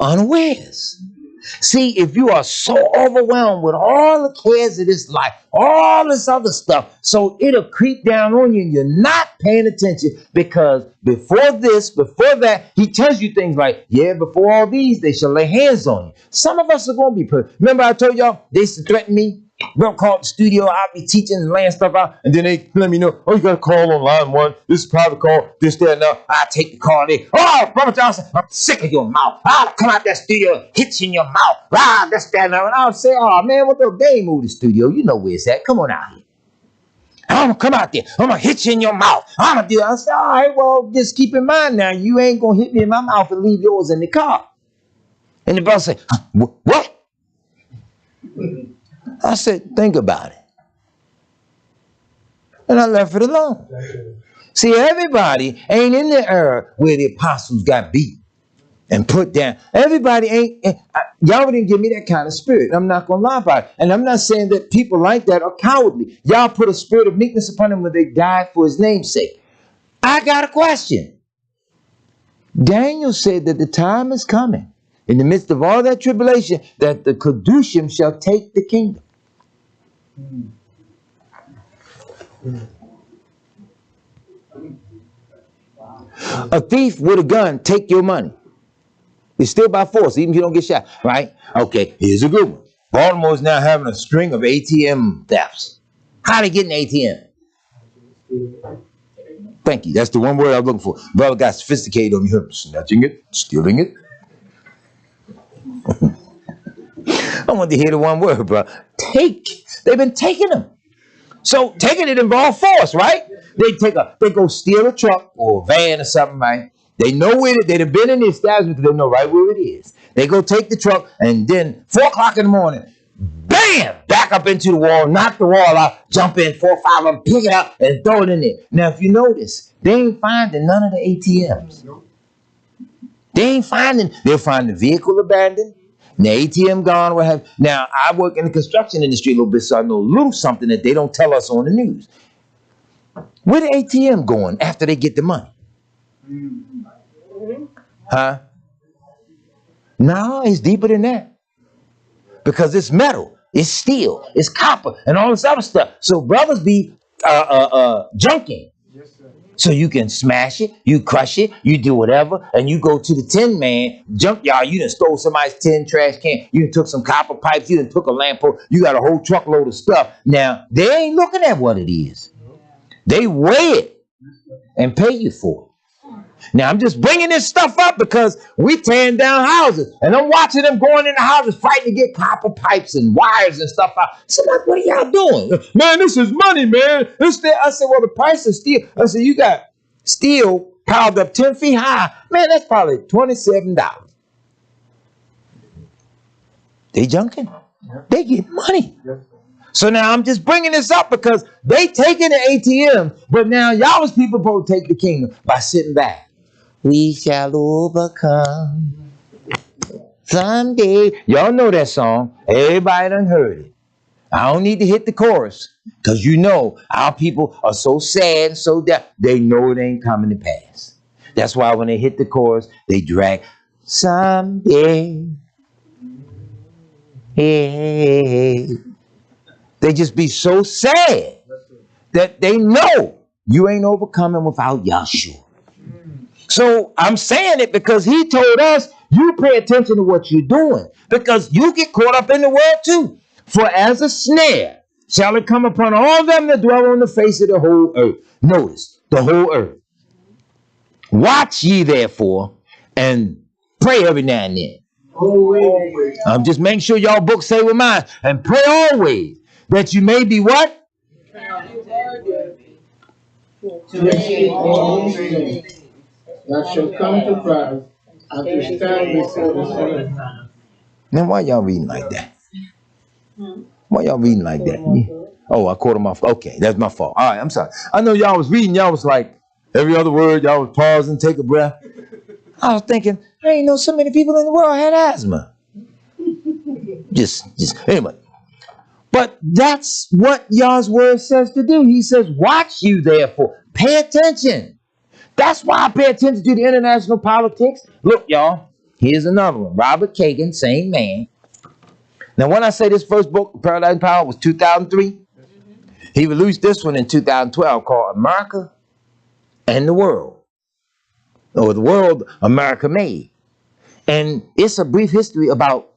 unawares. See, if you are so overwhelmed with all the cares of this life, all this other stuff, so it'll creep down on you and you're not paying attention, because before this, before that, he tells you things like, yeah, before all these, they shall lay hands on you. Some of us are going to be perfect. Remember I told y'all, they used to threaten me. We'll call the studio, I'll be teaching and laying stuff out, and then they let me know, oh, you got to call on line 1, this is private call, this, that, now. I take the call there. Oh, Brother Johnson, I'm sick of your mouth. I'll come out that studio, hit you in your mouth. Ah, this, that, now. And I'll say, oh, man, what the game move the studio? You know where it's at. Come on out here. I'm going to come out there. I'm going to hit you in your mouth. I'm going to do that. I say, all right, well, just keep in mind now, you ain't going to hit me in my mouth and leave yours in the car. And the brother say, what? I said, think about it. And I left it alone. See, everybody ain't in the era where the apostles got beat and put down. Everybody ain't. Y'all didn't give me that kind of spirit. I'm not going to lie about it. And I'm not saying that people like that are cowardly. Y'all put a spirit of meekness upon them when they died for his name's sake. I got a question. Daniel said that the time is coming, in the midst of all that tribulation, that the Kedushim shall take the kingdom. A thief with a gun take your money. It's still by force, even if you don't get shot, right? Okay, here's a good one. Baltimore is now having a string of ATM thefts. How they get an ATM? Thank you. That's the one word I was looking for. Brother got sophisticated on me. Snatching it, stealing it. I want to hear the one word, bro. Take. They've been taking them. So taking it involves force, right? They go steal a truck or a van or something, right? They know where they'd have been in the establishment, they know right where it is. They go take the truck, and then 4 o'clock in the morning, bam, back up into the wall, knock the wall out, jump in, 4 or 5 of them, pick it up, and throw it in there. Now, if you notice, they ain't finding none of the ATMs. They ain't finding. They'll find the vehicle abandoned. The ATM gone. What have. Now, I work in the construction industry a little bit, so I know a little something that they don't tell us on the news. Where the ATM going after they get the money? Huh? No, it's deeper than that. Because it's metal, it's steel, it's copper, and all this other stuff. So brothers be junking. So you can smash it, you crush it, you do whatever, and you go to the tin man junkyard. You done stole somebody's tin trash can. You done took some copper pipes. You done took a lamp pole. You got a whole truckload of stuff. Now, they ain't looking at what it is. They weigh it and pay you for it. Now, I'm just bringing this stuff up because we tearing down houses. And I'm watching them going in the houses fighting to get copper pipes and wires and stuff out. So I'm like, what are y'all doing? Man, this is money, man. I said, well, the price of steel. I said, you got steel piled up 10 feet high. Man, that's probably $27. They junking. They get money. So now I'm just bringing this up because they taking the ATM, but now y'all as people both take the kingdom by sitting back. We shall overcome someday. Y'all know that song. Everybody done heard it. I don't need to hit the chorus because you know our people are so sad and so down. They know it ain't coming to pass. That's why when they hit the chorus, they drag someday. Hey. They just be so sad that they know you ain't overcoming without Yahshua. So I'm saying it because he told us, you pay attention to what you're doing because you get caught up in the world too. For as a snare shall it come upon all them that dwell on the face of the whole earth. Notice, the whole earth. Watch ye therefore and pray every now and then. Always. Just making sure y'all books say with mine. And pray always that you may be what? To escape all these things that shall come to pass and to stand before the Son of Man. Now, why y'all reading like that? Why y'all reading like that? Oh, I caught him off. Okay, that's my fault. All right, I'm sorry. I know y'all was reading. Y'all was like, every other word, y'all was pausing, take a breath. I was thinking, I ain't know so many people in the world had asthma. Just anyway. But that's what y'all's word says to do. He says, watch you therefore. Pay attention. That's why I pay attention to the international politics. Look, y'all, here's another one. Robert Kagan, same man. Now, when I say this first book, Paradise Power, was 2003, he released this one in 2012 called America and the World, or The World America Made. And it's a brief history about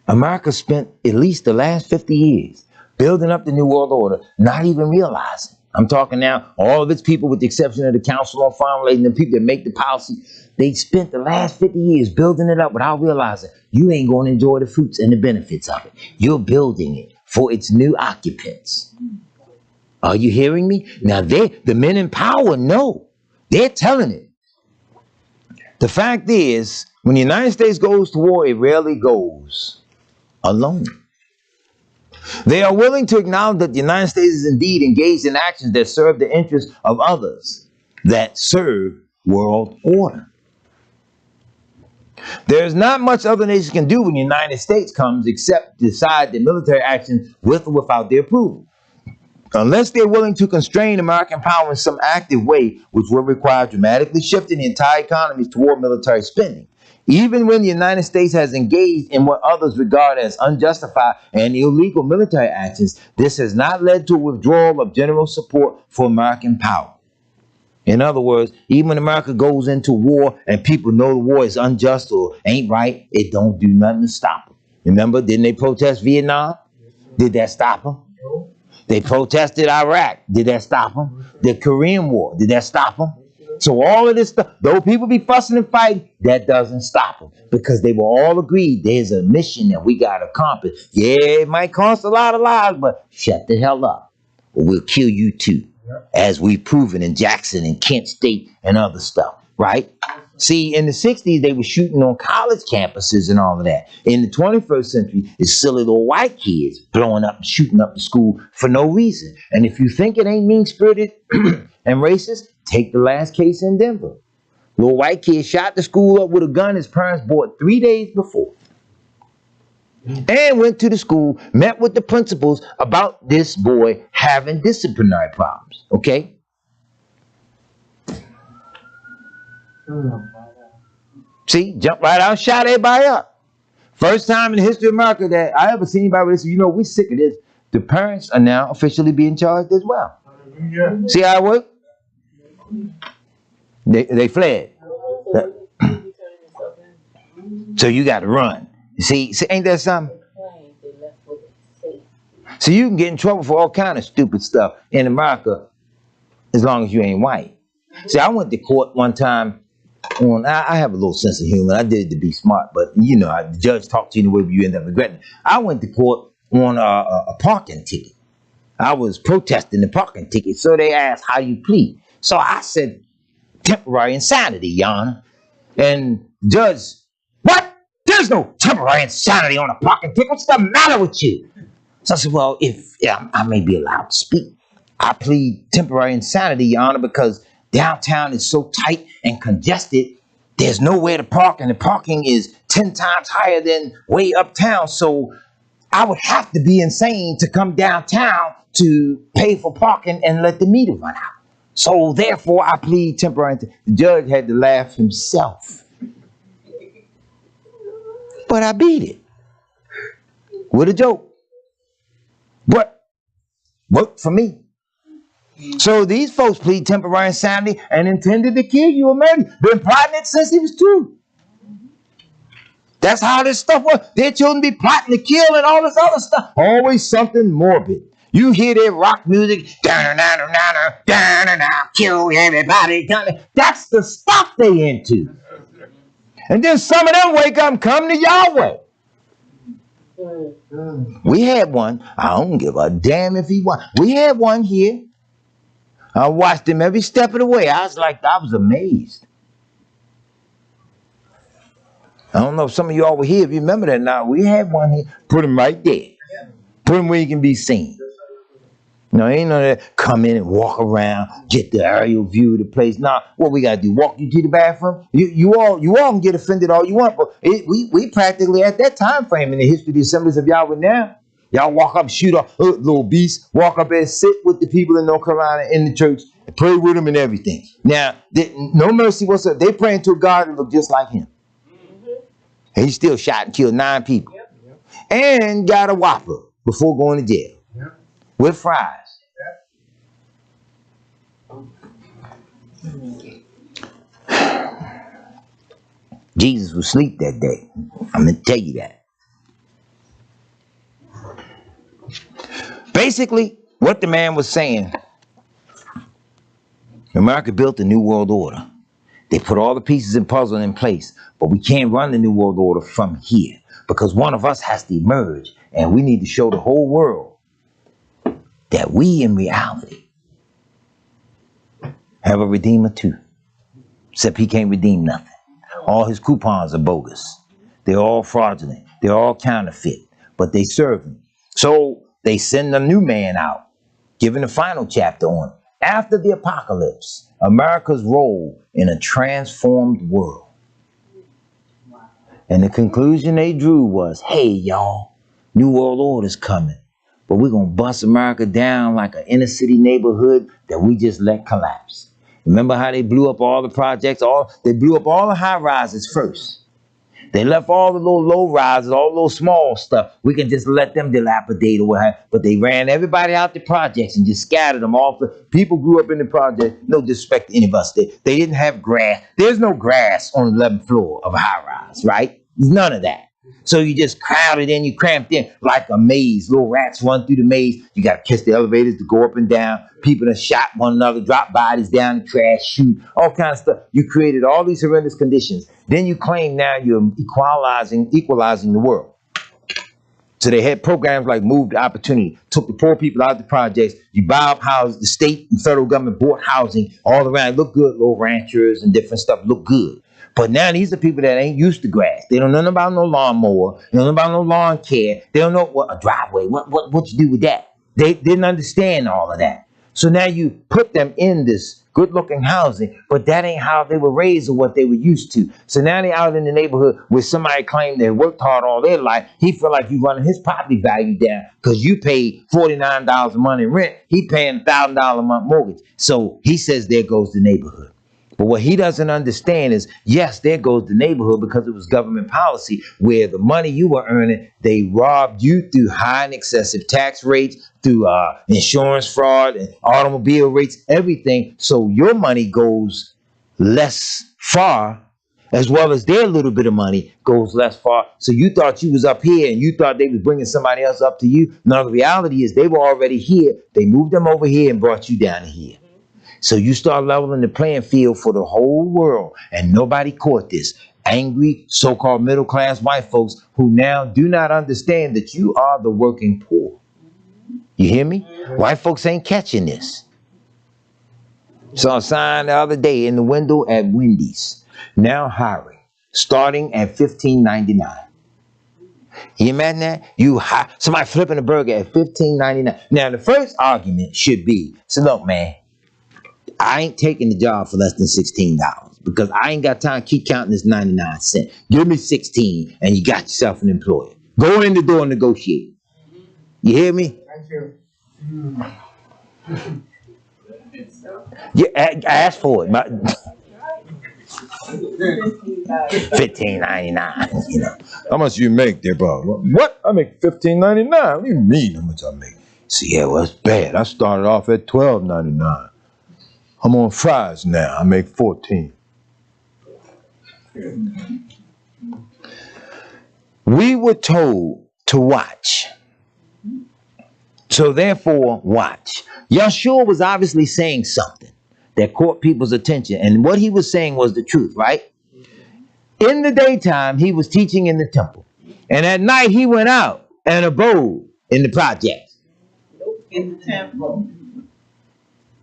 America spent at least the last 50 years building up the New World Order, not even realizing. I'm talking now, all of its people, with the exception of the Council on Foreign Relations, the people that make the policy, they spent the last 50 years building it up without realizing you ain't going to enjoy the fruits and the benefits of it. You're building it for its new occupants. Are you hearing me? Now, the men in power know. They're telling it. The fact is, when the United States goes to war, it rarely goes alone. They are willing to acknowledge that the United States is indeed engaged in actions that serve the interests of others, that serve world order. There's not much other nations can do when the United States comes except decide the military action with or without their approval. Unless they're willing to constrain American power in some active way, which will require dramatically shifting the entire economy toward military spending. Even when the United States has engaged in what others regard as unjustified and illegal military actions, this has not led to a withdrawal of general support for American power. In other words, even when America goes into war and people know the war is unjust or ain't right, it don't do nothing to stop them. Remember, didn't they protest Vietnam? Did that stop them? They protested Iraq. Did that stop them? The Korean War. Did that stop them? So all of this stuff, though people be fussing and fighting, that doesn't stop them because they were all agreed there's a mission that we got to accomplish. Yeah, it might cost a lot of lives, but shut the hell up or we'll kill you too, as we've proven in Jackson and Kent State and other stuff, right? See, in the 60s, they were shooting on college campuses and all of that. In the 21st century, it's silly little white kids blowing up and shooting up the school for no reason. And if you think it ain't mean-spirited and racist, take the last case in Denver. Little white kid shot the school up with a gun his parents bought 3 days before. And went to the school, met with the principals about this boy having disciplinary problems, okay? See, jumped right out, shot everybody up. First time in the history of America that I ever seen anybody with this. You know, we sick of this. The parents are now officially being charged as well. Yeah. See how it worked? They fled. So you got to run. See, ain't that something? So you can get in trouble for all kind of stupid stuff in America as long as you ain't white. See, I went to court one time on, I have a little sense of humor. I did it to be smart, but you know, the judge talked to you in a way you end up regretting it. I went to court on a parking ticket. I was protesting the parking ticket, so they asked how you plead. So I said, temporary insanity, Your Honor. And the judge, what? There's no temporary insanity on a parking ticket. What's the matter with you? So I said, well, if I may be allowed to speak, I plead temporary insanity, Your Honor, because downtown is so tight and congested, there's nowhere to park, and the parking is 10 times higher than way uptown. So I would have to be insane to come downtown to pay for parking and let the meter run out. So therefore, I plead temporary. The judge had to laugh himself. But I beat it with a joke. But worked for me. So these folks plead temporary insanity and intended to kill you, man. Been plotting it since he was 2. That's how this stuff was. Their children be plotting to kill and all this other stuff. Always something morbid. You hear their rock music, kill everybody. That's the stuff they into. And then some of them wake up and come to Yahweh. We had one. I don't give a damn if he won. We had one here. I watched him every step of the way. I was amazed. I don't know if some of y'all were here. If you remember that now, we had one here. Put him right there. Put him where he can be seen. No, ain't none of that. Come in and walk around, get the aerial view of the place. Nah, what we gotta do? Walk you to the bathroom? You all can get offended all you want, but we practically at that time frame in the history of the Assemblies of Yahweh now. Y'all walk up, shoot a little beast, walk up and sit with the people in North Carolina in the church, and pray with them and everything. Now, no mercy whatsoever. They praying to a God that looked just like him. And he still shot and killed 9 people. And got a whopper before going to jail. With fries. Jesus was asleep that day. I'm going to tell you that. Basically, what the man was saying, America built a new world order. They put all the pieces and puzzle in place, but we can't run the new world order from here because one of us has to emerge, and we need to show the whole world that we in reality have a redeemer too, except he can't redeem nothing. All his coupons are bogus. They're all fraudulent. They're all counterfeit, but they serve him. So they send a new man out, giving the final chapter on after the apocalypse, America's role in a transformed world. And the conclusion they drew was, hey, y'all, new world order's coming, but we're going to bust America down like an inner city neighborhood that we just let collapse. Remember how they blew up all the projects? They blew up all the high rises first. They left all the little low rises, all the little small stuff. We can just let them dilapidate or what have you. But they ran everybody out the projects and just scattered them off. People grew up in the project. No disrespect to any of us. They didn't have grass. There's no grass on the 11th floor of a high rise, right? There's none of that. So you just crowded in, you cramped in like a maze. Little rats run through the maze. You got to catch the elevators to go up and down. People that shot one another, drop bodies down the trash, shoot, all kinds of stuff. You created all these horrendous conditions. Then you claim now you're equalizing the world. So they had programs like Move to Opportunity, took the poor people out of the projects. You buy up houses, the state and federal government bought housing all around. Look good, little ranchers and different stuff look good. But now these are people that ain't used to grass. They don't know nothing about no lawnmower. They don't know about no lawn care. They don't know what a driveway. What you do with that? They didn't understand all of that. So now you put them in this good-looking housing, but that ain't how they were raised or what they were used to. So now they're out in the neighborhood where somebody claimed they worked hard all their life. He feel like you running his property value down because you paid $49 a month in rent. He paying $1,000 a month mortgage. So he says there goes the neighborhood. But what he doesn't understand is, yes, there goes the neighborhood because it was government policy where the money you were earning, they robbed you through high and excessive tax rates, through insurance fraud and automobile rates, everything. So your money goes less far, as well as their little bit of money goes less far. So you thought you was up here and you thought they was bringing somebody else up to you. No, the reality is they were already here. They moved them over here and brought you down to here. So you start leveling the playing field for the whole world, and nobody caught this. Angry so-called middle-class white folks who now do not understand that you are the working poor. You hear me? White folks ain't catching this. Saw a sign the other day in the window at Wendy's. Now hiring, starting at $15.99. You imagine that? Somebody flipping a burger at $15.99. Now the first argument should be, so look, man, I ain't taking the job for less than $16 because I ain't got time to keep counting this 99 cents. Give me 16 and you got yourself an employer. Go in the door and negotiate. You hear me? Thank you. Yeah, ask for it. $15.99. You know. How much you make there, bro? What? I make $15.99. What do you mean how much I make? See, yeah, well, it's bad. I started off at $12.99. I'm on fries now. I make 14. We were told to watch. So therefore, watch. Yeshua was obviously saying something that caught people's attention. And what he was saying was the truth, right? In the daytime, he was teaching in the temple. And at night, he went out and abode in the projects. In the temple.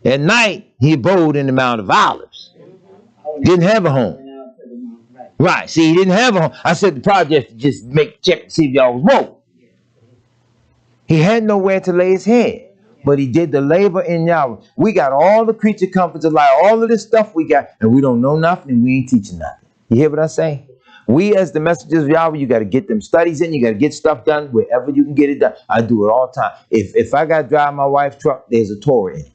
At night, he abode in the Mount of Olives. Didn't have a home. Right. See, he didn't have a home. I said the project to just check to see if y'all was woke. He had nowhere to lay his head. But he did the labor in Yahweh. We got all the creature comforts of life, all of this stuff we got, and we don't know nothing and we ain't teaching nothing. You hear what I say? We as the messengers of Yahweh, you got to get them studies in. You got to get stuff done wherever you can get it done. I do it all the time. If I got to drive my wife's truck, there's a Torah in it.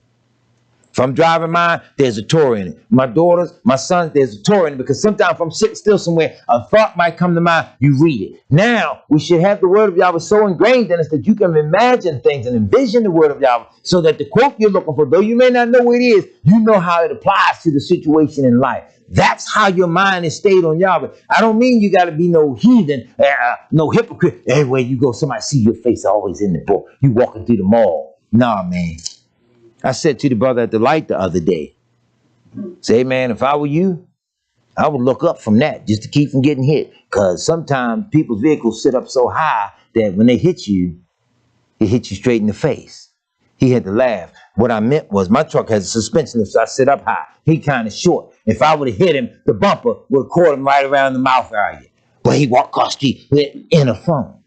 If I'm driving mine, there's a Torah in it. My daughters, my sons, there's a Torah in it. Because sometimes if I'm sitting still somewhere, a thought might come to mind. You read it. Now, we should have the word of Yahweh so ingrained in us that you can imagine things and envision the word of Yahweh so that the quote you're looking for, though you may not know what it is, you know how it applies to the situation in life. That's how your mind is stayed on Yahweh. I don't mean you got to be no heathen, no hypocrite. Everywhere you go, somebody see your face always in the book. You walking through the mall. Nah, man. I said to the brother at the light the other day, say, man, if I were you, I would look up from that just to keep from getting hit. Because sometimes people's vehicles sit up so high that when they hit you, it hits you straight in the face. He had to laugh. What I meant was my truck has a suspension, so I sit up high. He kind of short. If I would have hit him, the bumper would have caught him right around the mouth area. But he walked across the street in a phone.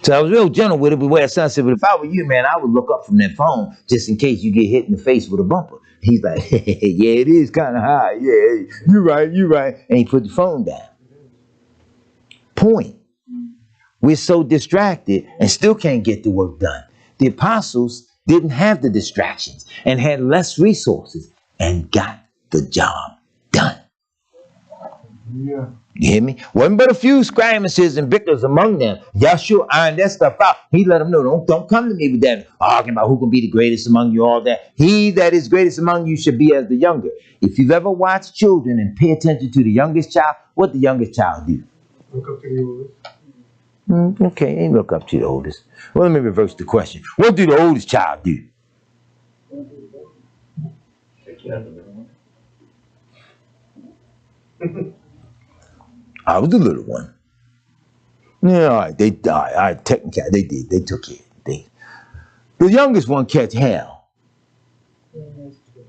So I was real gentle with it, but where son said, but if I were you, man, I would look up from that phone just in case you get hit in the face with a bumper. He's like, yeah, it is kind of high. Yeah, you're right. And he put the phone down. Point. We're so distracted and still can't get the work done. The apostles didn't have the distractions and had less resources and got the job done. Yeah. You hear me? Wasn't but a few skirmishes and bickers among them. Yahshua ironed that stuff out. He let them know, don't come to me with that arguing about who can be the greatest among you, all that. He that is greatest among you should be as the younger. If you've ever watched children and pay attention to the youngest child, what the youngest child do? Look up to the oldest. Okay, ain't look up to the oldest. Well, let me reverse the question. What do the oldest child do? I was the little one. Yeah, all right, they died. All right, technically, they did. They took it. The youngest one catch hell.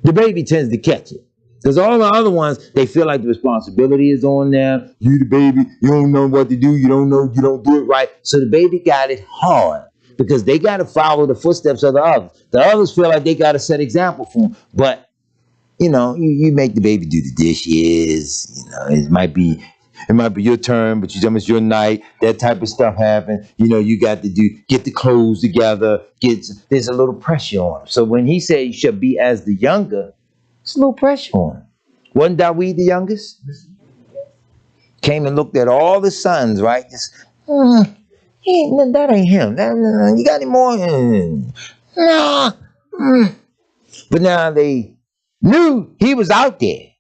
The baby tends to catch it. Because all the other ones, they feel like the responsibility is on them. You the baby, you don't know what to do. You don't know, you don't do it right. So the baby got it hard because they got to follow the footsteps of the others. The others feel like they got to set example for them. But, you know, you make the baby do the dishes. You know, it might be your turn, but it's your night. That type of stuff happen. You know, you got to get the clothes together. There's a little pressure on them. So when he said you should be as the younger, It's a little pressure on him. Wasn't Dawid the youngest? Came and looked at all the sons, right? Just, that ain't him. You got any more? Nah. But now they knew he was out there.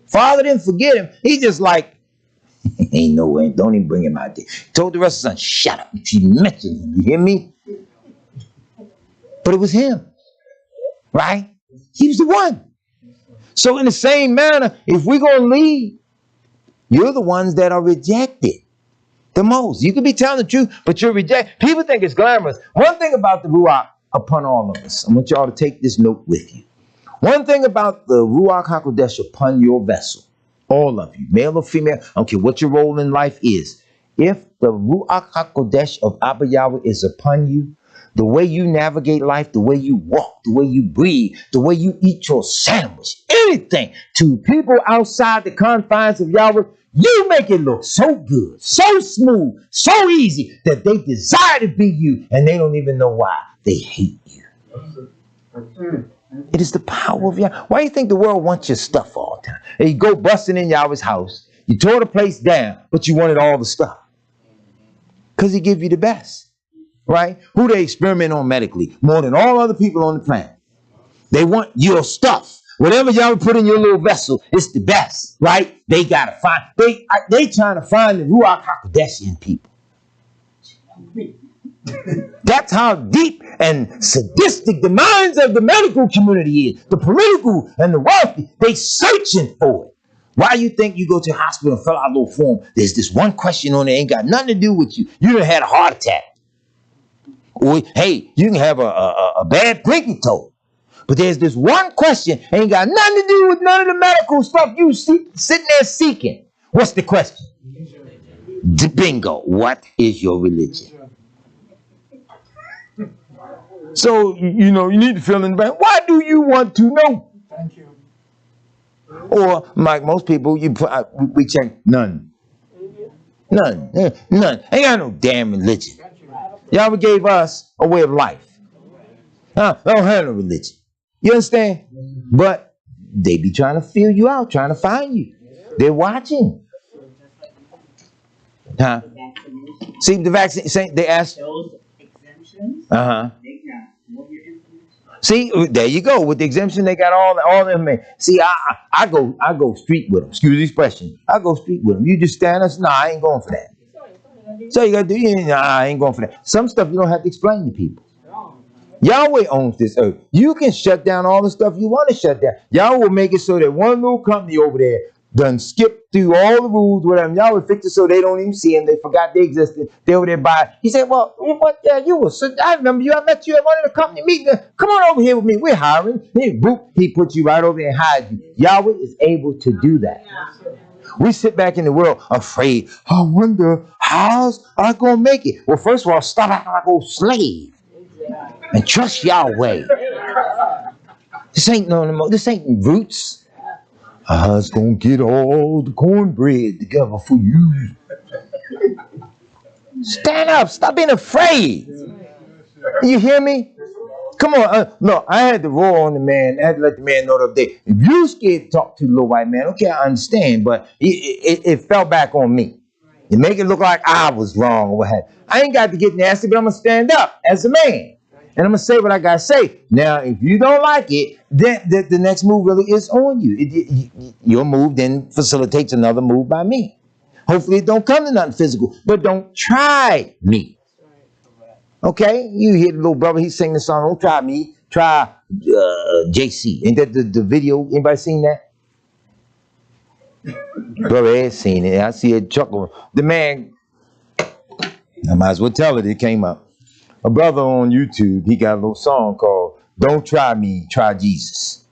Father didn't forget him. He just like, ain't no way. Don't even bring him out there. Told the rest of the sons, shut up. If you mention him, you hear me? But it was him, right? He was the one. So in the same manner, if we're going to lead, you're the ones that are rejected the most. You could be telling the truth, but you're rejected. People think it's glamorous. One thing about the Ruach upon all of us, I want y'all to take this note with you. One thing about the Ruach HaKodesh upon your vessel, all of you, male or female, I don't care what your role in life is. If the Ruach HaKodesh of Abba Yahweh is upon you, the way you navigate life, the way you walk, the way you breathe, the way you eat your sandwich, anything to people outside the confines of Yahweh, you make it look so good, so smooth, so easy that they desire to be you and they don't even know why. They hate you. It is the power of Yahweh. Why do you think the world wants your stuff all the time? And you go busting in Yahweh's house, you tore the place down, but you wanted all the stuff. Because he gives you the best. Right? Who they experiment on medically more than all other people on the planet. They want your stuff. Whatever y'all put in your little vessel, it's the best. Right? They gotta find. They trying to find the Ruach HaKodesh in people. That's how deep and sadistic the minds of the medical community is. The political and the wealthy. They searching for it. Why you think you go to the hospital and fill out a little form? There's this one question on there, ain't got nothing to do with you. You done had a heart attack. Or, hey, you can have a bad pinky toe. But there's this one question, ain't got nothing to do with none of the medical stuff you sitting there seeking. What's the question? Bingo. What is your religion? So, you know, you need to fill in the blank. Why do you want to know? Thank you. Or, like most people, we check none. None. None. Ain't got no damn religion. Yahweh gave us a way of life. They don't have no religion. You understand? But they be trying to feel you out, trying to find you. They're watching. Huh? See, the vaccine, they ask. Those exemptions. Uh-huh. They got all your information. See, there you go. With the exemption, they got all the information. See, I go street with them. Excuse the expression. I go street with them. You just stand us. Nah, I ain't going for that. So you got to do, nah, I ain't going for that. Some stuff you don't have to explain to people. Yahweh owns this earth. You can shut down all the stuff you want to shut down. Yahweh will make it so that one little company over there done skip through all the rules, whatever. Yahweh fixed it so they don't even see them. They forgot they existed. They over there by. He said, well, what? You were. So I remember you. I met you at one of the company meetings. Come on over here with me. We're hiring. He put you right over there and hired you. Yahweh is able to do that. We sit back in the world afraid. I wonder how's I gonna make it? Well, first of all, stop acting like old slave and trust Yahweh. This ain't no. This ain't roots. I was gonna get all the cornbread together for you. Stand up. Stop being afraid. You hear me? Come on. No, I had to roll on the man. I had to let the man know the other day. If you scared to talk to the little white man, okay, I understand, but it fell back on me. You make it look like I was wrong or what have you. I ain't got to get nasty, but I'm going to stand up as a man. And I'm going to say what I got to say. Now, if you don't like it, then the next move really is on you. Your move then facilitates another move by me. Hopefully it don't come to nothing physical, but don't try me. Okay? You hear the little brother, he's singing the song, don't try me, try JC. Ain't that the video? Anybody seen that? Brother Ed seen it. I see it chuckle. The man, I might as well tell it, it came up. A brother on YouTube, he got a little song called Don't Try Me, Try Jesus.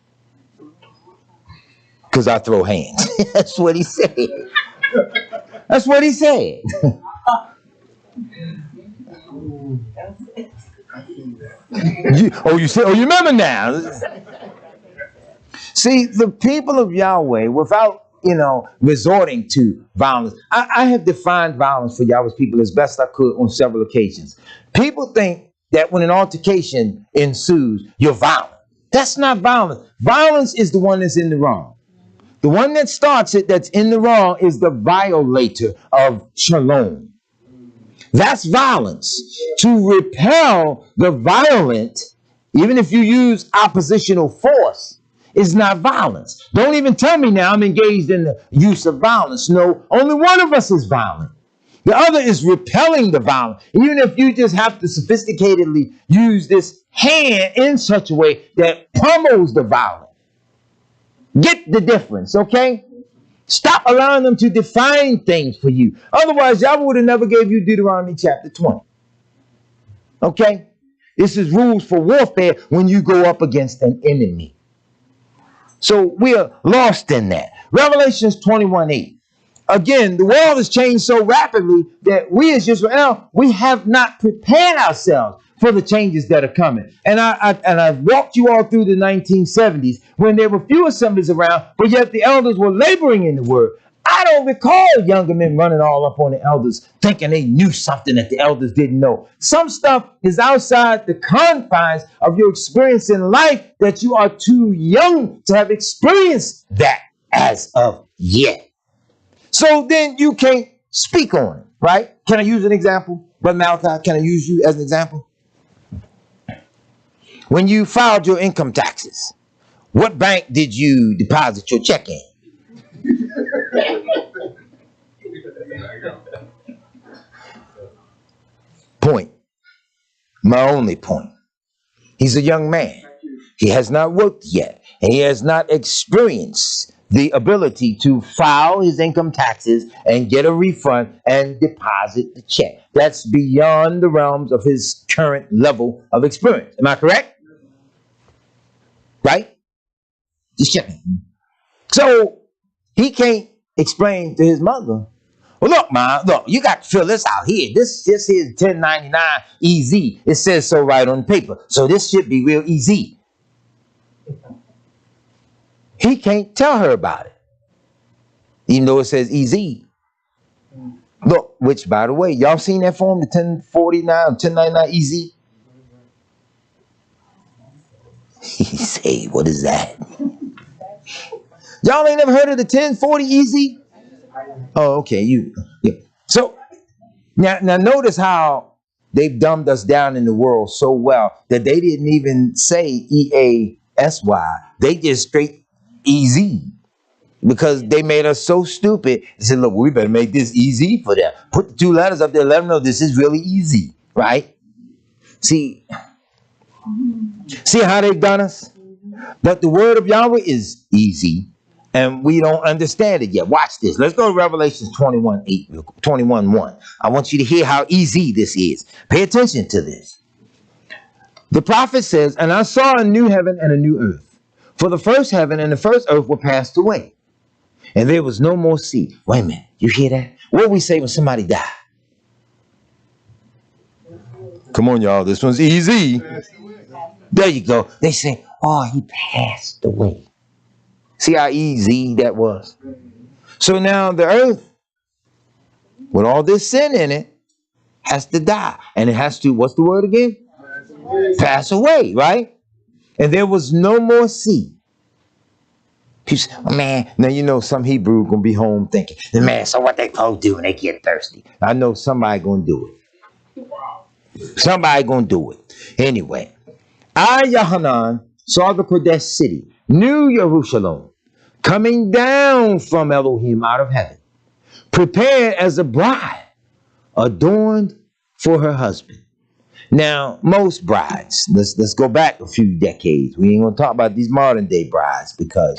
Because I throw hands. That's what he said. That's what he said. You remember now. See, the people of Yahweh, without, resorting to violence. I have defined violence for Yahweh's people as best I could on several occasions. People think that when an altercation ensues, you're violent. That's not violence. Violence is the one that's in the wrong. The one that starts it that's in the wrong is the violator of shalom. That's violence. To repel the violent, even if you use oppositional force, is not violence. Don't even tell me now I'm engaged in the use of violence. No, only one of us is violent. The other is repelling the violence. Even if you just have to sophisticatedly use this hand in such a way that pummels the violent. Get the difference, okay? Stop allowing them to define things for you. Otherwise, Yahweh would have never gave you Deuteronomy chapter 20. Okay? This is rules for warfare when you go up against an enemy. So we are lost in that. Revelations 21:8. Again, the world has changed so rapidly that we as Israel, we have not prepared ourselves for the changes that are coming. And I've walked you all through the 1970s when there were few assemblies around, but yet the elders were laboring in the word. I don't recall younger men running all up on the elders thinking they knew something that the elders didn't know. Some stuff is outside the confines of your experience in life that you are too young to have experienced that as of yet. So then you can't speak on it, right? Can I use an example? Brother Malachi, can I use you as an example? When you filed your income taxes, what bank did you deposit your check in? Point. My only point. He's a young man. He has not worked yet. And he has not experienced the ability to file his income taxes and get a refund and deposit the check. That's beyond the realms of his current level of experience. Am I correct? Right? Just checking. So he can't explain to his mother, well, look, Ma, look, you got to fill this out here. This is 1099 easy. It says so right on paper. So this should be real easy. He can't tell her about it, even though it says easy. Look, which, by the way, y'all seen that form, the 1049, 1099 easy? He say, what is that? Y'all ain't never heard of the 1040 easy? Oh, okay. Yeah. So now notice how they've dumbed us down in the world so well that they didn't even say EASY. They just straight easy, because they made us so stupid. They said, look, we better make this easy for them. Put the two letters up there, let them know this is really easy, right? See how they've done us? But the word of Yahweh is easy, and we don't understand it yet. Watch this. Let's go to Revelation 21:1. I want you to hear how easy this is. Pay attention to this. The prophet says, and I saw a new heaven and a new earth. For the first heaven and the first earth were passed away, and there was no more sea. Wait a minute. You hear that? What do we say when somebody dies? Come on, y'all. This one's easy. There you go. They say, oh, he passed away. See how easy that was? So now the earth, with all this sin in it, has to die. And it has to, what's the word again? Pass away, right? And there was no more sea. People say, oh, man, now you know some Hebrew gonna be home thinking, man, so what they supposed to do when they get thirsty? I know somebody gonna do it. Somebody gonna do it. Anyway, I, Yohanan, saw the Kodesh city, New Jerusalem, coming down from Elohim out of heaven, prepared as a bride, adorned for her husband. Now, most brides, let's go back a few decades. We ain't gonna talk about these modern day brides, because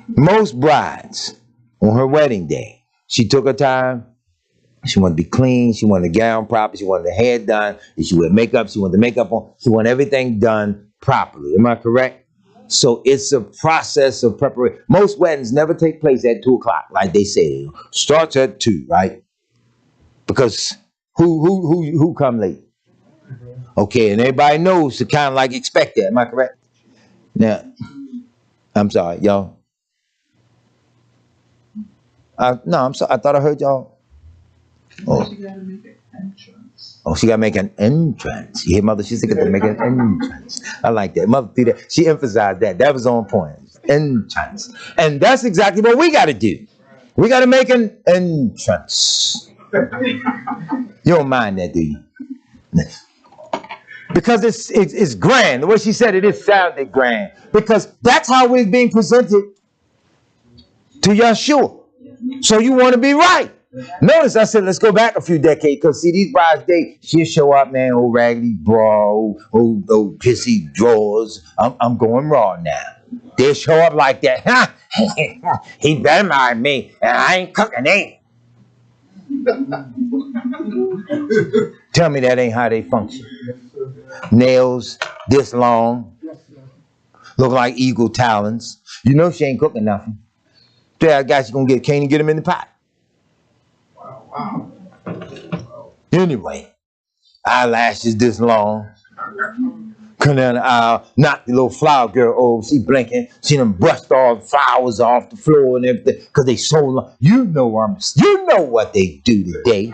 most brides on her wedding day, she took her time. She wanted to be clean. She wanted the gown proper. She wanted the hair done. She wanted makeup. She wanted the makeup on. She wanted everything done properly. Am I correct? So it's a process of preparation. Most weddings never take place at 2 o'clock, like they say. Starts at 2, right? Because who come late? Okay, and everybody knows to kind of like expect that. Am I correct? Now, I'm sorry, y'all. No, I'm sorry. I thought I heard y'all. Oh. She got to make an entrance. Oh, she got to make an entrance. You hear, Mother? She said to make an entrance. I like that. Mother did that. She emphasized that. That was on point. Entrance. And that's exactly what we got to do. We got to make an entrance. You don't mind that, do you? Because it's grand. The way she said it sounded grand. Because that's how we're being presented to Yeshua. So you want to be right. Notice I said, let's go back a few decades, because see, these brides, she'll show up, man, old raggedy bra, old pissy drawers. I'm going raw now. They'll show up like that. He better marry me, and I ain't cooking, ain't. Tell me that ain't how they function. Nails this long, look like eagle talons. You know she ain't cooking nothing. Tell that guy she gonna can't even get him in the pot. Wow. Anyway, eyelashes this long. Come down the aisle, knock the little flower girl over. She blinking. She done brushed all the flowers off the floor and everything because they so long. You know what they do today.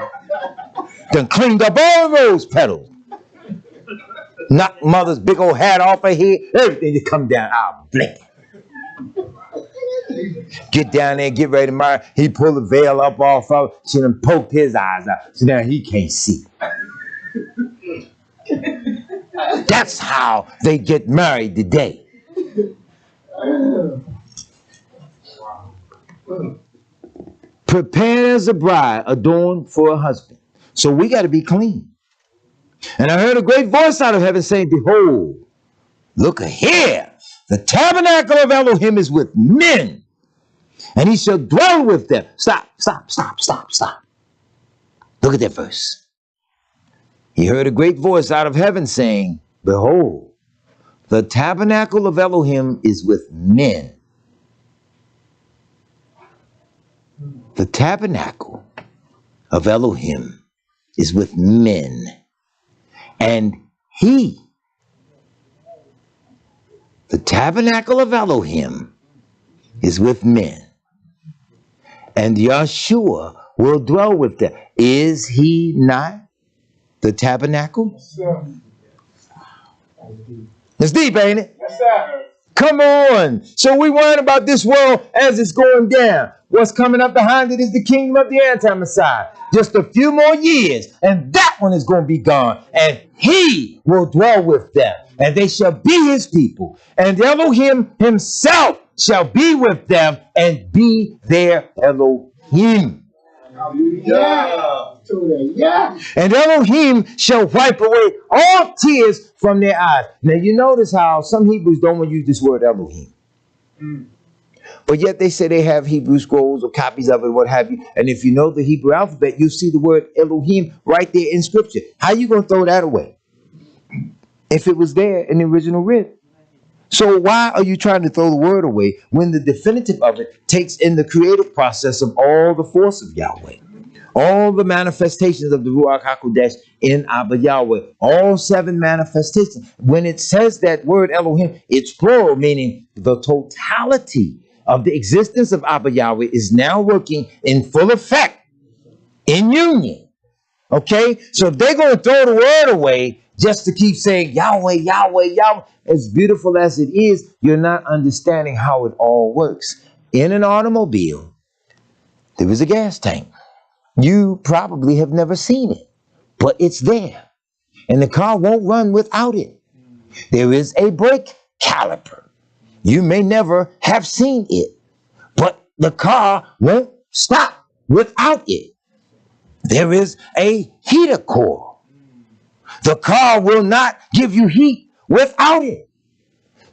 Done cleaned up all those petals. Knocked mother's big old hat off her head. Everything just come down. I'll blink. Get down there, get ready to marry. He pulled the veil up off of her. She done poked his eyes out. So now he can't see. That's how they get married today. Prepared as a bride, adorned for a husband. So we got to be clean. And I heard a great voice out of heaven saying, behold, look here. The tabernacle of Elohim is with men, and he shall dwell with them. Stop. Look at that verse. He heard a great voice out of heaven saying, behold, the tabernacle of Elohim is with men. The tabernacle of Elohim is with men, and he, the tabernacle of Elohim, is with men, and Yeshua will dwell with them. Is he not the tabernacle? Yes, sir. It's deep, ain't it? Yes, sir. Come on. So we worrying about this world as it's going down. What's coming up behind it is the kingdom of the anti-Messiah. Just a few more years, and that one is going to be gone. And he will dwell with them, and they shall be his people. And Elohim himself shall be with them and be their Elohim. Yeah. Yeah. And Elohim shall wipe away all tears from their eyes. Now you notice how some Hebrews don't want to use this word Elohim. But yet they say they have Hebrew scrolls or copies of it, what have you. And if you know the Hebrew alphabet, you'll see the word Elohim right there in Scripture. How you going to throw that away if it was there in the original writ? So why are you trying to throw the word away when the definitive of it takes in the creative process of all the force of Yahweh? All the manifestations of the Ruach HaKodesh in Abba Yahweh. All 7 manifestations. When it says that word Elohim, it's plural, meaning the totality of the existence of Abba Yahweh is now working in full effect, in union. Okay? So if they're going to throw the word away just to keep saying Yahweh, Yahweh, Yahweh, as beautiful as it is, you're not understanding how it all works. In an automobile, there is a gas tank. You probably have never seen it, but it's there. And the car won't run without it. There is a brake caliper. You may never have seen it, but the car won't stop without it. There is a heater core. The car will not give you heat without it.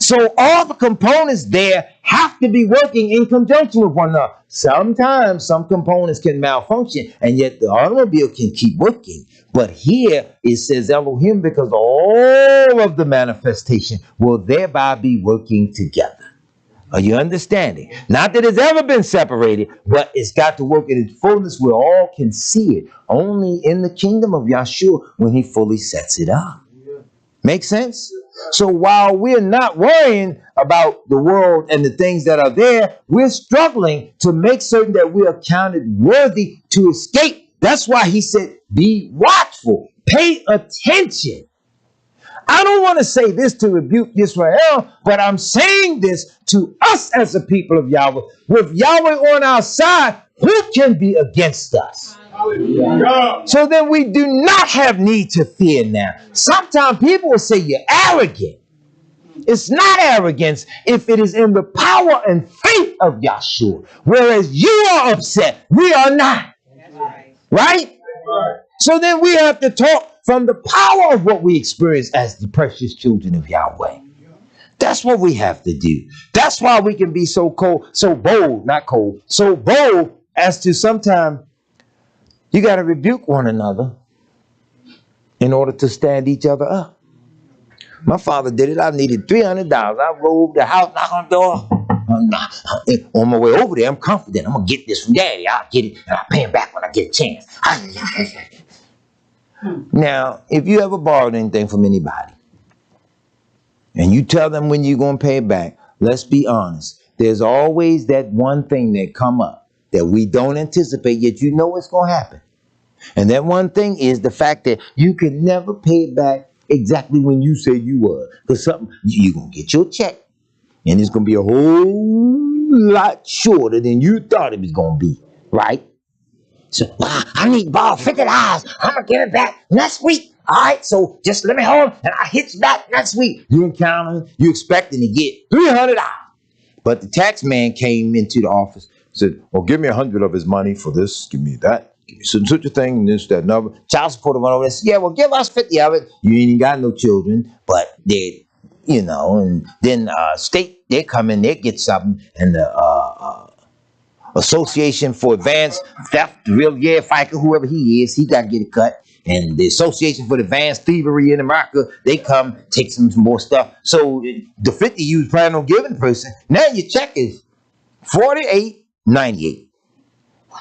So all the components there have to be working in conjunction with one another. Sometimes some components can malfunction, and yet the automobile can keep working. But here it says Elohim because all of the manifestation will thereby be working together. Are you understanding? Not that it's ever been separated, but it's got to work in its fullness where all can see it. Only in the kingdom of Yahshua when he fully sets it up. Make sense? So while we're not worrying about the world and the things that are there, we're struggling to make certain that we are counted worthy to escape That's why he said, be watchful. Pay attention. I don't want to say this to rebuke Israel, but I'm saying this to us as a people of Yahweh. With Yahweh on our side, who can be against us? Hallelujah. So then we do not have need to fear now. Sometimes people will say you're arrogant. It's not arrogance if it is in the power and faith of Yahshua. Whereas you are upset, we are not. That's right. Right? So then we have to talk from the power of what we experience as the precious children of Yahweh. That's what we have to do. That's why we can be so cold, so bold, not cold, so bold as to sometimes you got to rebuke one another in order to stand each other up. My father did it. I needed $300. I rolled the house, knocked on the door. On my way over there, I'm confident. I'm going to get this from Daddy. I'll get it, and I'll pay him back when I get a chance. Now, if you ever borrowed anything from anybody, and you tell them when you're going to pay it back, let's be honest. There's always that one thing that come up that we don't anticipate, yet you know it's going to happen. And that one thing is the fact that you can never pay it back exactly when you say you would. Because something, you're going to get your check, and it's going to be a whole lot shorter than you thought it was going to be, right? So, I need to borrow $50. I'm going to give it back next week. All right, so just let me hold and I'll hit you back next week. You encountering, you expecting to get $300. But the tax man came into the office, said, well, give me 100 of his money for this, give me that. Give me such a thing, this, that, another. Child support went over there. Said, yeah, well, give us 50 of it. You ain't got no children, but they, you know, and then state, they come in, they get something, and the Association for Advanced Theft, Real FICA, whoever he is, he got to get it cut. And the Association for Advanced Thievery in America, they come take some more stuff. So the 50 you was planning on giving the person, now your check is $48.98.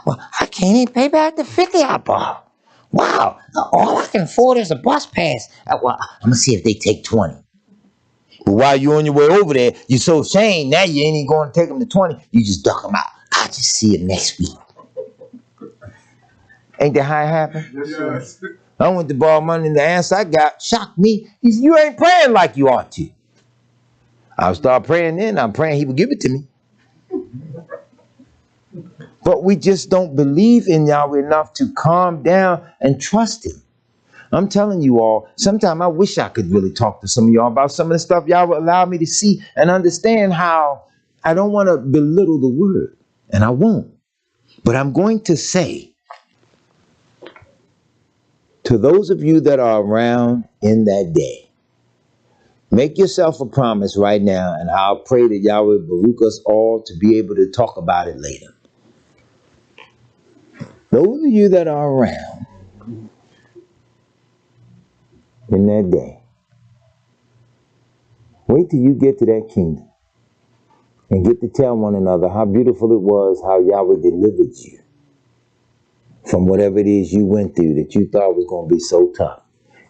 Well, I can't even pay back the 50 I borrowed. Wow, all I can afford is a bus pass. Well, I'm gonna see if they take 20. But while you're on your way over there, you're so ashamed, now you ain't even going to take them to 20. You just duck them out. I'll just see him next week. Ain't that how it happened? Yes. I went to borrow money, and the answer I got shocked me. He said, you ain't praying like you ought to. I'll start praying then. I'm praying he would give it to me. But we just don't believe in Yahweh enough to calm down and trust him. I'm telling you all, sometimes I wish I could really talk to some of y'all about some of the stuff Yahweh allowed me to see and understand how I don't want to belittle the word. And I won't. But I'm going to say, to those of you that are around in that day, make yourself a promise right now, and I'll pray that Yahweh Baruch us all to be able to talk about it later. Those of you that are around in that day, wait till you get to that kingdom and get to tell one another how beautiful it was how Yahweh delivered you from whatever it is you went through that you thought was going to be so tough.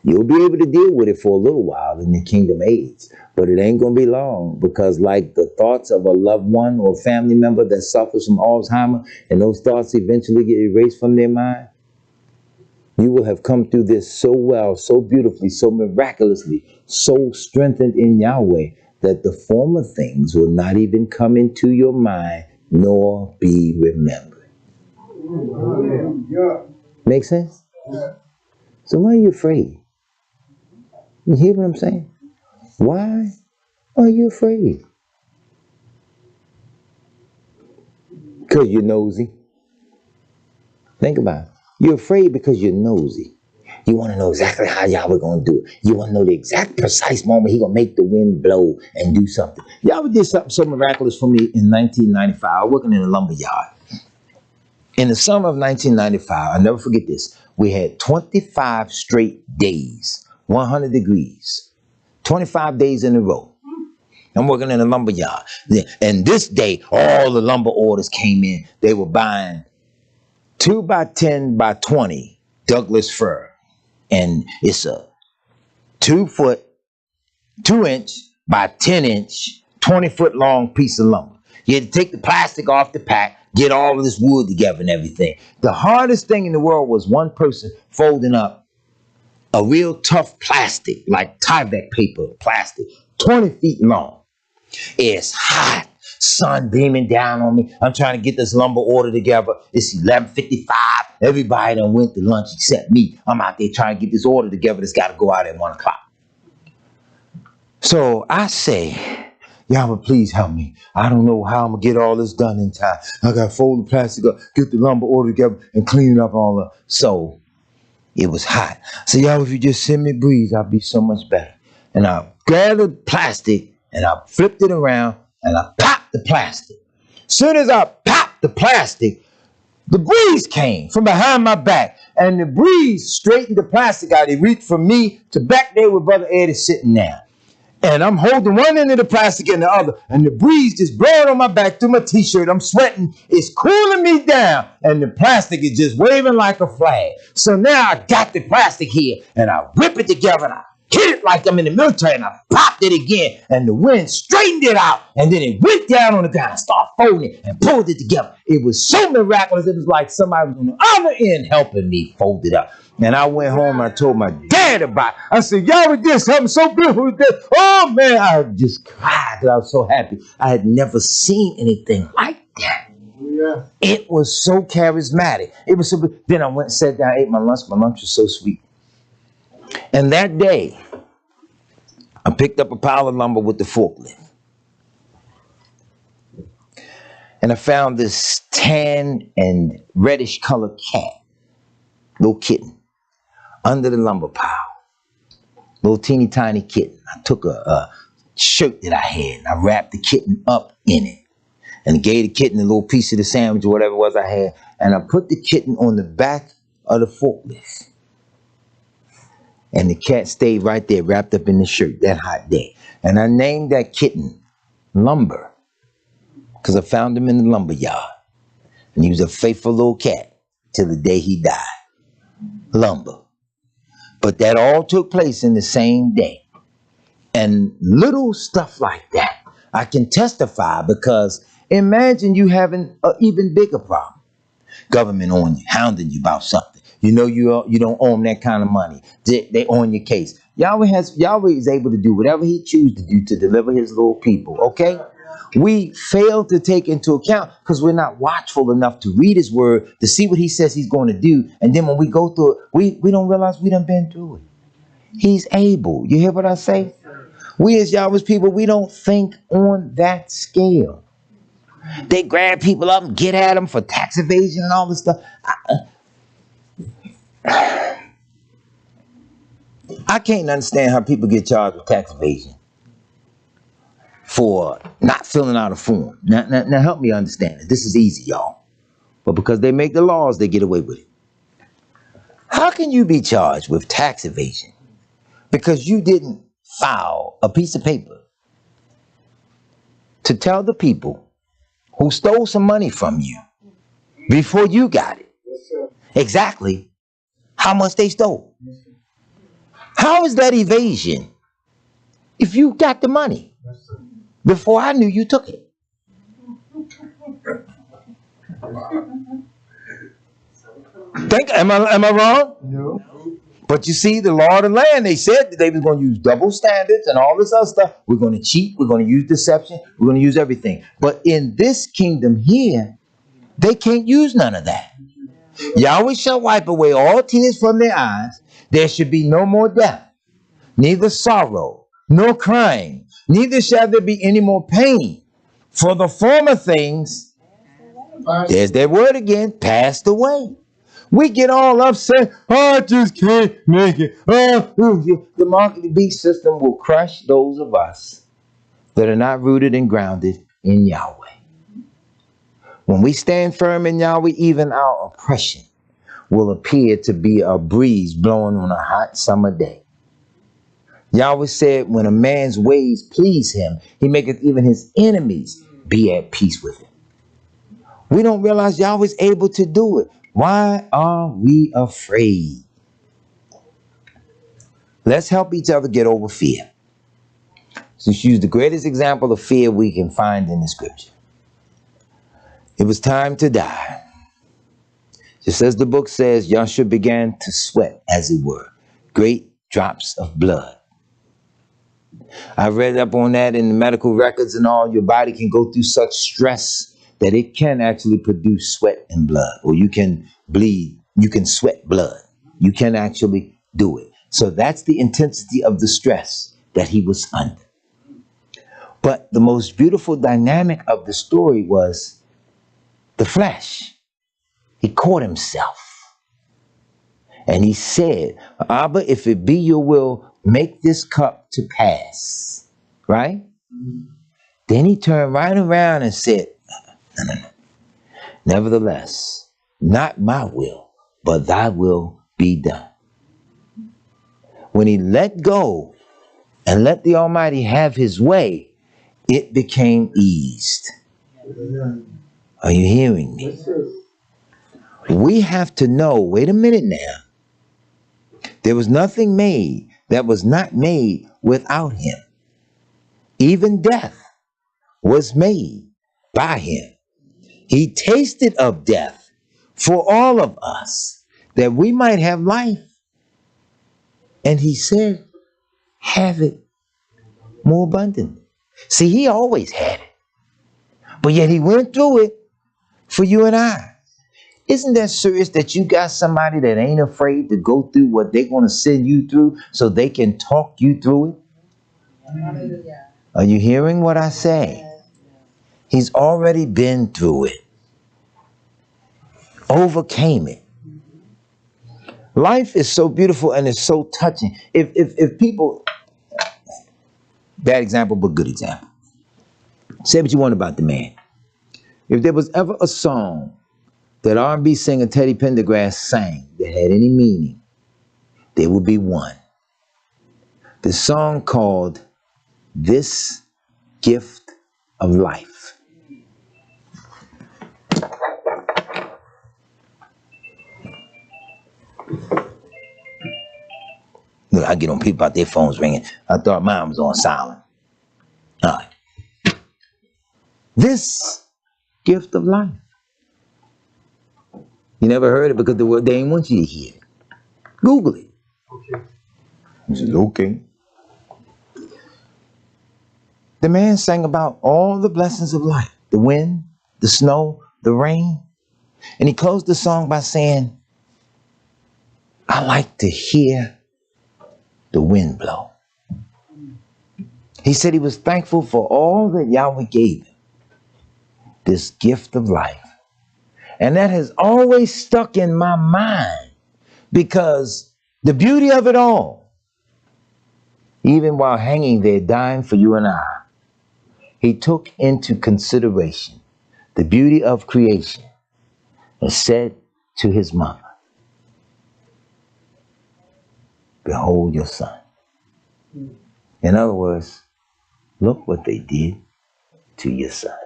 You'll be able to deal with it for a little while in the kingdom age, but it ain't going to be long, because like the thoughts of a loved one or family member that suffers from Alzheimer, and those thoughts eventually get erased from their mind, you will have come through this so well, so beautifully, so miraculously, so strengthened in Yahweh that the former things will not even come into your mind nor be remembered. Make sense? So why are you afraid? You hear what I'm saying? Why are you afraid? Because you're nosy. Think about it. You're afraid because you're nosy. You want to know exactly how Yahweh going to do it. You want to know the exact precise moment he going to make the wind blow and do something. Yahweh did something so miraculous for me in 1995. I was working in a lumber yard. In the summer of 1995, I'll never forget this, we had 25 straight days, 100 degrees, 25 days in a row. I'm working in a lumber yard. And this day, all the lumber orders came in. They were buying 2 by 10 by 20 Douglas fir. And it's a 2 inch by 10 inch, 20 foot long piece of lumber. You had to take the plastic off the pack, get all of this wood together and everything. The hardest thing in the world was one person folding up a real tough plastic, like Tyvek paper plastic, 20 feet long. It's hot. Sun beaming down on me. I'm trying to get this lumber order together. It's 11:55. Everybody done went to lunch except me. I'm out there trying to get this order together that's got to go out at 1 o'clock. So I say, y'all please help me. I don't know how I'm going to get all this done in time. I got to fold the plastic up, get the lumber order together, and clean it up all up. So it was hot. So y'all, if you just send me a breeze, I'll be so much better. And I grabbed the plastic, and I flipped it around, and I popped the plastic. Soon as I popped the plastic, the breeze came from behind my back, and the breeze straightened the plastic out. It reached from me to back there where Brother Ed is sitting now. And I'm holding one end of the plastic and the other, and the breeze just blowing on my back through my t-shirt. I'm sweating. It's cooling me down, and the plastic is just waving like a flag. So now I got the plastic here, and I whip it together, and I hit it like I'm in the military, and I popped it again, and the wind straightened it out, and then it went down on the ground. I started folding it and pulled it together. It was so miraculous. It was like somebody was on the other end helping me fold it up. And I went home and I told my dad about it. I said, y'all, we did something so beautiful with this. Oh, man, I just cried because I was so happy. I had never seen anything like that. Yeah. It was so charismatic. It was so good. Then I went and sat down, ate my lunch. My lunch was so sweet. And that day, I picked up a pile of lumber with the forklift. And I found this tan and reddish colored cat, little kitten, under the lumber pile. Little teeny tiny kitten. I took a shirt that I had and I wrapped the kitten up in it. And gave the kitten a little piece of the sandwich or whatever it was I had. And I put the kitten on the back of the forklift. And the cat stayed right there wrapped up in the shirt that hot day. And I named that kitten Lumber. Because I found him in the lumber yard. And he was a faithful little cat till the day he died. Lumber. But that all took place in the same day. And little stuff like that, I can testify because imagine you having an even bigger problem. Government on you, hounding you about something. You know you don't own that kind of money. They on your case. Yahweh is able to do whatever he chooses to do to deliver his little people, okay? We fail to take into account because we're not watchful enough to read his word, to see what he says he's going to do. And then when we go through it, we don't realize we done been through it. He's able. You hear what I say? We as Yahweh's people, we don't think on that scale. They grab people up and get at them for tax evasion and all this stuff. I can't understand how people get charged with tax evasion for not filling out a form. Now help me understand it. This is easy, y'all. But because they make the laws, they get away with it. How can you be charged with tax evasion because you didn't file a piece of paper to tell the people who stole some money from you before you got it exactly how much they stole? How is that evasion if you got the money before I knew you took it? Am I wrong? No. But you see, the law of the land, they said that they was going to use double standards and all this other stuff. We're going to cheat. We're going to use deception. We're going to use everything. But in this kingdom here, they can't use none of that. Yahweh shall wipe away all tears from their eyes. There should be no more death, neither sorrow, nor crying, neither shall there be any more pain. For the former things, there's that word again, passed away. We get all upset. Oh, I just can't make it. Oh, the mark of the beast system will crush those of us that are not rooted and grounded in Yahweh. When we stand firm in Yahweh, even our oppression will appear to be a breeze blowing on a hot summer day. Yahweh said, when a man's ways please him, he maketh even his enemies be at peace with him. We don't realize Yahweh's able to do it. Why are we afraid? Let's help each other get over fear. Let's use the greatest example of fear we can find in the scripture. It was time to die. Just as the book says, Yahshua began to sweat, as it were, great drops of blood. I read up on that in the medical records and all. Your body can go through such stress that it can actually produce sweat and blood, or you can bleed, you can sweat blood. You can actually do it. So that's the intensity of the stress that he was under. But the most beautiful dynamic of the story was the flesh. He caught himself. And he said, Abba, if it be your will, make this cup to pass. Right? Then he turned right around and said, no. Nevertheless, not my will, but thy will be done. When he let go and let the Almighty have his way, it became eased. Are you hearing me? We have to know, wait a minute now. There was nothing made that was not made without him. Even death was made by him. He tasted of death for all of us, that we might have life. And he said, have it more abundant. See, he always had it. But yet he went through it for you and I. Isn't that serious that you got somebody that ain't afraid to go through what they're going to send you through so they can talk you through it? Hallelujah. Are you hearing what I say? He's already been through it. Overcame it. Life is so beautiful and it's so touching. If people, bad example, but good example. Say what you want about the man. If there was ever a song that R&B singer Teddy Pendergrass sang that had any meaning, there would be one. The song called This Gift of Life. Look, I get on people about their phones ringing. I thought mine was on silent. All right. This gift of life. You never heard it because they ain't want you to hear it. Google it. Okay. He said, okay. The man sang about all the blessings of life. The wind, the snow, the rain. And he closed the song by saying, I like to hear the wind blow. He said he was thankful for all that Yahweh gave him. This gift of life. And that has always stuck in my mind because the beauty of it all, even while hanging there dying for you and I, he took into consideration the beauty of creation and said to his mother, behold your son. In other words, look what they did to your son.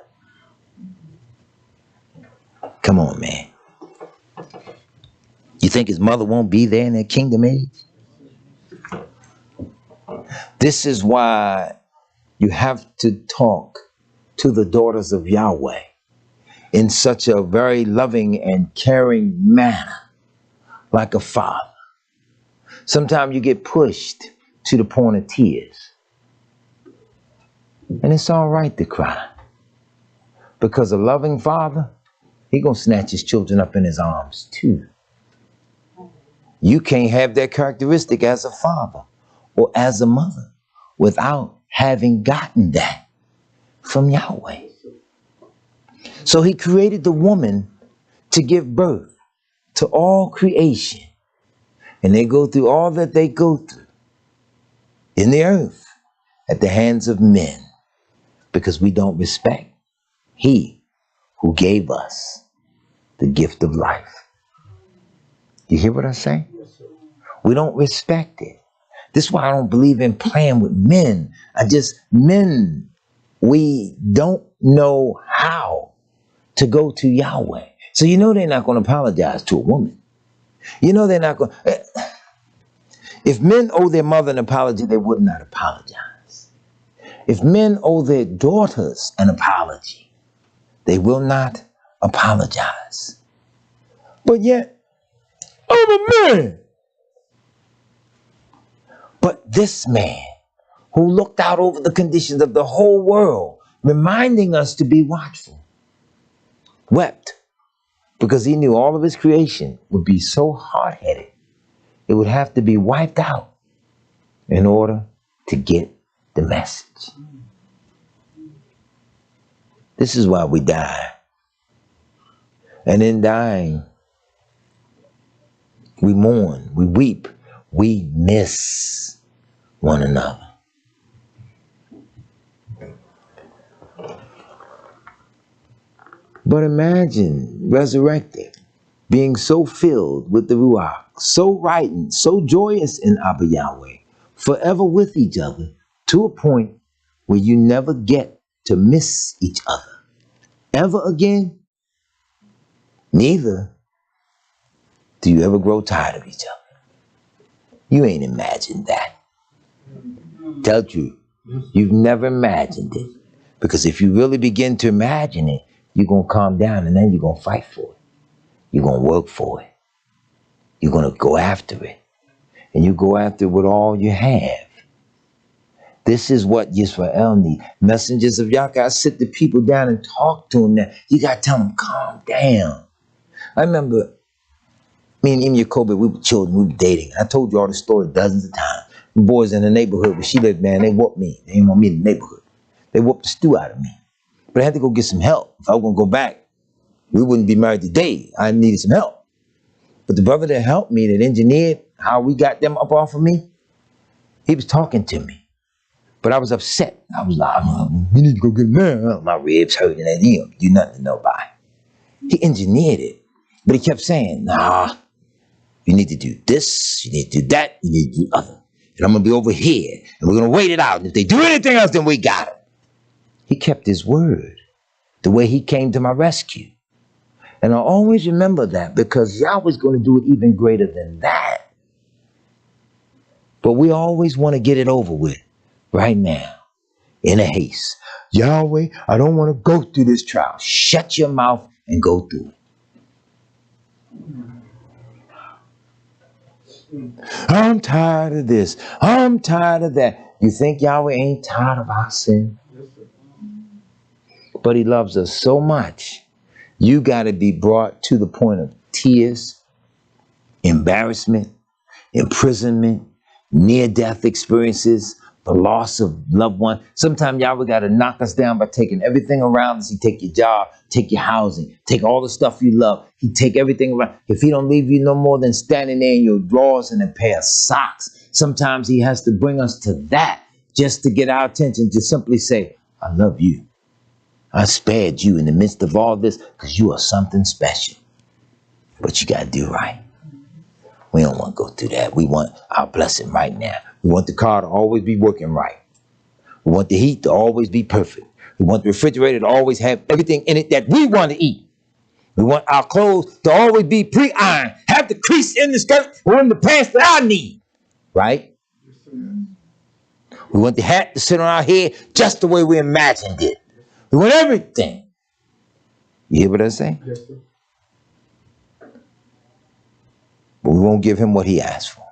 Come on, man. You think his mother won't be there in that kingdom age? This is why you have to talk to the daughters of Yahweh in such a very loving and caring manner, like a father. Sometimes you get pushed to the point of tears. And it's all right to cry. Because a loving father, he gonna snatch his children up in his arms too. You can't have that characteristic as a father or as a mother without having gotten that from Yahweh. So he created the woman to give birth to all creation. And they go through all that they go through in the earth at the hands of men because we don't respect he who gave us the gift of life. You hear what I say? We don't respect it. This is why I don't believe in playing with men. Men, we don't know how to go to Yahweh. So you know they're not going to apologize to a woman. You know they're not going to. If men owe their mother an apology, they would not apologize. If men owe their daughters an apology, they will not apologize. But yet, I'm a man. But this man who looked out over the conditions of the whole world, reminding us to be watchful, wept because he knew all of his creation would be so hard-headed, it would have to be wiped out in order to get the message. This is why we die. And in dying, we mourn, we weep, we miss one another. But imagine resurrecting, being so filled with the Ruach, so right and so joyous in Abba Yahweh, forever with each other, to a point where you never get to miss each other ever again. Neither do you ever grow tired of each other. You ain't imagined that. Tell the truth. You've never imagined it. Because if you really begin to imagine it, you're going to calm down and then you're going to fight for it. You're going to work for it. You're going to go after it. And you go after it with all you have. This is what Yisrael need. Messengers of Yah got to sit the people down and talk to them. Now. You got to tell them, calm down. I remember me and Amy Kobe, we were children, we were dating. I told you all this story dozens of times. The boys in the neighborhood where she lived, man, they whooped me. They didn't want me in the neighborhood. They whooped the stew out of me. But I had to go get some help. If I was going to go back, we wouldn't be married today. I needed some help. But the brother that helped me, that engineered how we got them up off of me, he was talking to me. But I was upset. I was like, we need to go get married. My ribs hurting and he don't do nothing to nobody. He engineered it. But he kept saying, nah, you need to do this, you need to do that, you need to do other. And I'm going to be over here, and we're going to wait it out. And if they do anything else, then we got it. He kept his word, the way he came to my rescue. And I always remember that because Yahweh's going to do it even greater than that. But we always want to get it over with right now, in a haste. Yahweh, I don't want to go through this trial. Shut your mouth and go through it. I'm tired of this. I'm tired of that. You think Yahweh ain't tired of our sin? But he loves us so much. You got to be brought to the point of tears, embarrassment, imprisonment, near-death experiences, the loss of loved one. Sometimes Yahweh got to knock us down by taking everything around us. He take your job, take your housing, take all the stuff you love. He take everything around. If he don't leave you no more than standing there in your drawers and a pair of socks, sometimes he has to bring us to that just to get our attention, to simply say, I love you. I spared you in the midst of all this because you are something special. But you got to do right. We don't want to go through that. We want our blessing right now. We want the car to always be working right. We want the heat to always be perfect. We want the refrigerator to always have everything in it that we want to eat. We want our clothes to always be pre-ironed, have the crease in the skirt or in the pants that I need. Right? We want the hat to sit on our head just the way we imagined it. We want everything. You hear what I say? Yes, sir. But we won't give him what he asked for.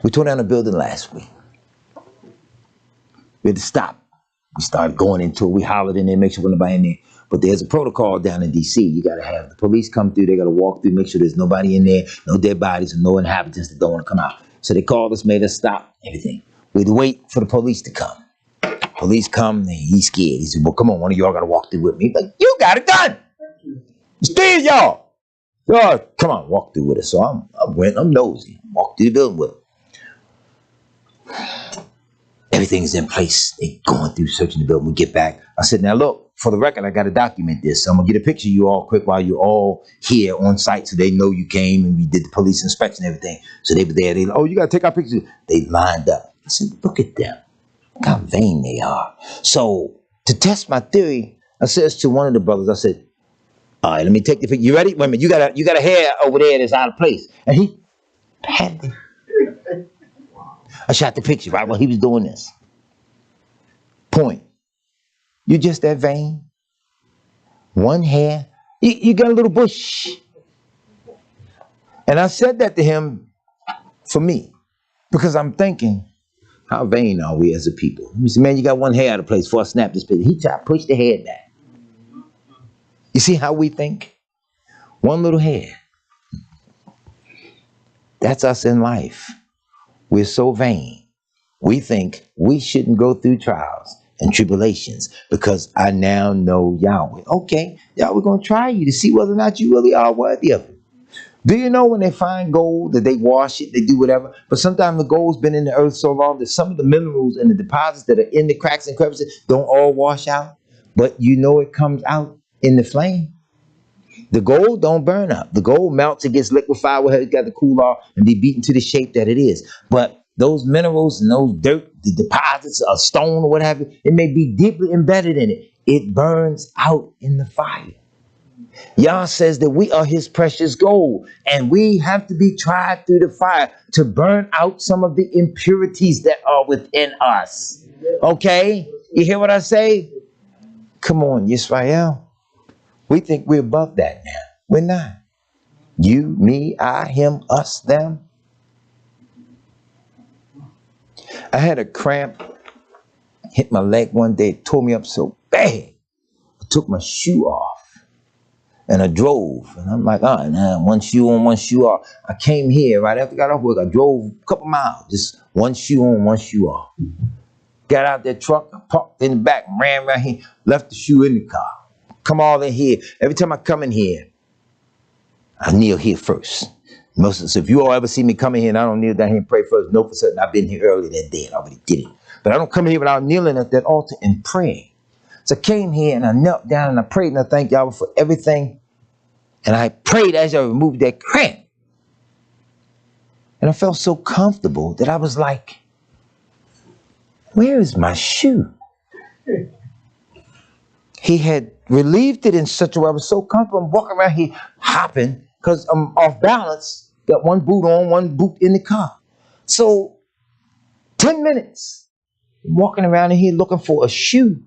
We tore down a building last week. We had to stop. We started going into it. We hollered in there, make sure nobody in there. But there's a protocol down in D.C. You got to have the police come through. They got to walk through, make sure there's nobody in there, no dead bodies, and no inhabitants that don't want to come out. So they called us, made us stop everything. We had to wait for the police to come. Police come, and he's scared. He said, well, come on, one of y'all got to walk through with me. He's like, you got it done. It's three of y'all. Y'all, come on, walk through with us. So I'm nosy. Walk through the building with him. Everything's in place. They going through, searching the building. We get back. I said, now look, for the record, I got to document this. So I'm going to get a picture of you all quick while you're all here on site so they know you came and we did the police inspection and everything. So they were there. They, oh, you got to take our pictures. They lined up. I said, look at them. Look how vain they are. So to test my theory, I says to one of the brothers, I said, all right, let me take the picture. You ready? Wait a minute. You got a hair over there that's out of place. And he patted it. I shot the picture right while he was doing this. Point. You just that vain? One hair. You got a little bush. And I said that to him for me, because I'm thinking, how vain are we as a people? He said, man, you got one hair out of place before I snap this picture. He tried to push the head back. You see how we think? One little hair. That's us in life. We're so vain. We think we shouldn't go through trials and tribulations because I now know Yahweh. Okay, Yahweh going to try you to see whether or not you really are worthy of it. Do you know when they find gold that they wash it, they do whatever, but sometimes the gold's been in the earth so long that some of the minerals and the deposits that are in the cracks and crevices don't all wash out, but you know it comes out in the flame. The gold don't burn up. The gold melts, it gets liquefied, where it got to cool off and be beaten to the shape that it is. But those minerals and those dirt, the deposits, a stone or what have you, it may be deeply embedded in it. It burns out in the fire. Yah says that we are his precious gold, and we have to be tried through the fire to burn out some of the impurities that are within us. Okay? You hear what I say? Come on, Yisrael. We think we're above that now. We're not. You, me, I, him, us, them. I had a cramp, hit my leg one day, it tore me up so bad. I took my shoe off. And I drove, and I'm like, one shoe on, one shoe off. I came here right after I got off work. I drove a couple miles, just one shoe on, one shoe off. Got out that truck, I parked in the back, ran right here, left the shoe in the car. Come all in here. Every time I come in here, I kneel here first. So if you all ever see me come in here and I don't kneel down here and pray first, know for certain I've been here earlier that day and I already did it. But I don't come here without kneeling at that altar and praying. So I came here and I knelt down and I prayed and I thanked Yahweh for everything. And I prayed as I removed that cramp. And I felt so comfortable that I was like, where is my shoe? He had relieved it in such a way I was so comfortable. I'm walking around here hopping because I'm off balance. Got one boot on, one boot in the car. So 10 minutes walking around in here looking for a shoe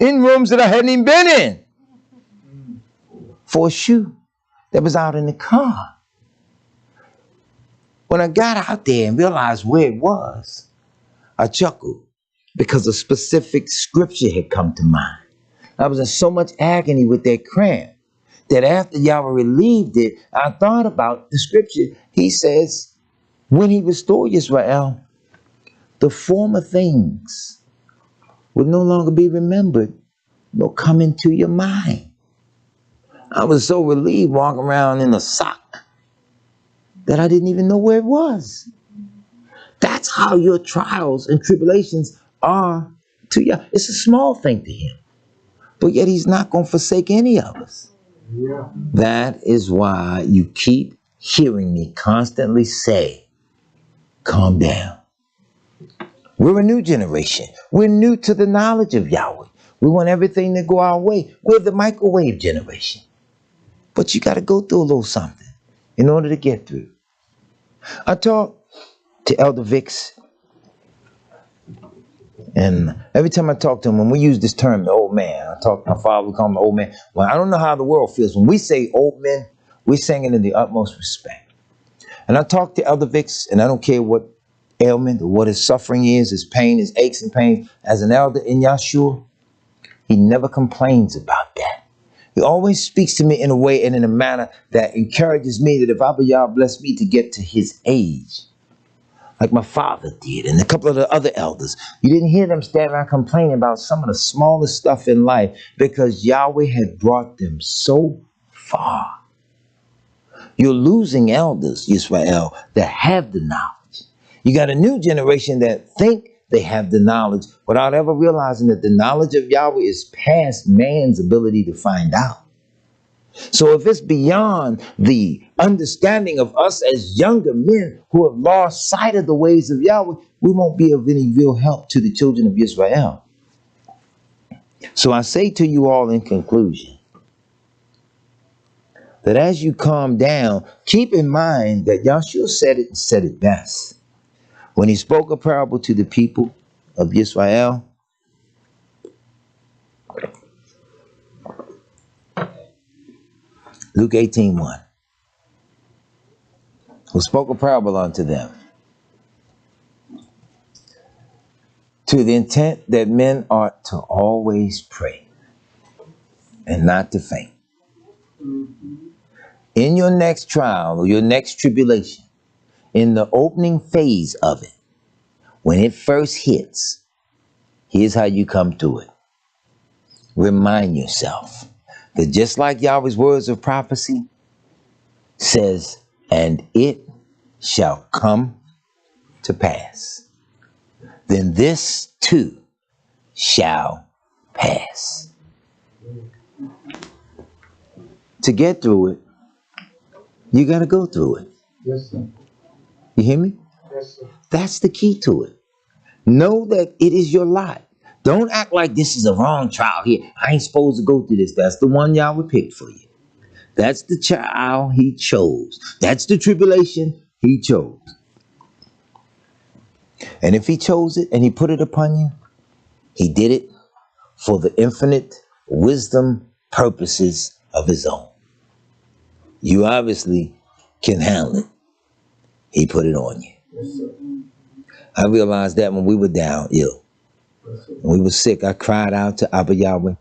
in rooms that I hadn't even been in. For a shoe that was out in the car. When I got out there and realized where it was, I chuckled because a specific scripture had come to mind. I was in so much agony with that cramp that after Yahweh relieved it, I thought about the scripture. He says, when he restored Israel, the former things will no longer be remembered, nor come into your mind. I was so relieved walking around in a sock that I didn't even know where it was. That's how your trials and tribulations are to you. It's a small thing to him, but yet he's not going to forsake any of us. Yeah. That is why you keep hearing me constantly say, calm down. We're a new generation. We're new to the knowledge of Yahweh. We want everything to go our way. We're the microwave generation. But you got to go through a little something in order to get through. I talked to Elder Vicks, and every time I talk to him, when we use this term, the old man, I talk to my father, we call him the old man. Well, I don't know how the world feels. When we say old men, we're saying it in the utmost respect. And I talk to Elder Vicks, and I don't care what ailment or what his suffering is, his pain, his aches and pains. As an elder in Yahshua, he never complains about that. He always speaks to me in a way and in a manner that encourages me that if Abba Yah bless me to get to his age, like my father did and a couple of the other elders, you didn't hear them stand around complaining about some of the smallest stuff in life because Yahweh had brought them so far. You're losing elders, Israel, that have the knowledge. You got a new generation that think they have the knowledge without ever realizing that the knowledge of Yahweh is past man's ability to find out. So if it's beyond the understanding of us as younger men who have lost sight of the ways of Yahweh, we won't be of any real help to the children of Israel. So I say to you all in conclusion, that as you calm down, keep in mind that Yahshua said it and said it best. When he spoke a parable to the people of Israel, Luke 18:1. Who spoke a parable unto them, to the intent that men ought to always pray and not to faint. In your next trial or your next tribulation, in the opening phase of it, when it first hits, here's how you come through it. Remind yourself that just like Yahweh's words of prophecy says, and it shall come to pass, then this too shall pass. To get through it, you got to go through it. Yes, sir. You hear me? Yes, sir. That's the key to it. Know that it is your lot. Don't act like this is a wrong trial here. I ain't supposed to go through this. That's the one Yahweh picked for you. That's the child he chose. That's the tribulation he chose. And if he chose it and he put it upon you, he did it for the infinite wisdom purposes of his own. You obviously can handle it. He put it on you. Yes, sir. I realized that when we were down ill. When we were sick, I cried out to Abba Yahweh.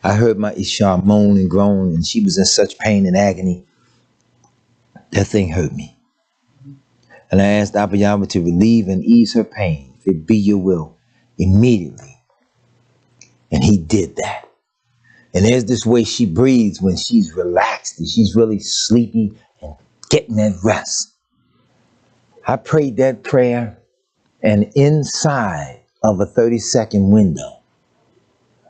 I heard my Isha moan and groan, and she was in such pain and agony. That thing hurt me. And I asked Abba Yahweh to relieve and ease her pain, if it be your will, immediately. And he did that. And there's this way she breathes when she's relaxed and she's really sleepy and getting that rest. I prayed that prayer, and inside of a 30-second window,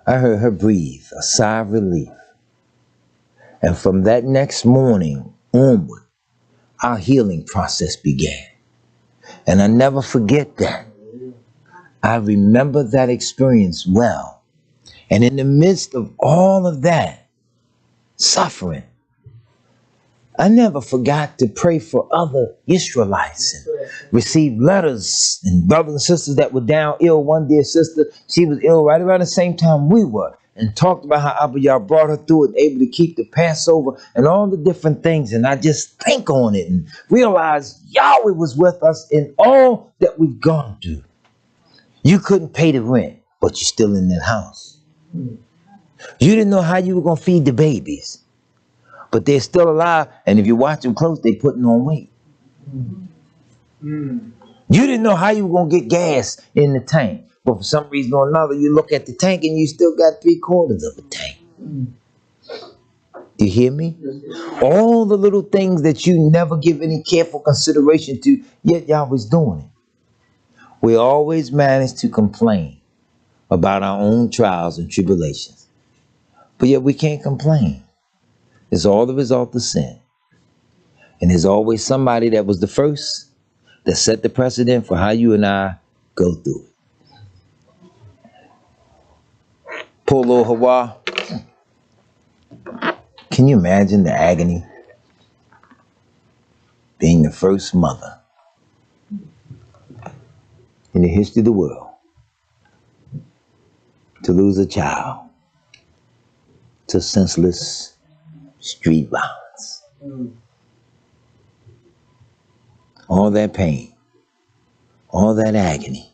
I heard her breathe a sigh of relief. And from that next morning onward, our healing process began. And I never forget that. I remember that experience well. And in the midst of all of that suffering, I never forgot to pray for other Israelites and receive letters and brothers and sisters that were down ill. One dear sister, she was ill right around the same time we were, and talked about how Abba Yah brought her through it, able to keep the Passover and all the different things. And I just think on it and realize Yahweh was with us in all that we've gone through. You couldn't pay the rent, but you're still in that house. You didn't know how you were going to feed the babies, but they're still alive. And if you watch them close, they're putting on weight. You didn't know how you were going to get gas in the tank, but for some reason or another, you look at the tank and you still got 3/4 of a tank. Do you hear me? All the little things that you never give any careful consideration to, yet Yahweh's doing it. We always manage to complain about our own trials and tribulations, but yet we can't complain. It's all the result of sin. And there's always somebody that was the first that set the precedent for how you and I go through it. Poor little Hawa. Can you imagine the agony? Being the first mother in the history of the world to lose a child to senseless street violence. All that pain, all that agony.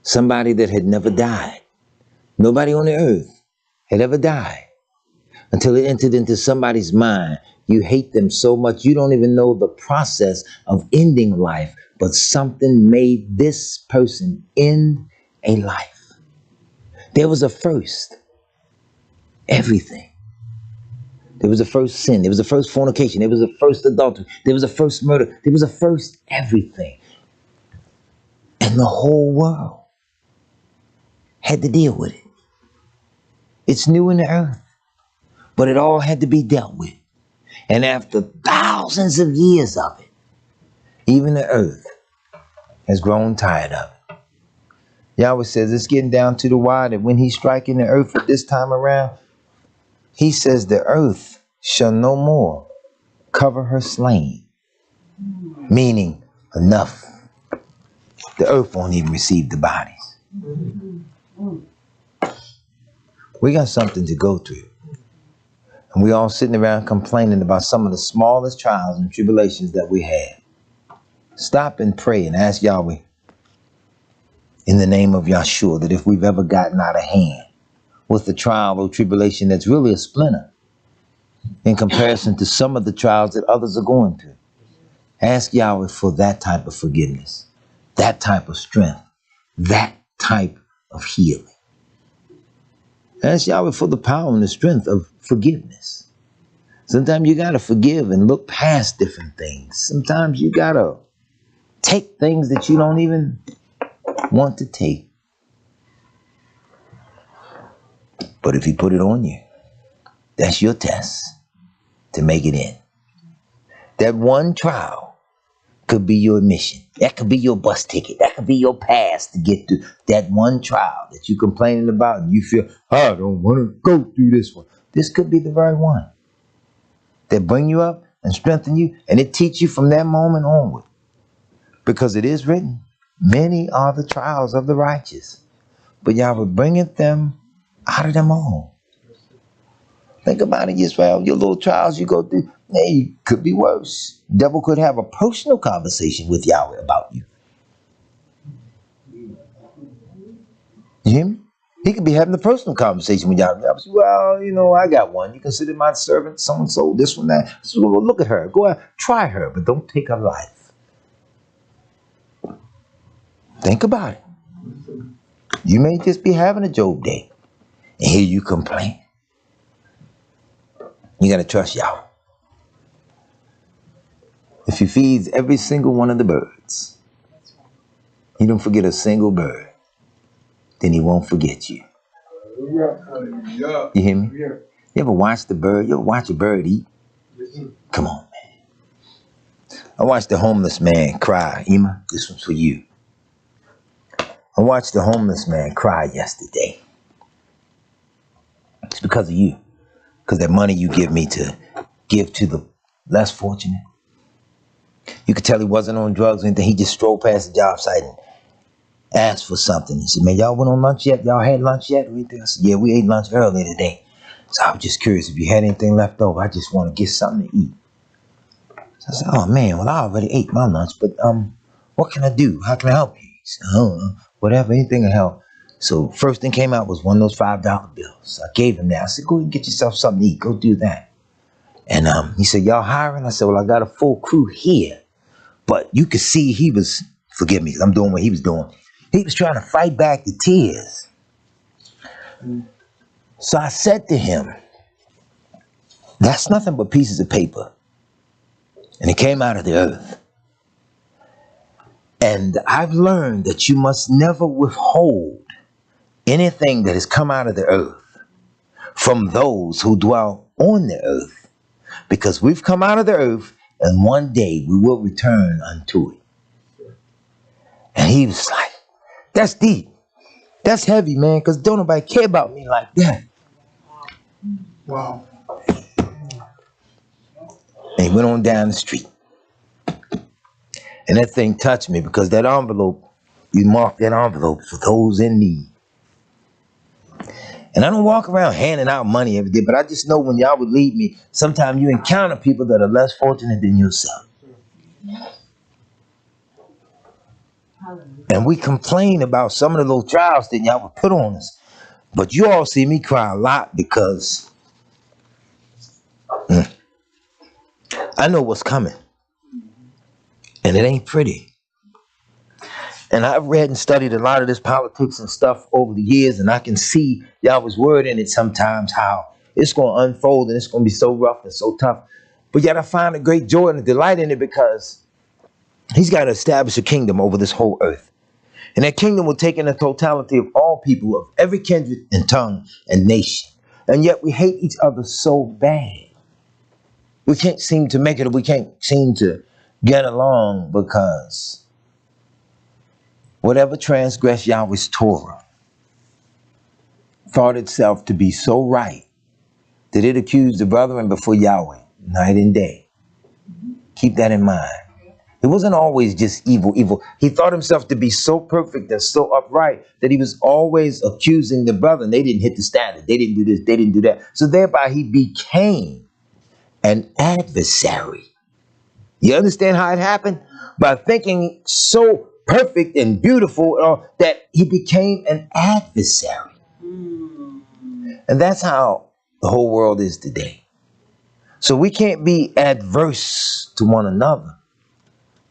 Somebody that had never died. Nobody on the earth had ever died until it entered into somebody's mind. You hate them so much you don't even know the process of ending life, but something made this person end a life. There was a first. Everything. There was a first sin. There was a first fornication. There was a first adultery. There was a first murder. There was a first everything. And the whole world had to deal with it. It's new in the earth, but it all had to be dealt with. And after thousands of years of it, even the earth has grown tired of it. Yahweh says it's getting down to the wire that when he's striking the earth at this time around, he says the earth shall no more cover her slain. Meaning enough. The earth won't even receive the bodies. We got something to go through. And we all sitting around complaining about some of the smallest trials and tribulations that we had. Stop and pray and ask Yahweh in the name of Yahshua that if we've ever gotten out of hand with the trial or tribulation that's really a splinter in comparison to some of the trials that others are going through. Ask Yahweh for that type of forgiveness, that type of strength, that type of healing. Ask Yahweh for the power and the strength of forgiveness. Sometimes you got to forgive and look past different things. Sometimes you got to take things that you don't even want to take. But if he put it on you, that's your test to make it in. That one trial could be your admission. That could be your bus ticket. That could be your pass to get to that one trial that you're complaining about and you feel, I don't want to go through this one. This could be the very one that bring you up and strengthen you, and it teach you from that moment onward. Because it is written, many are the trials of the righteous, but Yahweh bringeth them out of them all. Think about it, Israel. Your little trials you go through, hey, could be worse. Devil could have a personal conversation with Yahweh about you. You hear me? He could be having a personal conversation with Yahweh. Well, you know, I got one. You consider my servant so-and-so, this one, that. So, well, look at her. Go out, try her, but don't take her life. Think about it. You may just be having a Job day, and here you complain. You got to trust Yahweh. If he feeds every single one of the birds, you don't forget a single bird, then he won't forget you. You hear me? You ever watch the bird? You ever watch a bird eat? Come on, man. I watched the homeless man cry. Ema, this one's for you. I watched the homeless man cry yesterday. It's because of you. Because that money you give me to give to the less fortunate. You could tell he wasn't on drugs or anything. He just strolled past the job site and asked for something. He said, man, y'all went on lunch yet? Y'all had lunch yet? Or anything? I said, yeah, we ate lunch earlier today. So I was just curious if you had anything left over. I just want to get something to eat. So I said, oh man, well I already ate my lunch, but what can I do? How can I help you? He said, oh, whatever, anything will help. So first thing came out was one of those $5 bills. I gave him that. I said, go and get yourself something to eat. Go do that. And he said, y'all hiring? I said, well, I got a full crew here. But you could see he was, forgive me, I'm doing what he was doing. He was trying to fight back the tears. So I said to him, that's nothing but pieces of paper. And it came out of the earth. And I've learned that you must never withhold anything that has come out of the earth from those who dwell on the earth. Because we've come out of the earth and one day we will return unto it. And he was like, that's deep. That's heavy, man, because don't nobody care about me like that. Wow. And he went on down the street. And that thing touched me because that envelope, you marked that envelope for those in need. And I don't walk around handing out money every day, but I just know when y'all would lead me, sometimes you encounter people that are less fortunate than yourself. And we complain about some of the little trials that y'all would put on us. But you all see me cry a lot because I know what's coming. And it ain't pretty. And I've read and studied a lot of this politics and stuff over the years, and I can see Yahweh's word in it sometimes, how it's going to unfold and it's going to be so rough and so tough. But yet I find a great joy and a delight in it because he's got to establish a kingdom over this whole earth. And that kingdom will take in the totality of all people of every kindred and tongue and nation. And yet we hate each other so bad. We can't seem to make it, we can't seem to get along because whatever transgressed Yahweh's Torah thought itself to be so right that it accused the brethren before Yahweh night and day. Keep that in mind. It wasn't always just evil, evil. He thought himself to be so perfect and so upright that he was always accusing the brother. And they didn't hit the standard. They didn't do this. They didn't do that. So thereby he became an adversary. You understand how it happened? By thinking so perfect and beautiful that he became an adversary. And that's how the whole world is today. So we can't be adverse to one another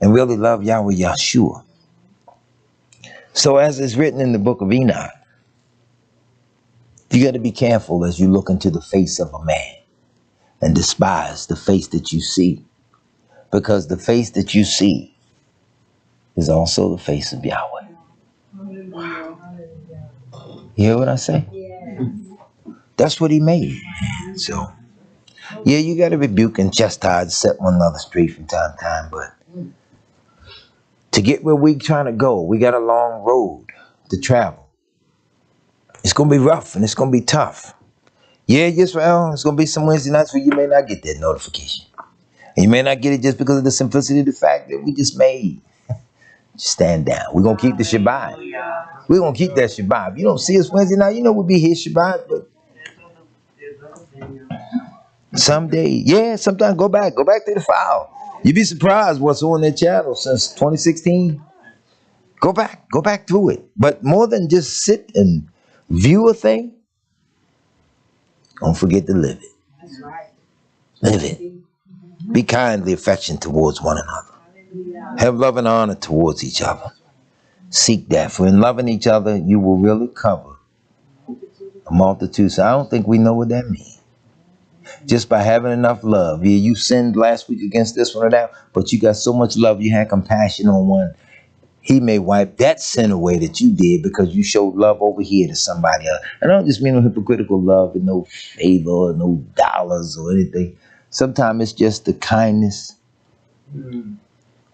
and really love Yahweh Yahshua. So as is written in the book of Enoch, you got to be careful as you look into the face of a man and despise the face that you see. Because the face that you see is also the face of Yahweh. You hear what I say? That's what he made. So, yeah, you got to rebuke and chastise, set one another straight from time to time. But to get where we're trying to go, we got a long road to travel. It's going to be rough and it's going to be tough. Yeah, Israel, it's going to be some Wednesday nights where you may not get that notification. And you may not get it just because of the simplicity of the fact that we just made. Just stand down. We're going to keep the Shabbat. We're going to keep that Shabbat. If you don't see us Wednesday night, you know we'll be here Shabbat. But someday, yeah, sometimes go back to the file. You'd be surprised what's on their channel since 2016. Go back through it. But more than just sit and view a thing, don't forget to live it. That's right. Live it. Be kindly affectionate towards one another. Have love and honor towards each other. Seek that. For in loving each other, you will really cover a multitude. So I don't think we know what that means. Just by having enough love. Yeah, you sinned last week against this one or that, but you got so much love, you had compassion on one. He may wipe that sin away that you did because you showed love over here to somebody else. And I don't just mean no hypocritical love and no favor or no dollars or anything. Sometimes it's just the kindness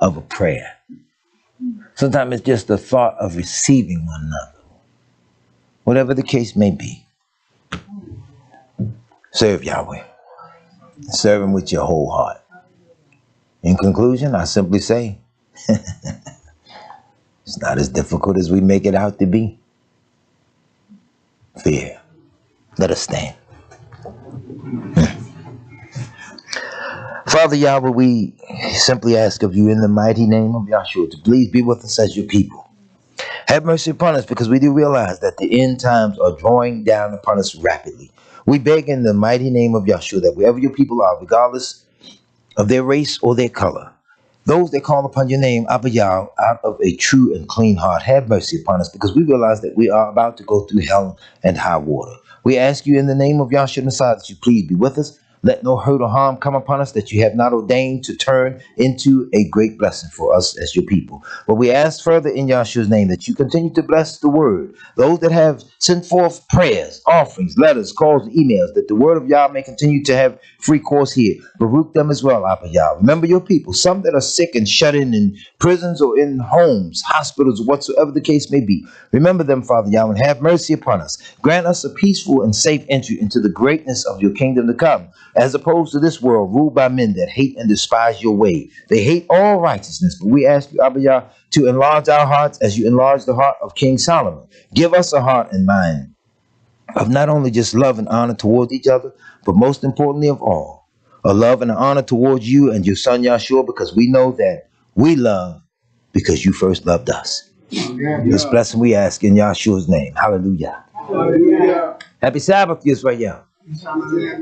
of a prayer. Sometimes it's just the thought of receiving one another. Whatever the case may be. Serve Yahweh. Serve him with your whole heart. In conclusion, I simply say, it's not as difficult as we make it out to be. Fear. Let us stand. Father Yahweh, we simply ask of you in the mighty name of Yahshua to please be with us as your people. Have mercy upon us because we do realize that the end times are drawing down upon us rapidly. We beg in the mighty name of Yahshua that wherever your people are, regardless of their race or their color, those that call upon your name, Abba Yah, out of a true and clean heart, have mercy upon us because we realize that we are about to go through hell and high water. We ask you in the name of Yahshua Messiah that you please be with us. Let no hurt or harm come upon us that you have not ordained to turn into a great blessing for us as your people. But we ask further in Yahshua's name that you continue to bless the word. Those that have sent forth prayers, offerings, letters, calls, and emails, that the word of Yah may continue to have free course here. Baruch them as well, Abba Yah. Remember your people, some that are sick and shut in prisons or in homes, hospitals, whatsoever the case may be. Remember them, Father Yah, and have mercy upon us. Grant us a peaceful and safe entry into the greatness of your kingdom to come, as opposed to this world ruled by men that hate and despise your way. They hate all righteousness, but we ask you, Abba Yah, to enlarge our hearts as you enlarged the heart of King Solomon. Give us a heart and mind of not only just love and honor towards each other, but most importantly of all, a love and an honor towards you and your son Yahshua, because we know that we love because you first loved us. This blessing we ask in Yahshua's name. Hallelujah. Hallelujah. Happy Sabbath, Yisrael. Hallelujah.